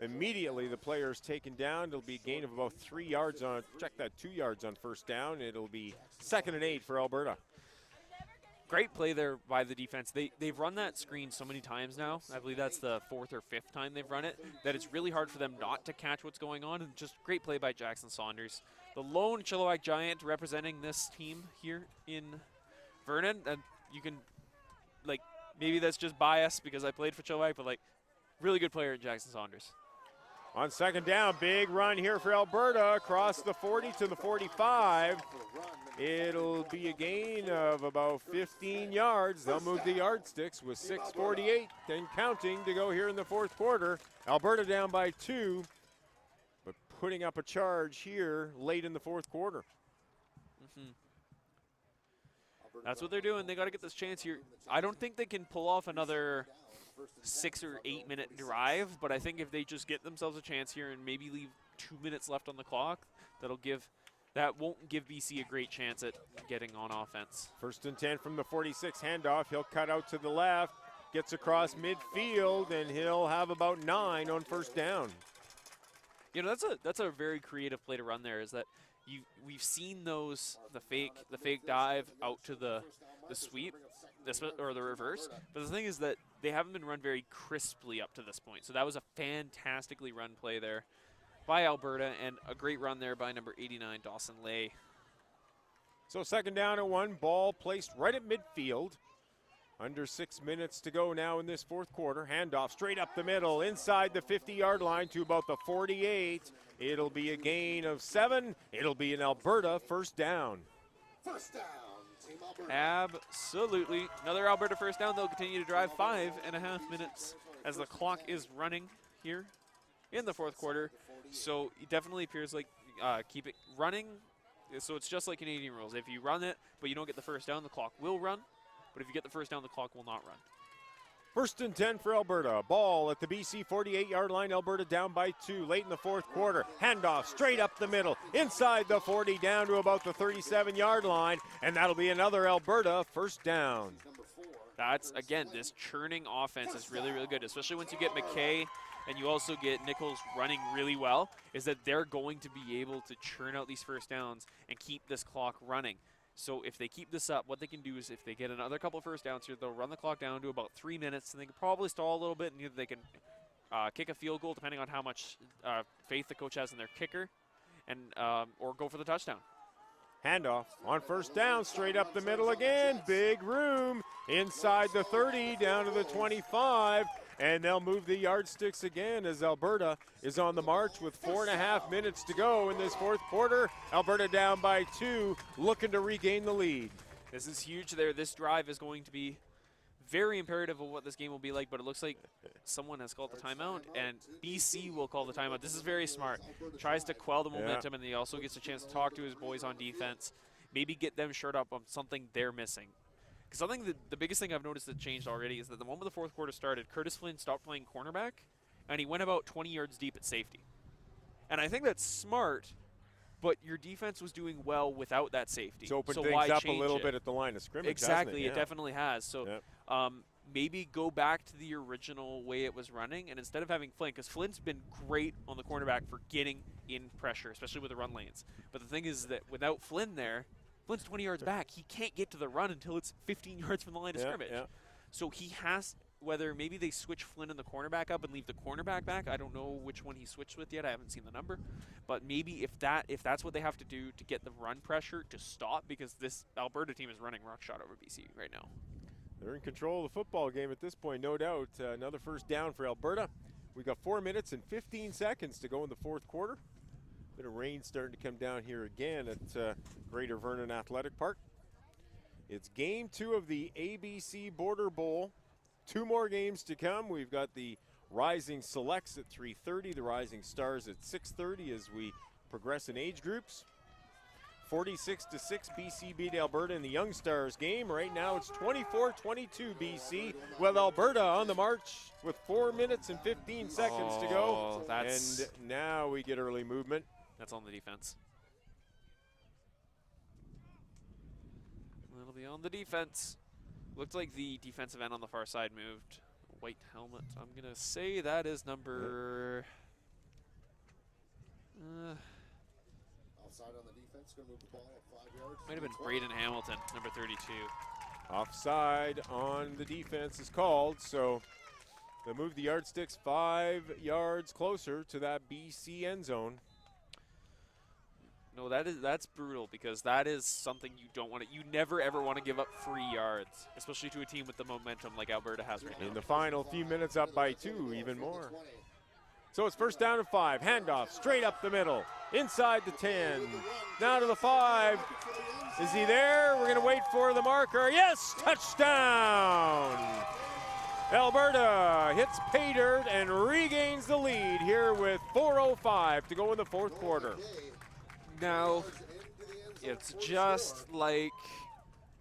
immediately the player is taken down. It'll be a gain of about 3 yards on, check that, 2 yards on 1st down. It'll be 2nd and 8 for Alberta. Great play there by the defense. They've run that screen so many times now. I believe that's the 4th or 5th time they've run it, that it's really hard for them not to catch what's going on. And just great play by Jackson Saunders. The lone Chilliwack Giant representing this team here in Vernon. And you can, like, maybe that's just bias because I played for Chilliwack, but, like, really good player in Jackson Saunders. On 2nd down, big run here for Alberta across the 40 to the 45. It'll be a gain of about 15 yards. They'll move the yardsticks with 6:48 and counting to go here in the 4th quarter. Alberta down by 2, but putting up a charge here late in the 4th quarter. That's what they're doing. They got to get this chance here. I don't think they can pull off another 6 or 8 minute drive, but I think if they just get themselves a chance here and maybe leave 2 minutes left on the clock, that won't give BC a great chance at getting on offense. 1st and 10 from the 46, handoff. He'll cut out to the left, gets across midfield, and he'll have about 9 on 1st down. You know, that's a very creative play to run there, is that we've seen those, the fake dive out to the sweep, or the reverse. But the thing is that they haven't been run very crisply up to this point. So that was a fantastically run play there by Alberta, and a great run there by number 89, Dawson Lay. So 2nd down and 1, ball placed right at midfield. Under 6 minutes to go now in this 4th quarter. Handoff straight up the middle, inside the 50-yard line to about the 48. It'll be a gain of 7. It'll be an Alberta 1st down. 1st down, Team Alberta. Absolutely. Another Alberta 1st down. They'll continue to drive 5.5 minutes as the clock is running here in the 4th quarter. So it definitely appears like keep it running So it's just like Canadian rules. If you run it, but you don't get the first down, the clock will run. But if you get the first down, the clock will not run. 1st and 10 for Alberta. Ball at the BC 48-yard line. Alberta down by 2 late in the 4th quarter. Handoff straight up the middle. Inside the 40 down to about the 37-yard line. And that'll be another Alberta first down. That's, again, this churning offense is really, really good, especially once you get McKay and you also get Nichols running really well, is that they're going to be able to churn out these first downs and keep this clock running. So if they keep this up, what they can do is if they get another couple of first downs here, they'll run the clock down to about 3 minutes, and they can probably stall a little bit, and either they can kick a field goal, depending on how much faith the coach has in their kicker, and or go for the touchdown. Handoff on first down, straight up the middle again. Big room inside the 30, down to the 25. And they'll move the yardsticks again as Alberta is on the march with 4.5 minutes to go in this 4th quarter. Alberta down by 2, looking to regain the lead. This is huge there. This drive is going to be very imperative of what this game will be like, but it looks like someone has called the timeout, and BC will call the timeout. This is very smart. Tries to quell the momentum, and he also gets a chance to talk to his boys on defense, maybe get them shored up on something they're missing. Something that the biggest thing I've noticed that changed already is that the moment the 4th quarter started, Curtis Flynn stopped playing cornerback, and he went about 20 yards deep at safety. And I think that's smart, but your defense was doing well without that safety. It's opened so things why up a change little it? bit at the line of scrimmage. Exactly, It definitely has. So maybe go back to the original way it was running, and instead of having Flynn, because Flynn's been great on the cornerback for getting in pressure, especially with the run lanes. But the thing is that without Flynn there, Flynn's 20 yards back. He can't get to the run until it's 15 yards from the line of scrimmage. So he has, whether maybe they switch Flynn and the cornerback up and leave the cornerback back. I don't know which one he switched with yet. I haven't seen the number. But maybe if that's what they have to do to get the run pressure to stop, because this Alberta team is running roughshod over BC right now. They're in control of the football game at this point, no doubt. Another first down for Alberta. We got 4 minutes and 15 seconds to go in the 4th quarter. Bit of rain starting to come down here again at Greater Vernon Athletic Park. It's game 2 of the ABC Border Bowl. 2 more games to come. We've got the Rising Selects at 3:30, the Rising Stars at 6:30 as we progress in age groups. 46-6, BC beat Alberta in the Young Stars game. Right now it's 24-22 BC, with Alberta on the march with 4 minutes and 15 seconds to go. And now we get early movement. That's on the defense. That'll be on the defense. Looked like the defensive end on the far side moved. White helmet. I'm going to say that is number... Outside on the defense, going to move the ball up 5 yards. Might have been Braden Hamilton, number 32. Offside on the defense is called, so they move the yardsticks 5 yards closer to that BC end zone. No, that's brutal, because that is something you don't want to. You never ever want to give up free yards, especially to a team with the momentum like Alberta has right now. In the final few minutes, up by 2, even more. So it's first down and 5. Handoff straight up the middle, inside the 10, down to the 5. Is he there? We're going to wait for the marker. Yes, touchdown! Alberta hits pay dirt and regains the lead here with 4:05 to go in the 4th quarter. Now, it's just like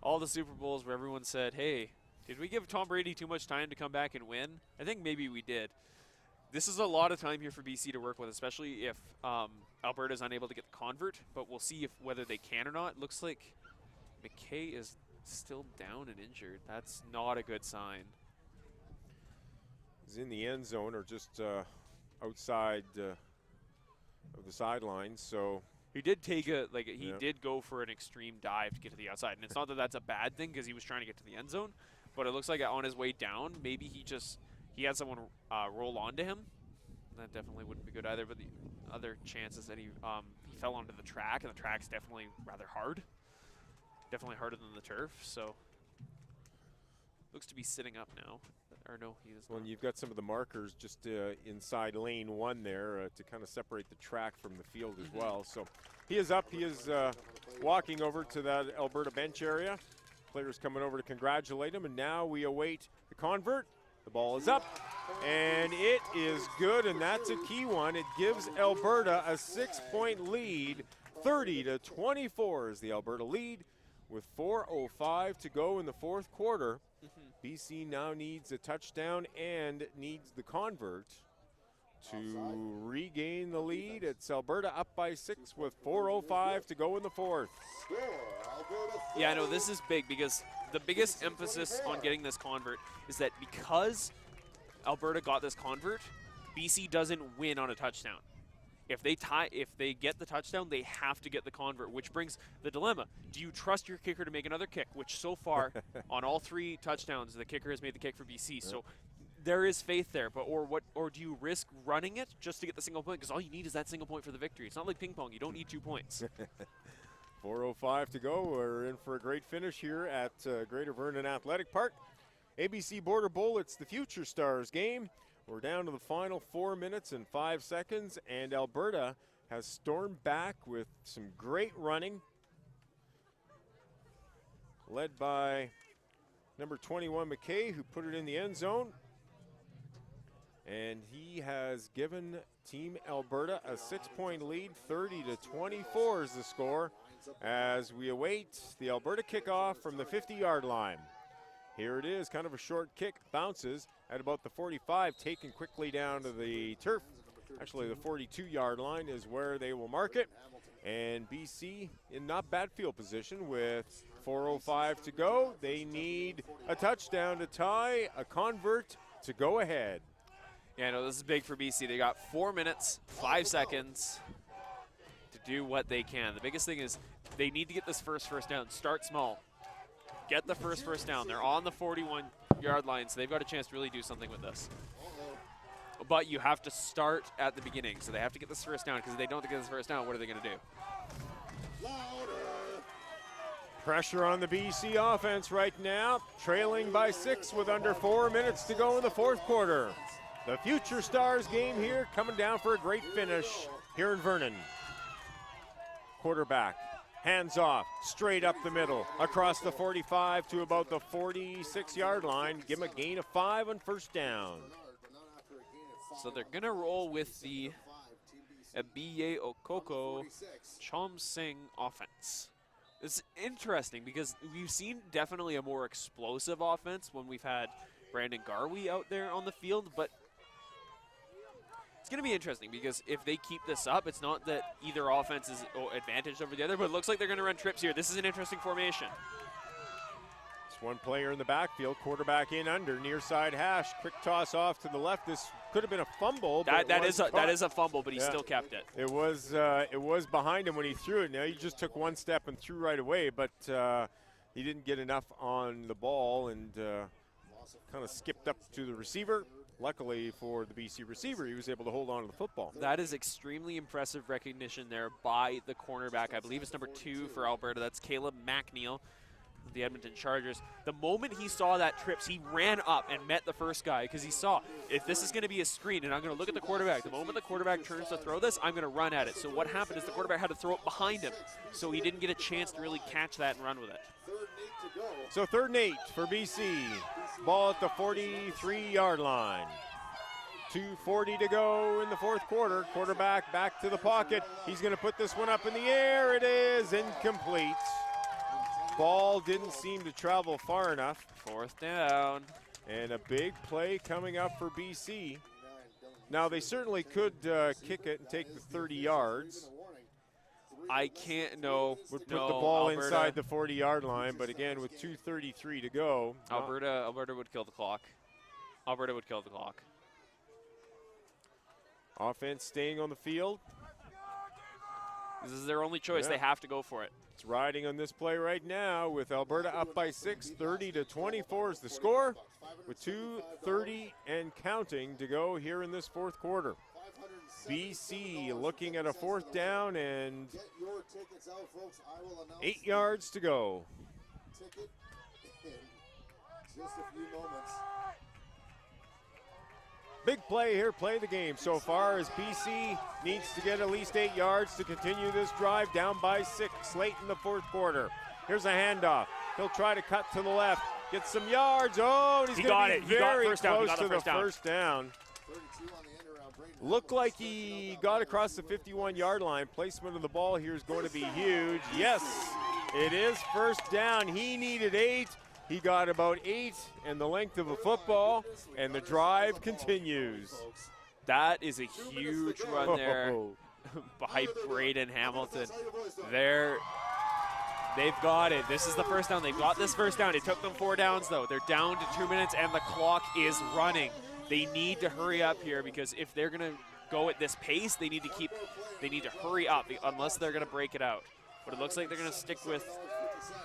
all the Super Bowls where everyone said, hey, did we give Tom Brady too much time to come back and win? I think maybe we did. This is a lot of time here for BC to work with, especially if Alberta is unable to get the convert, but we'll see whether they can or not. Looks like McKay is still down and injured. That's not a good sign. He's in the end zone or just outside of the sidelines, so... He did take he did go for an extreme dive to get to the outside. And it's not that that's a bad thing, because he was trying to get to the end zone, but it looks like on his way down, maybe he had someone roll onto him. That definitely wouldn't be good either, but the other chances that he fell onto the track, and the track's definitely rather hard. Definitely harder than the turf, so looks to be sitting up now. Or no, he is not. Well, you've got some of the markers just inside lane 1 there to kind of separate the track from the field as well. So he is up. He is walking over to that Alberta bench area. Players coming over to congratulate him, and now we await the convert. The ball is up, and it is good, and that's a key one. It gives Alberta a 6-point lead, 30-24 is the Alberta lead with 4:05 to go in the fourth quarter. BC now needs a touchdown and needs the convert to regain the lead. It's Alberta up by 6 with 4:05 to go in the fourth. Yeah, I know this is big because the biggest emphasis on getting this convert is that because Alberta got this convert, BC doesn't win on a touchdown. If they get the touchdown, they have to get the convert, which brings the dilemma. Do you trust your kicker to make another kick, which so far on all 3 touchdowns, the kicker has made the kick for BC. So there is faith there, but or do you risk running it just to get the single point? Because all you need is that single point for the victory. It's not like ping pong. You don't need 2 points. 4:05 to go. We're in for a great finish here at Greater Vernon Athletic Park. ABC Border Bowl, it's the Future Stars game. We're down to the final 4 minutes and 5 seconds, and Alberta has stormed back with some great running, led by number 21 McKay, who put it in the end zone. And he has given Team Alberta a 6-point lead. 30-24 is the score as we await the Alberta kickoff from the 50-yard line. Here it is, kind of a short kick, bounces at about the 45, taken quickly down to the turf. Actually, the 42-yard line is where they will mark it. And BC in not bad field position with 4:05 to go. They need a touchdown to tie, a convert to go ahead. Yeah, no, this is big for BC. They got 4 minutes, 5 seconds to do what they can. The biggest thing is they need to get this first down. Start small. Get the first down. They're on the 41-yard line, so they've got a chance to really do something with this. But you have to start at the beginning, so they have to get this first down, because if they don't get this first down, what are they going to do? Pressure on the BC offense right now, trailing by 6 with under 4 minutes to go in the fourth quarter. The Future Stars game here coming down for a great finish here in Vernon. Quarterback, hands off, straight up the middle, across the 45 to about the 46-yard line. Give him a gain of 5 on first down. So they're going to roll with the Abiye Okoko Chom Singh offense. It's interesting because we've seen definitely a more explosive offense when we've had Brandon Garvey out there on the field, but it's going to be interesting because if they keep this up, it's not that either offense is advantaged over the other, but it looks like they're going to run trips here. This is an interesting formation. It's one player in the backfield, quarterback in under, near side hash, quick toss off to the left. This could have been a fumble. But that is a fumble, but he still kept it. It was behind him when he threw it. Now he just took one step and threw right away, but he didn't get enough on the ball and kind of skipped up to the receiver. Luckily for the BC receiver, he was able to hold on to the football. That is extremely impressive recognition there by the cornerback. I believe it's number 2 for Alberta. That's Caleb McNeil, the Edmonton Chargers. The moment he saw that trips, he ran up and met the first guy because he saw, if this is going to be a screen and I'm going to look at the quarterback, the moment the quarterback turns to throw this, I'm going to run at it. So what happened is the quarterback had to throw it behind him, so he didn't get a chance to really catch that and run with it. So 3rd and 8 for BC. Ball at the 43-yard line. 2:40 to go in the fourth quarter. Quarterback back to the pocket. He's going to put this one up in the air. It is incomplete. Ball didn't seem to travel far enough. 4th down. And a big play coming up for BC. Now, they certainly could kick it and take the 30 yards. I can't, no. Would put the ball Alberta inside the 40-yard line, but again, with 2:33 to go. Alberta would kill the clock. Alberta would kill the clock. Offense staying on the field. This is their only choice. They have to go for it. It's riding on this play right now with Alberta up by 6. 30-24 is the score with 2:30 and counting to go here in this fourth quarter. BC looking at a 4th down and 8 yards to go. Ticket in just a few moments. Big play here, play the game so far as BC needs to get at least 8 yards to continue this drive, down by 6 late in the fourth quarter. Here's a handoff. He'll try to cut to the left, get some yards. Oh, and he's going to be very close to the first down. 32 on the end around. Looked like he got across the 51-yard line. Placement of the ball here is going to be huge. Yes, it is first down. He needed 8. He got about 8 and the length of a football, and the drive continues. That is a huge run there by Braden Hamilton. They've got it. This is the first down. They've got this first down. It took them 4 downs, though. They're down to 2 minutes, and the clock is running. They need to hurry up here, because if they're going to go at this pace, they need to hurry up, unless they're going to break it out. But it looks like they're going to stick with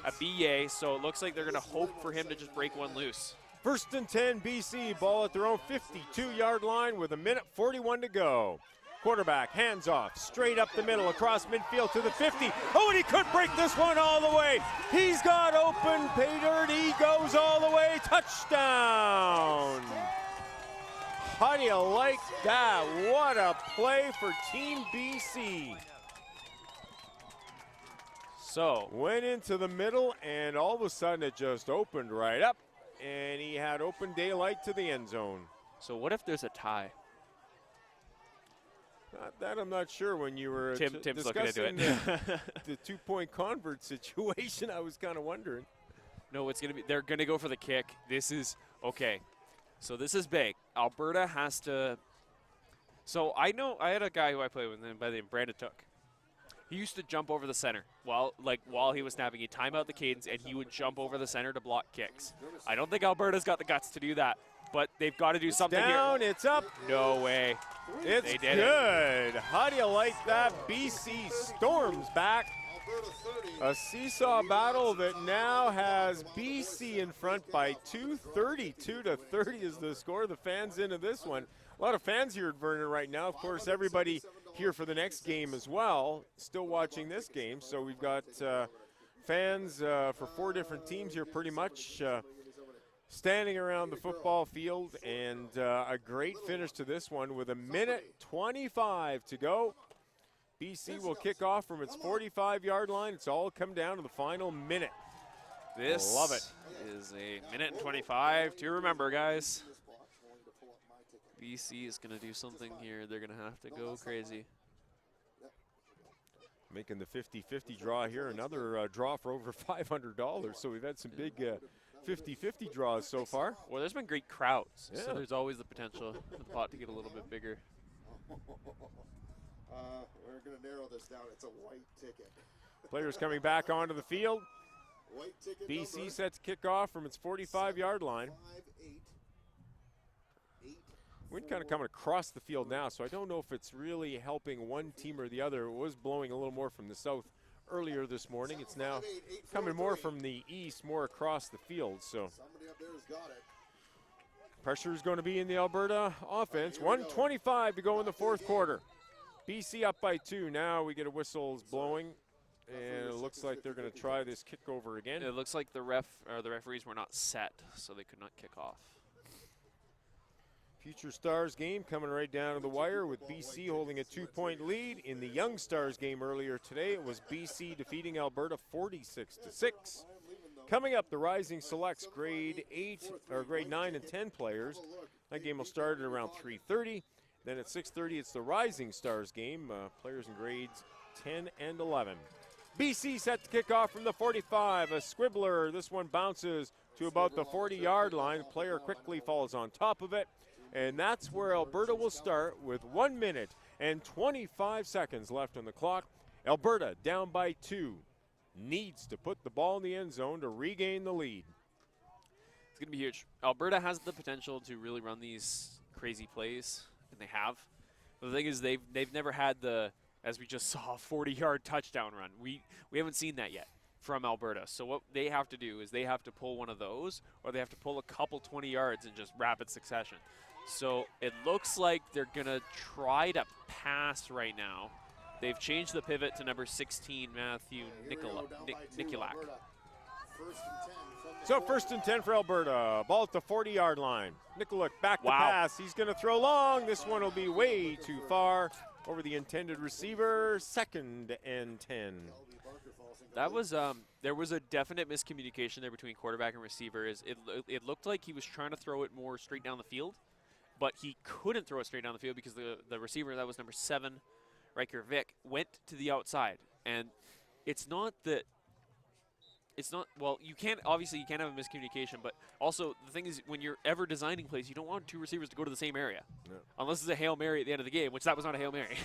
a BA, so it looks like they're going to hope for him to just break one loose. First and 10, BC, ball at their own 52-yard line with 1:41 to go. Quarterback, hands off, straight up the middle, across midfield to the 50. Oh, and he could break this one all the way. He's got open pay dirt. He goes all the way. Touchdown. How do you like that? What a play for Team BC. So went into the middle, and all of a sudden it just opened right up, and he had open daylight to the end zone. So what if there's a tie? That I'm not sure. When you were Tim's looking into it. the 2-point convert situation, I was kind of wondering. No, they're gonna go for the kick. This is okay. So this is big. Alberta has to. So I had a guy who I played with by the name of Brandon Took. He used to jump over the center while he was snapping. He'd time out the cadence, and he would jump over the center to block kicks. I don't think Alberta's got the guts to do that, but they've got to do something down, here. It's up. No way. It's good. How do you like that? BC storms back. A seesaw battle that now has BC in front by 2. 32-30 is the score. The fans into this one. A lot of fans here at Vernon right now. Of course, everybody here for the next game as well, still watching this game. So we've got fans for 4 different teams here pretty much standing around the football field, and a great finish to this one with 1:25 to go. BC will kick off from its 45-yard line. It's all come down to the final minute. This love it. Is 1:25 to remember, guys. BC is going to do something here. They're going to have to go crazy. Making the 50-50 draw here. Another draw for over $500. So we've had some big 50-50 draws so far. Well, there's been great crowds, yeah. So there's always the potential for the pot to get a little bit bigger. We're going to narrow this down. It's a white ticket. Players coming back onto the field. White ticket BC set to kick off from its 45-yard line. Wind kind of coming across the field now, so I don't know if it's really helping one team or the other. It was blowing a little more from the south earlier this morning. It's now coming more from the east, more across the field. So Somebody up there has got it. pressure is going to be in the Alberta offense. 1:25 to go in the fourth quarter. BC up by 2. Now we get a whistles blowing, and it looks like they're going to try this kick over again. It looks like the referees were not set, so they could not kick off. Future Stars game coming right down to the wire with BC holding a 2-point lead. In the Young Stars game earlier today, it was BC defeating Alberta 46-6. Coming up, the Rising selects grade 9 and 10 players. That game will start at around 3:30. Then at 6:30, it's the Rising Stars game, players in grades 10 and 11. BC set to kick off from the 45. A squibbler. This one bounces to about the 40-yard line. The player quickly falls on top of it. And that's where Alberta will start with 1:25 left on the clock. Alberta down by 2. Needs to put the ball in the end zone to regain the lead. It's going to be huge. Alberta has the potential to really run these crazy plays, and they have. But the thing is, they've never had the, as we just saw, 40-yard touchdown run. We haven't seen that yet from Alberta. So what they have to do is they have to pull one of those, or they have to pull a couple 20 yards in just rapid succession. So it looks like they're going to try to pass right now. They've changed the pivot to number 16, Matthew Nikulak. So 1st and 10 for Alberta. Ball at the 40-yard line. Nikulak back to pass. He's going to throw long. This one will be way too far over the intended receiver. 2nd and 10. That was there was a definite miscommunication there between quarterback and receiver. It looked like he was trying to throw it more straight down the field, but he couldn't throw it straight down the field because the receiver, that was number 7, Riker Vick, went to the outside. And it's not that well, you can't have a miscommunication, but also the thing is, when you're ever designing plays, you don't want 2 receivers to go to the same area. No. Unless it's a Hail Mary at the end of the game, which that was not a Hail Mary.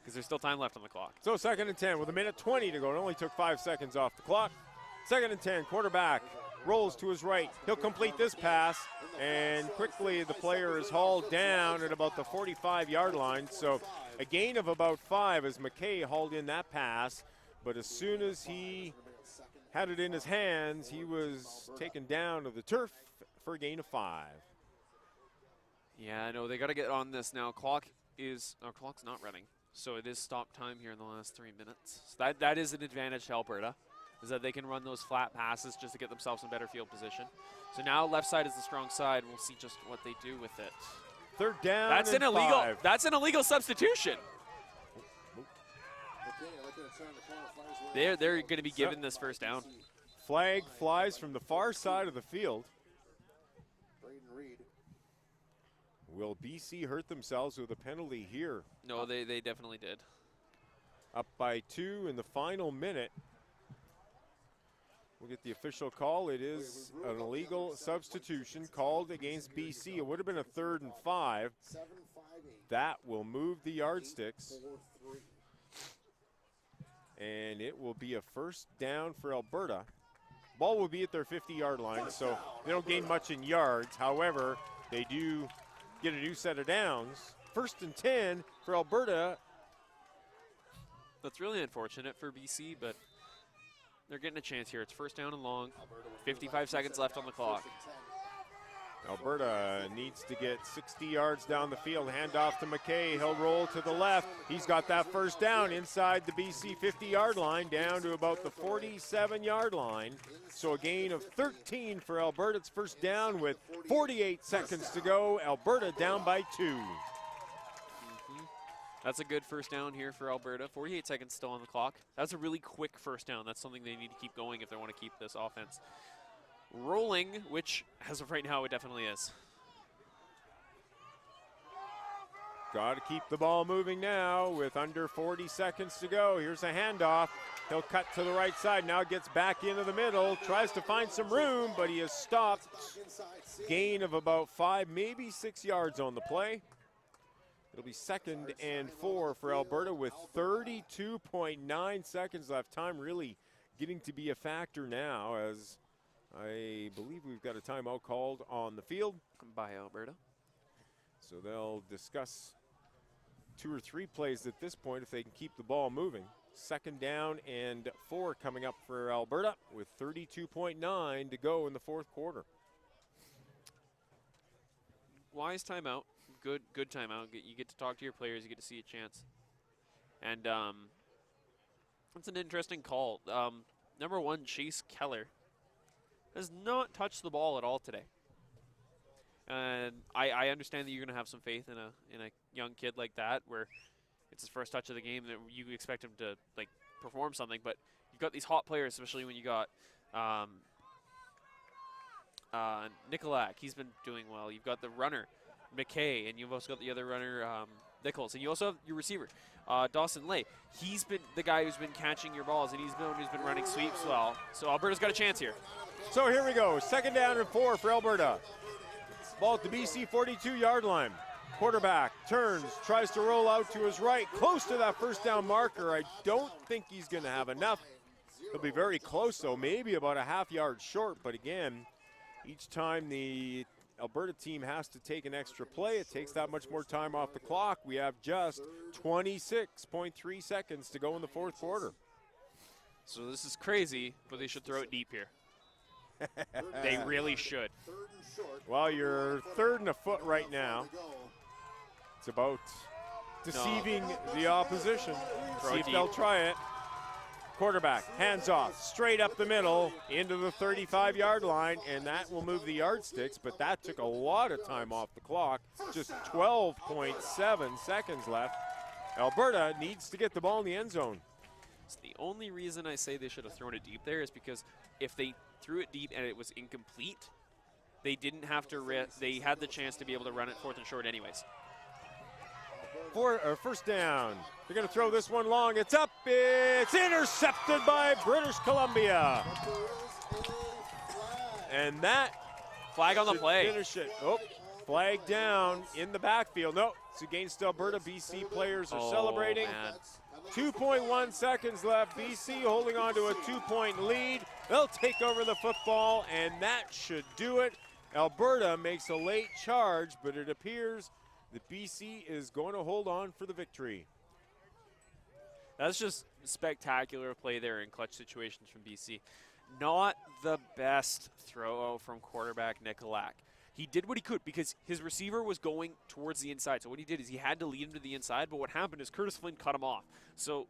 Because there's still time left on the clock. So 2nd and 10 with 1:20 to go. It only took 5 seconds off the clock. 2nd and 10, quarterback rolls to his right. He'll complete this pass, and quickly the player is hauled down at about the 45-yard line. So a gain of about 5 as McKay hauled in that pass. But as soon as he had it in his hands, he was taken down to the turf for a gain of 5. Yeah, I know. They got to get on this now. Our clock's not running. So it is stop time here in the last 3 minutes. So that is an advantage to Alberta, is that they can run those flat passes just to get themselves in better field position. So now left side is the strong side. We'll see just what they do with it. 3rd down. That's and an illegal. 5. That's an illegal substitution. They're going to be given this first down. Flag flies from the far side of the field. Will BC hurt themselves with a penalty here? No, they definitely did. Up by 2 in the final minute. We'll get the official call. It is an illegal substitution called against BC. It would have been a 3rd and 5. That will move the yardsticks. And it will be a first down for Alberta. Ball will be at their 50-yard line, so they don't gain much in yards. However, they do get a new set of downs. 1st and 10 for Alberta. That's really unfortunate for BC, but they're getting a chance here. It's first down and long. 55 seconds left on the clock. Alberta needs to get 60 yards down the field. Handoff to McKay. He'll roll to the left. He's got that first down inside the BC 50-yard line, down to about the 47-yard line. So a gain of 13 for Alberta. It's first down with 48 seconds to go. Alberta down by 2. That's a good first down here for Alberta. 48 seconds still on the clock. That's a really quick first down. That's something they need to keep going if they want to keep this offense rolling, which as of right now it definitely is. Got to keep the ball moving now with under 40 seconds to go. Here's a handoff. He'll cut to the right side. Now gets back into the middle. Tries to find some room, but he is stopped. Gain of about 5, maybe 6 yards on the play. It'll be 2nd and 4 for Alberta with 32.9 seconds left. Time really getting to be a factor now, as I believe we've got a timeout called on the field by Alberta. So they'll discuss 2 or 3 plays at this point if they can keep the ball moving. 2nd down and 4 coming up for Alberta with 32.9 to go in the 4th quarter. Wise timeout. Good timeout. You get to talk to your players. You get to see a chance. And that's an interesting call. Number 1, Chase Keller, has not touched the ball at all today. And I understand that you're going to have some faith in a young kid like that, where it's his first touch of the game, that you expect him to like perform something. But you've got these hot players, especially when you got Nikolak. He's been doing well. You've got the runner, McKay, and you've also got the other runner, Nichols. And you also have your receiver, Dawson Lay. He's been the guy who's been catching your balls, and he's the one who's been running sweeps well. So Alberta's got a chance here. So here we go. 2nd down and 4 for Alberta. Ball at the BC 42-yard line. Quarterback turns, tries to roll out to his right, close to that first down marker. I don't think he's going to have enough. He'll be very close, though, maybe about a half yard short. But again, each time the Alberta team has to take an extra play, it takes that much more time off the clock. We have just 26.3 seconds to go in the 4th quarter. So this is crazy, but they should throw it deep here. They really should. Well, you're 3rd and a foot right now. It's about deceiving the opposition. See if they'll try it. Quarterback, hands off, straight up the middle into the 35-yard line, and that will move the yardsticks, but that took a lot of time off the clock. Just 12.7 seconds left. Alberta needs to get the ball in the end zone. So the only reason I say they should have thrown it deep there is because if they threw it deep and it was incomplete, they didn't have to risk. They had the chance to be able to run it 4th and short anyways. First down. They're going to throw this one long. It's up. It's intercepted by British Columbia. And that Flag on the should play. finish it. Oh, flag down in the backfield. No, it's against Alberta. BC players are celebrating. Man. 2.1 seconds left. BC holding on to a 2-point lead. They'll take over the football, and that should do it. Alberta makes a late charge, but it appears that BC is going to hold on for the victory. That's just spectacular play there in clutch situations from BC. Not the best throw from quarterback Nikolak. He did what he could because his receiver was going towards the inside. So what he did is he had to lead him to the inside, but what happened is Curtis Flynn cut him off. So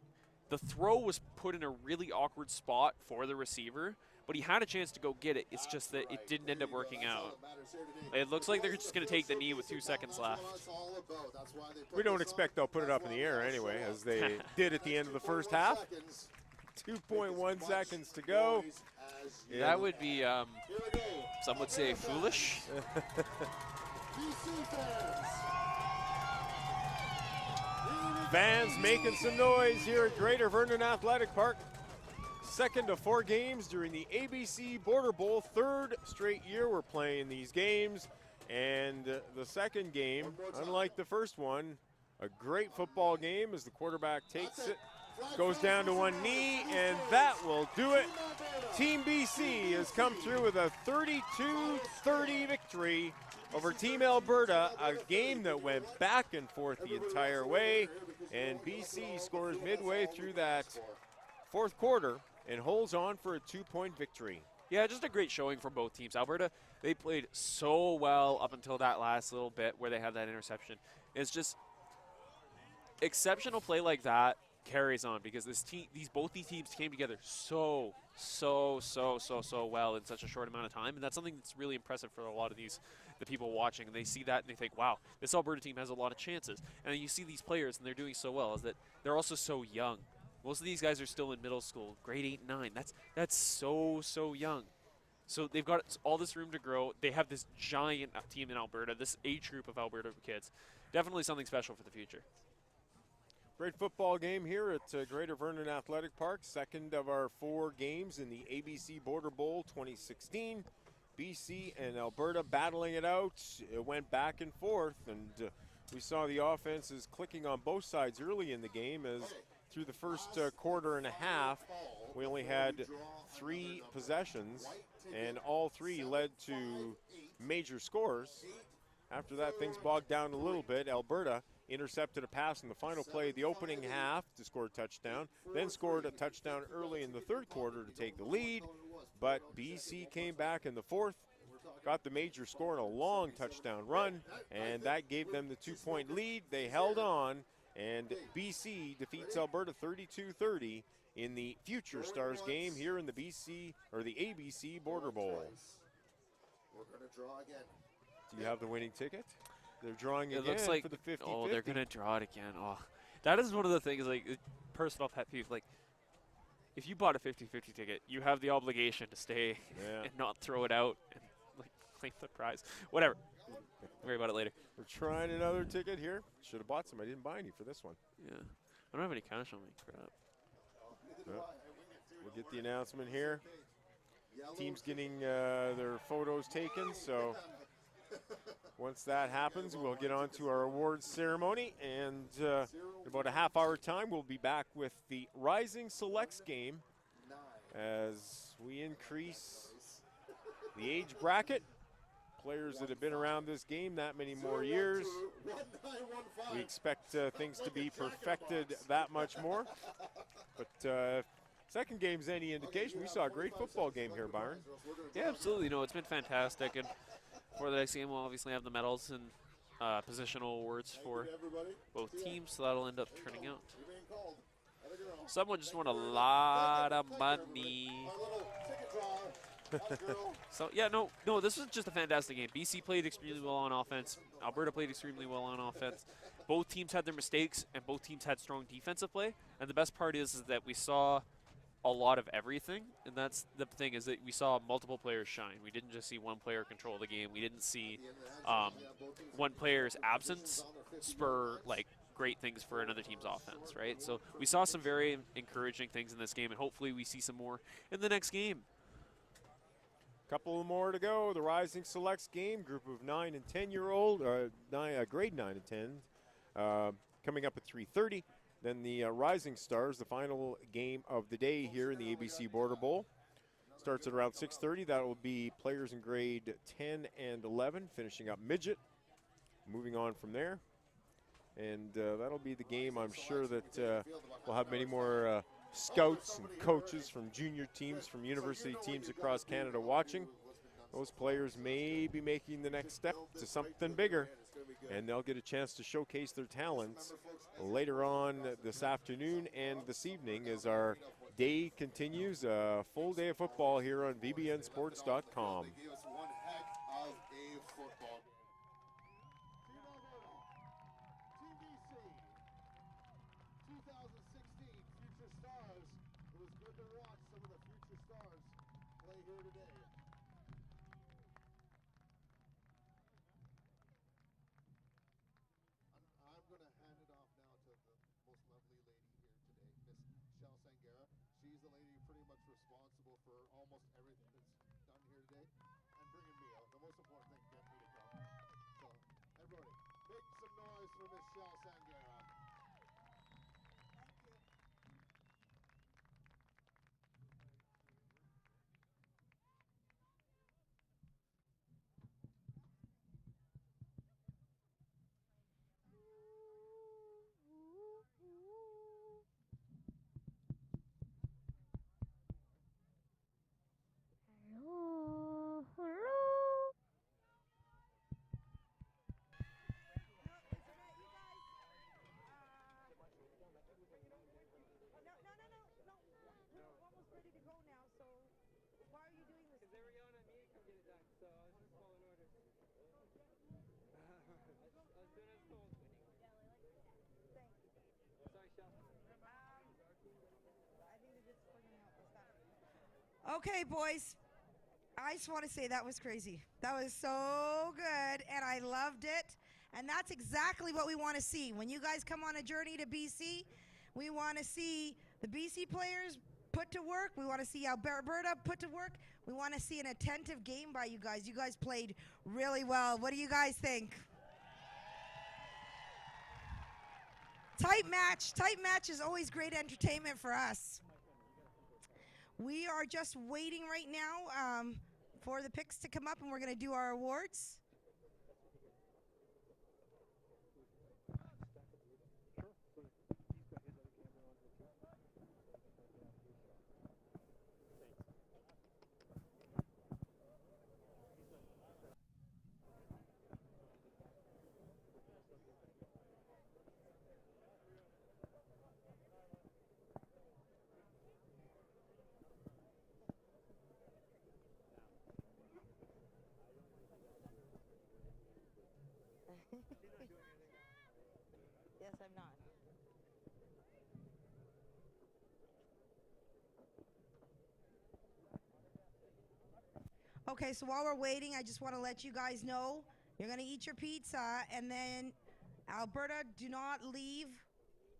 the throw was put in a really awkward spot for the receiver, but he had a chance to go get it. It's just that it didn't end up working out. It looks like they're just going to take the knee with 2 seconds left. We don't expect they'll put it up in the air anyway, as they did at the end of the first half. 2.1 seconds to go. That would be, some would say, foolish. Fans making some noise here at Greater Vernon Athletic Park. 2nd of 4 games during the ABC Border Bowl. 3rd straight year we're playing these games. And the second game, unlike the first one, a great football game as the quarterback takes it, goes down to one knee, and that will do it. Team BC has come through with a 32-30 victory over Team Alberta, a game that went back and forth the entire way, and BC scores midway through that 4th quarter and holds on for a 2-point victory. Yeah, just a great showing from both teams. Alberta, they played so well up until that last little bit where they had that interception. It's just exceptional play like that carries on because both these teams came together so well in such a short amount of time, and that's something that's really impressive for a lot of the people watching. And they see that and they think, wow, this Alberta team has a lot of chances. And then you see these players and they're doing so well, is that they're also so young. Most of these guys are still in middle school, grade 8 and 9. That's so young. So they've got all this room to grow. They have this giant team in Alberta, this age group of Alberta kids. Definitely something special for the future. Great football game here at Greater Vernon Athletic Park. 2nd of our 4 games in the ABC Border Bowl 2016. BC and Alberta battling it out. It went back and forth, and we saw the offenses clicking on both sides early in the game as through the first quarter and a half, we only had 3 possessions, and all 3 led to major scores. After that, things bogged down a little bit. Alberta intercepted a pass in the final play of the opening half to score a touchdown, then scored a touchdown early in the 3rd quarter to take the lead, but BC came back in the 4th, got the major score in a long touchdown run, and that gave them the 2-point lead. They held on, and BC defeats Alberta 32-30 in the Future Stars game here in the ABC Border Bowl. We're going to draw again. Do you have the winning ticket? They're drawing again looks like, for the 50-50. Oh, they're going to draw it again. Oh, that is one of the things, like, personal pet peeve. Like, if you bought a 50-50 ticket, you have the obligation to stay and not throw it out and, like, claim the prize. Whatever. Worry about it later. We're trying another ticket here. Should have bought some. I didn't buy any for this one. Yeah. I don't have any cash on me. Crap. We'll get the announcement here. Team's getting their photos taken, so once that happens, we'll get on to our awards ceremony, and in about a half-hour time, we'll be back with the Rising Selects game as we increase the age bracket. Players that have been around this game that many more years. We expect things to be perfected that much more. But second game's any indication, we saw a great football game here, Byron. Yeah, absolutely. No, it's been fantastic. And for the next game, we'll obviously have the medals and positional awards for both teams, so that'll end up turning out. Someone just won a lot of money. So, yeah, no, this was just a fantastic game. BC played extremely well on offense. Alberta played extremely well on offense. Both teams had their mistakes, and both teams had strong defensive play. And the best part is that we saw a lot of everything, and that's the thing, is that we saw multiple players shine. We didn't just see one player control the game. We didn't see one player's absence spur like great things for another team's offense, right? So we saw some very encouraging things in this game, and hopefully we see some more in the next game. Couple more to go. The Rising Selects game, group of 9 and 10-year-old, grade 9 and 10, coming up at 3:30. Then the Rising Stars, the final game of the day here in the ABC Border Bowl, starts at around 6:30. That will be players in grade 10 and 11, finishing up midget, moving on from there. And that'll be the game. I'm sure that we'll have many more scouts and coaches from junior teams, from university teams across Canada watching. Those players may be making the next step to something bigger, and they'll get a chance to showcase their talents later on this afternoon and this evening as our day continues. A full day of football here on VBNsports.com. She's the lady pretty much responsible for almost everything that's done here today, and bringing me out. The most important thing, getting me to come. So, everybody, make some noise for Miss Shell Sangera. Okay, boys, I just want to say that was crazy. That was so good, and I loved it. And that's exactly what we want to see. When you guys come on a journey to BC, we want to see the BC players put to work. We want to see Alberta put to work. We want to see an attentive game by you guys. You guys played really well. What do you guys think? Tight match is always great entertainment for us. We are just waiting right now for the picks to come up, and we're going to do our awards. Yes, I'm not. Okay, so while we're waiting, I just want to let you guys know you're going to eat your pizza, and then Alberta, do not leave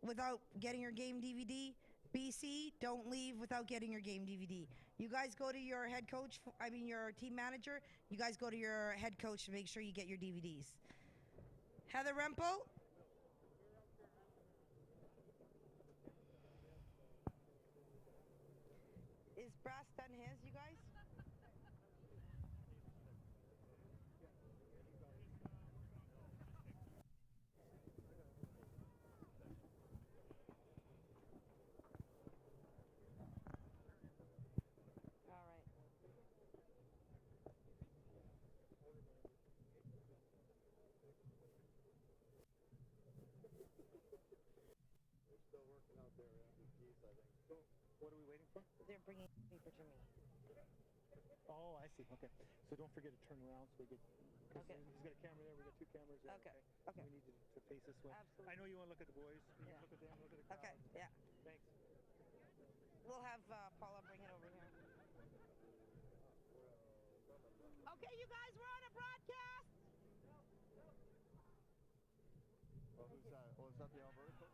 without getting your game DVD. BC, don't leave without getting your game DVD. You guys go to your head coach, your team manager, you guys go to your head coach to make sure you get your DVDs. Heather Rempel. Is Brass done his, you guys? All right. They're still working out there at Geese, I think. So, what are we waiting for? They're bringing paper to me. Oh, I see. Okay. So don't forget to turn around so we get. Okay. He's got a camera there. We got two cameras there. Okay. Okay. We need to face this way. Absolutely. I know you want to look at the boys. You Yeah. look at them. Look at the crowd. Okay, yeah. Thanks. We'll have Okay, you guys, we're on a broadcast. Oh, who's that? Oh, is that the Alberta coach?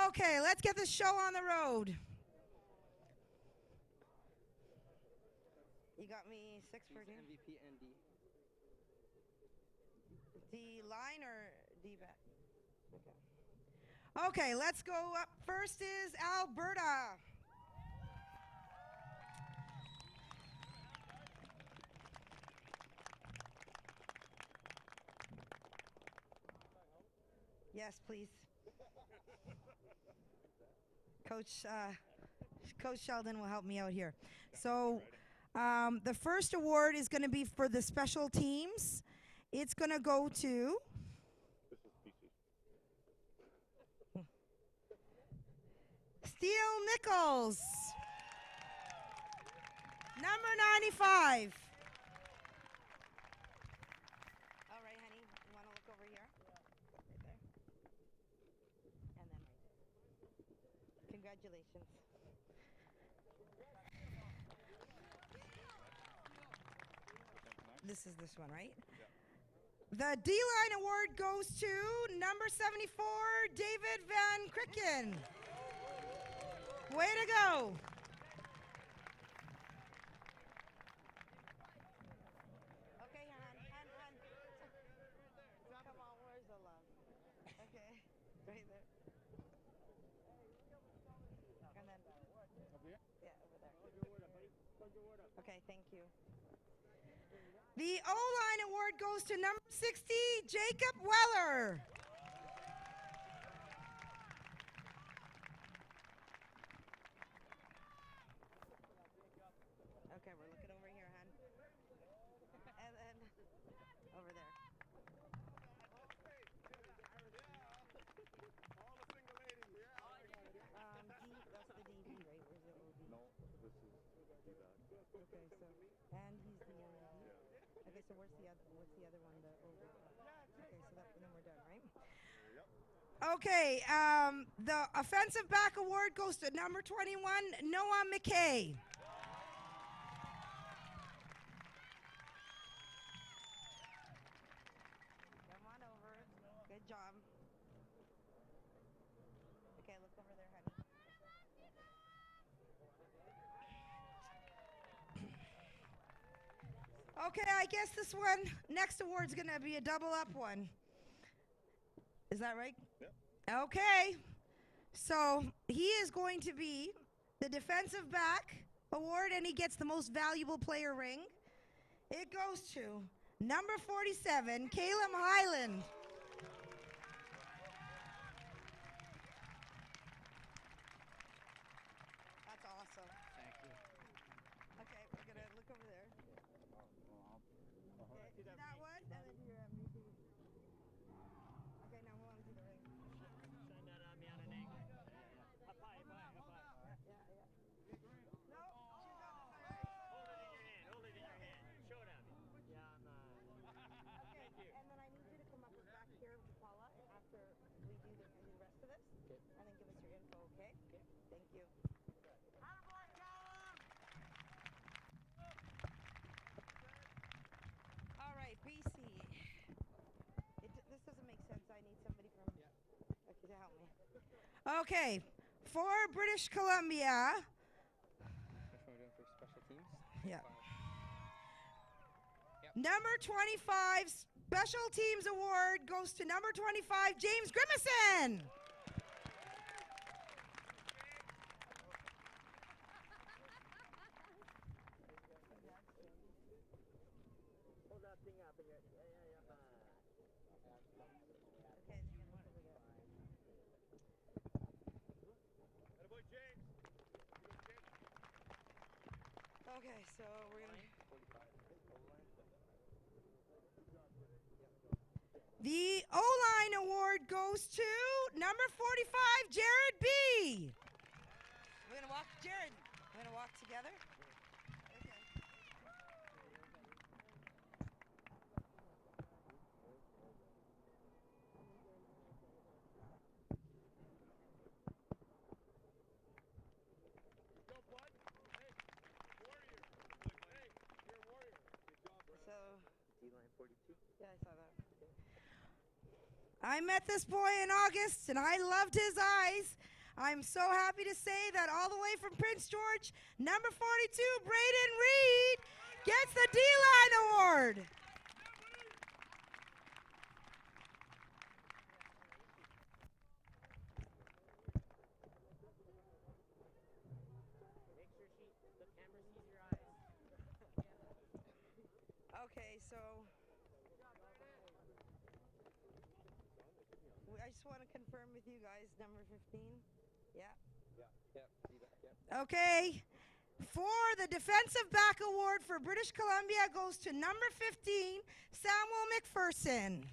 Okay, let's get this show on the road. You got me 6 for D. MVP and D. D line or D back? Okay, let's go up. First is Alberta. Yes, please. Coach Sheldon will help me out here. So the first award is going to be for the special teams. It's going to go to Steele Nichols, number 95. All right, honey, you want to look over here? Right there. And then right there. Congratulations. This is this one, right? The D-line award goes to number 74, David Van Cricken. Way to go. Okay, Han. Come on, where's the love? Okay, right there. And then, yeah, over there. Okay, thank you. The O-line award goes to number 60, Jacob Weller. Okay, we're looking over here, hon. And then over there. That's the DB, right? Where's the OB? No, this is D-back. Okay, so, and he's the OB. Okay, so what's the other one, the OB? Okay, so then we're done, right? Yep. Okay, the offensive back award goes to number 21, Noah McKay. Come on over. Good job. Okay, look over there, honey. Okay, I guess this one, next award's gonna be a double up one. Is that right? Yep. Okay. So he is going to be the defensive back award, and he gets the most valuable player ring. It goes to number 47, Caleb Highland. That's awesome. Thank you. Okay, we're gonna look over there. Okay, do that one, and then do your MVP. Okay, now we'll undo the ring. No, she's on the side. Okay, and then I need you to come up with back here with Paula after we do the rest of this, and then give us your info, okay? Thank you. All right, BC. This doesn't make sense. I need somebody from to help me. Okay, for British Columbia. Which one are we doing for special teams? Yeah. Yep. Number 25 Special Teams Award goes to number 25, James Grimison. Hold that thing up. Okay, so we're gonna. The O-line award goes to number 45, Jared B. We're gonna walk, Jared. We're gonna walk together. Okay. Go, bud. Hey, warrior. Hey, you're a warrior. I met this boy in August, and I loved his eyes. I'm so happy to say that all the way from Prince George, number 42, Braden Reed, gets the D-Line Award. Okay, so I just want to confirm with you guys, number 15. Yeah. Okay. For the Defensive Back Award for British Columbia goes to number 15, Samuel McPherson.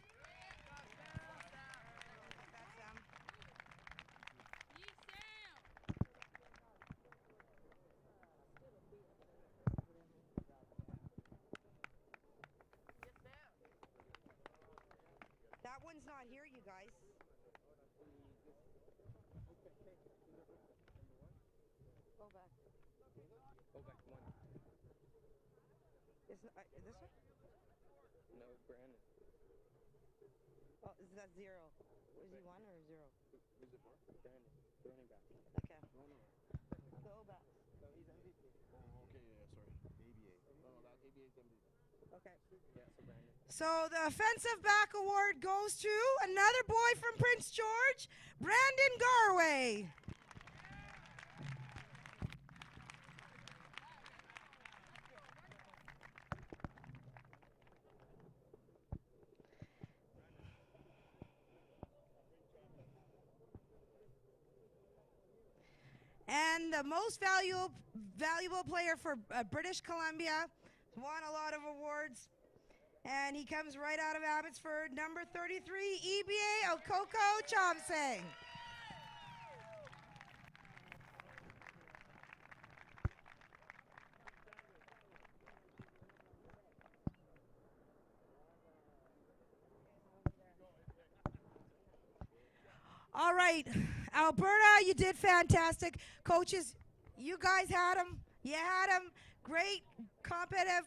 That one's not here, you guys. Go back. Go back one. Is this one? No, Brandon. Oh, is that 0? Is he 1 or 0? Who's it for? Brandon, the running back. Okay. No. Go back. No, he's MVP. Oh, okay, yeah, sorry. ABA. No, that ABA's MVP. Okay. Yeah, so Brandon. So the Offensive Back Award goes to another boy from Prince George, Brandon Garway. And the most valuable player for British Columbia, won a lot of awards. And he comes right out of Abbotsford, number 33, EBA Okoko Chomseng. All right, Alberta, you did fantastic. Coaches, you guys had them. You had them. Great competitive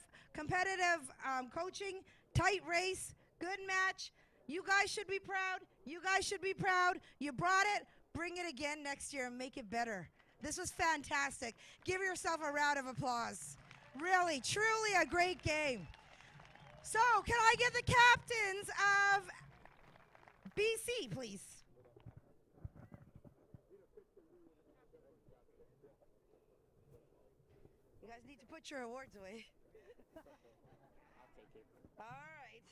coaching, tight race, good match. You guys should be proud. You guys should be proud. You brought it. Bring it again next year and make it better. This was fantastic. Give yourself a round of applause. Really, truly a great game. So, can I get the captains of BC, please? You guys need to put your awards away. I'll take it. All right.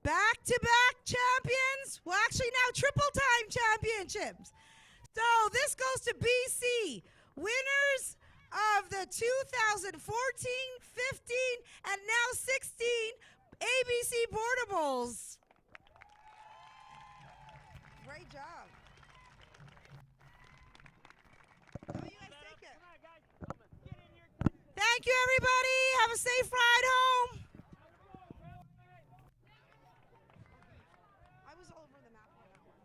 Back-to-back champions. Well, actually now triple-time championships. So this goes to BC. Winners of the 2014, 15, and now 16 ABC Boardables. Great job. Oh, you guys take it. Thank you, everybody. Have a safe ride home. I was all over the map on that one.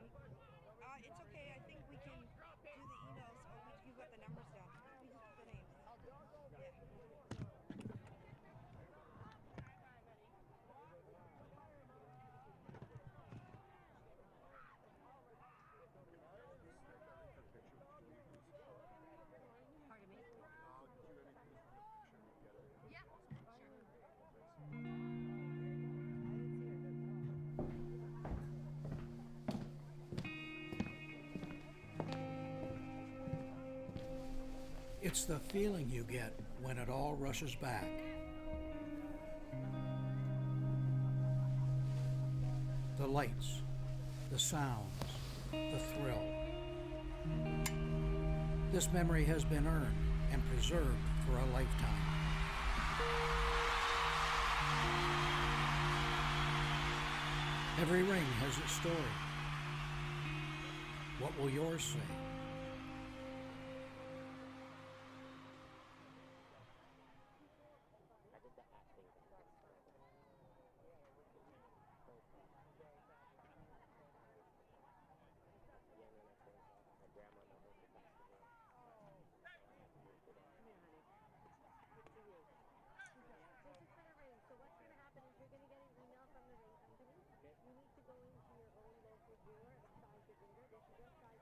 It's okay. I think we can do the emails. You got the numbers down. We just put the names. Yeah. It's the feeling you get when it all rushes back. The lights, the sounds, the thrill. This memory has been earned and preserved for a lifetime. Every ring has its story. What will yours say? viewer, size your finger. This is your size.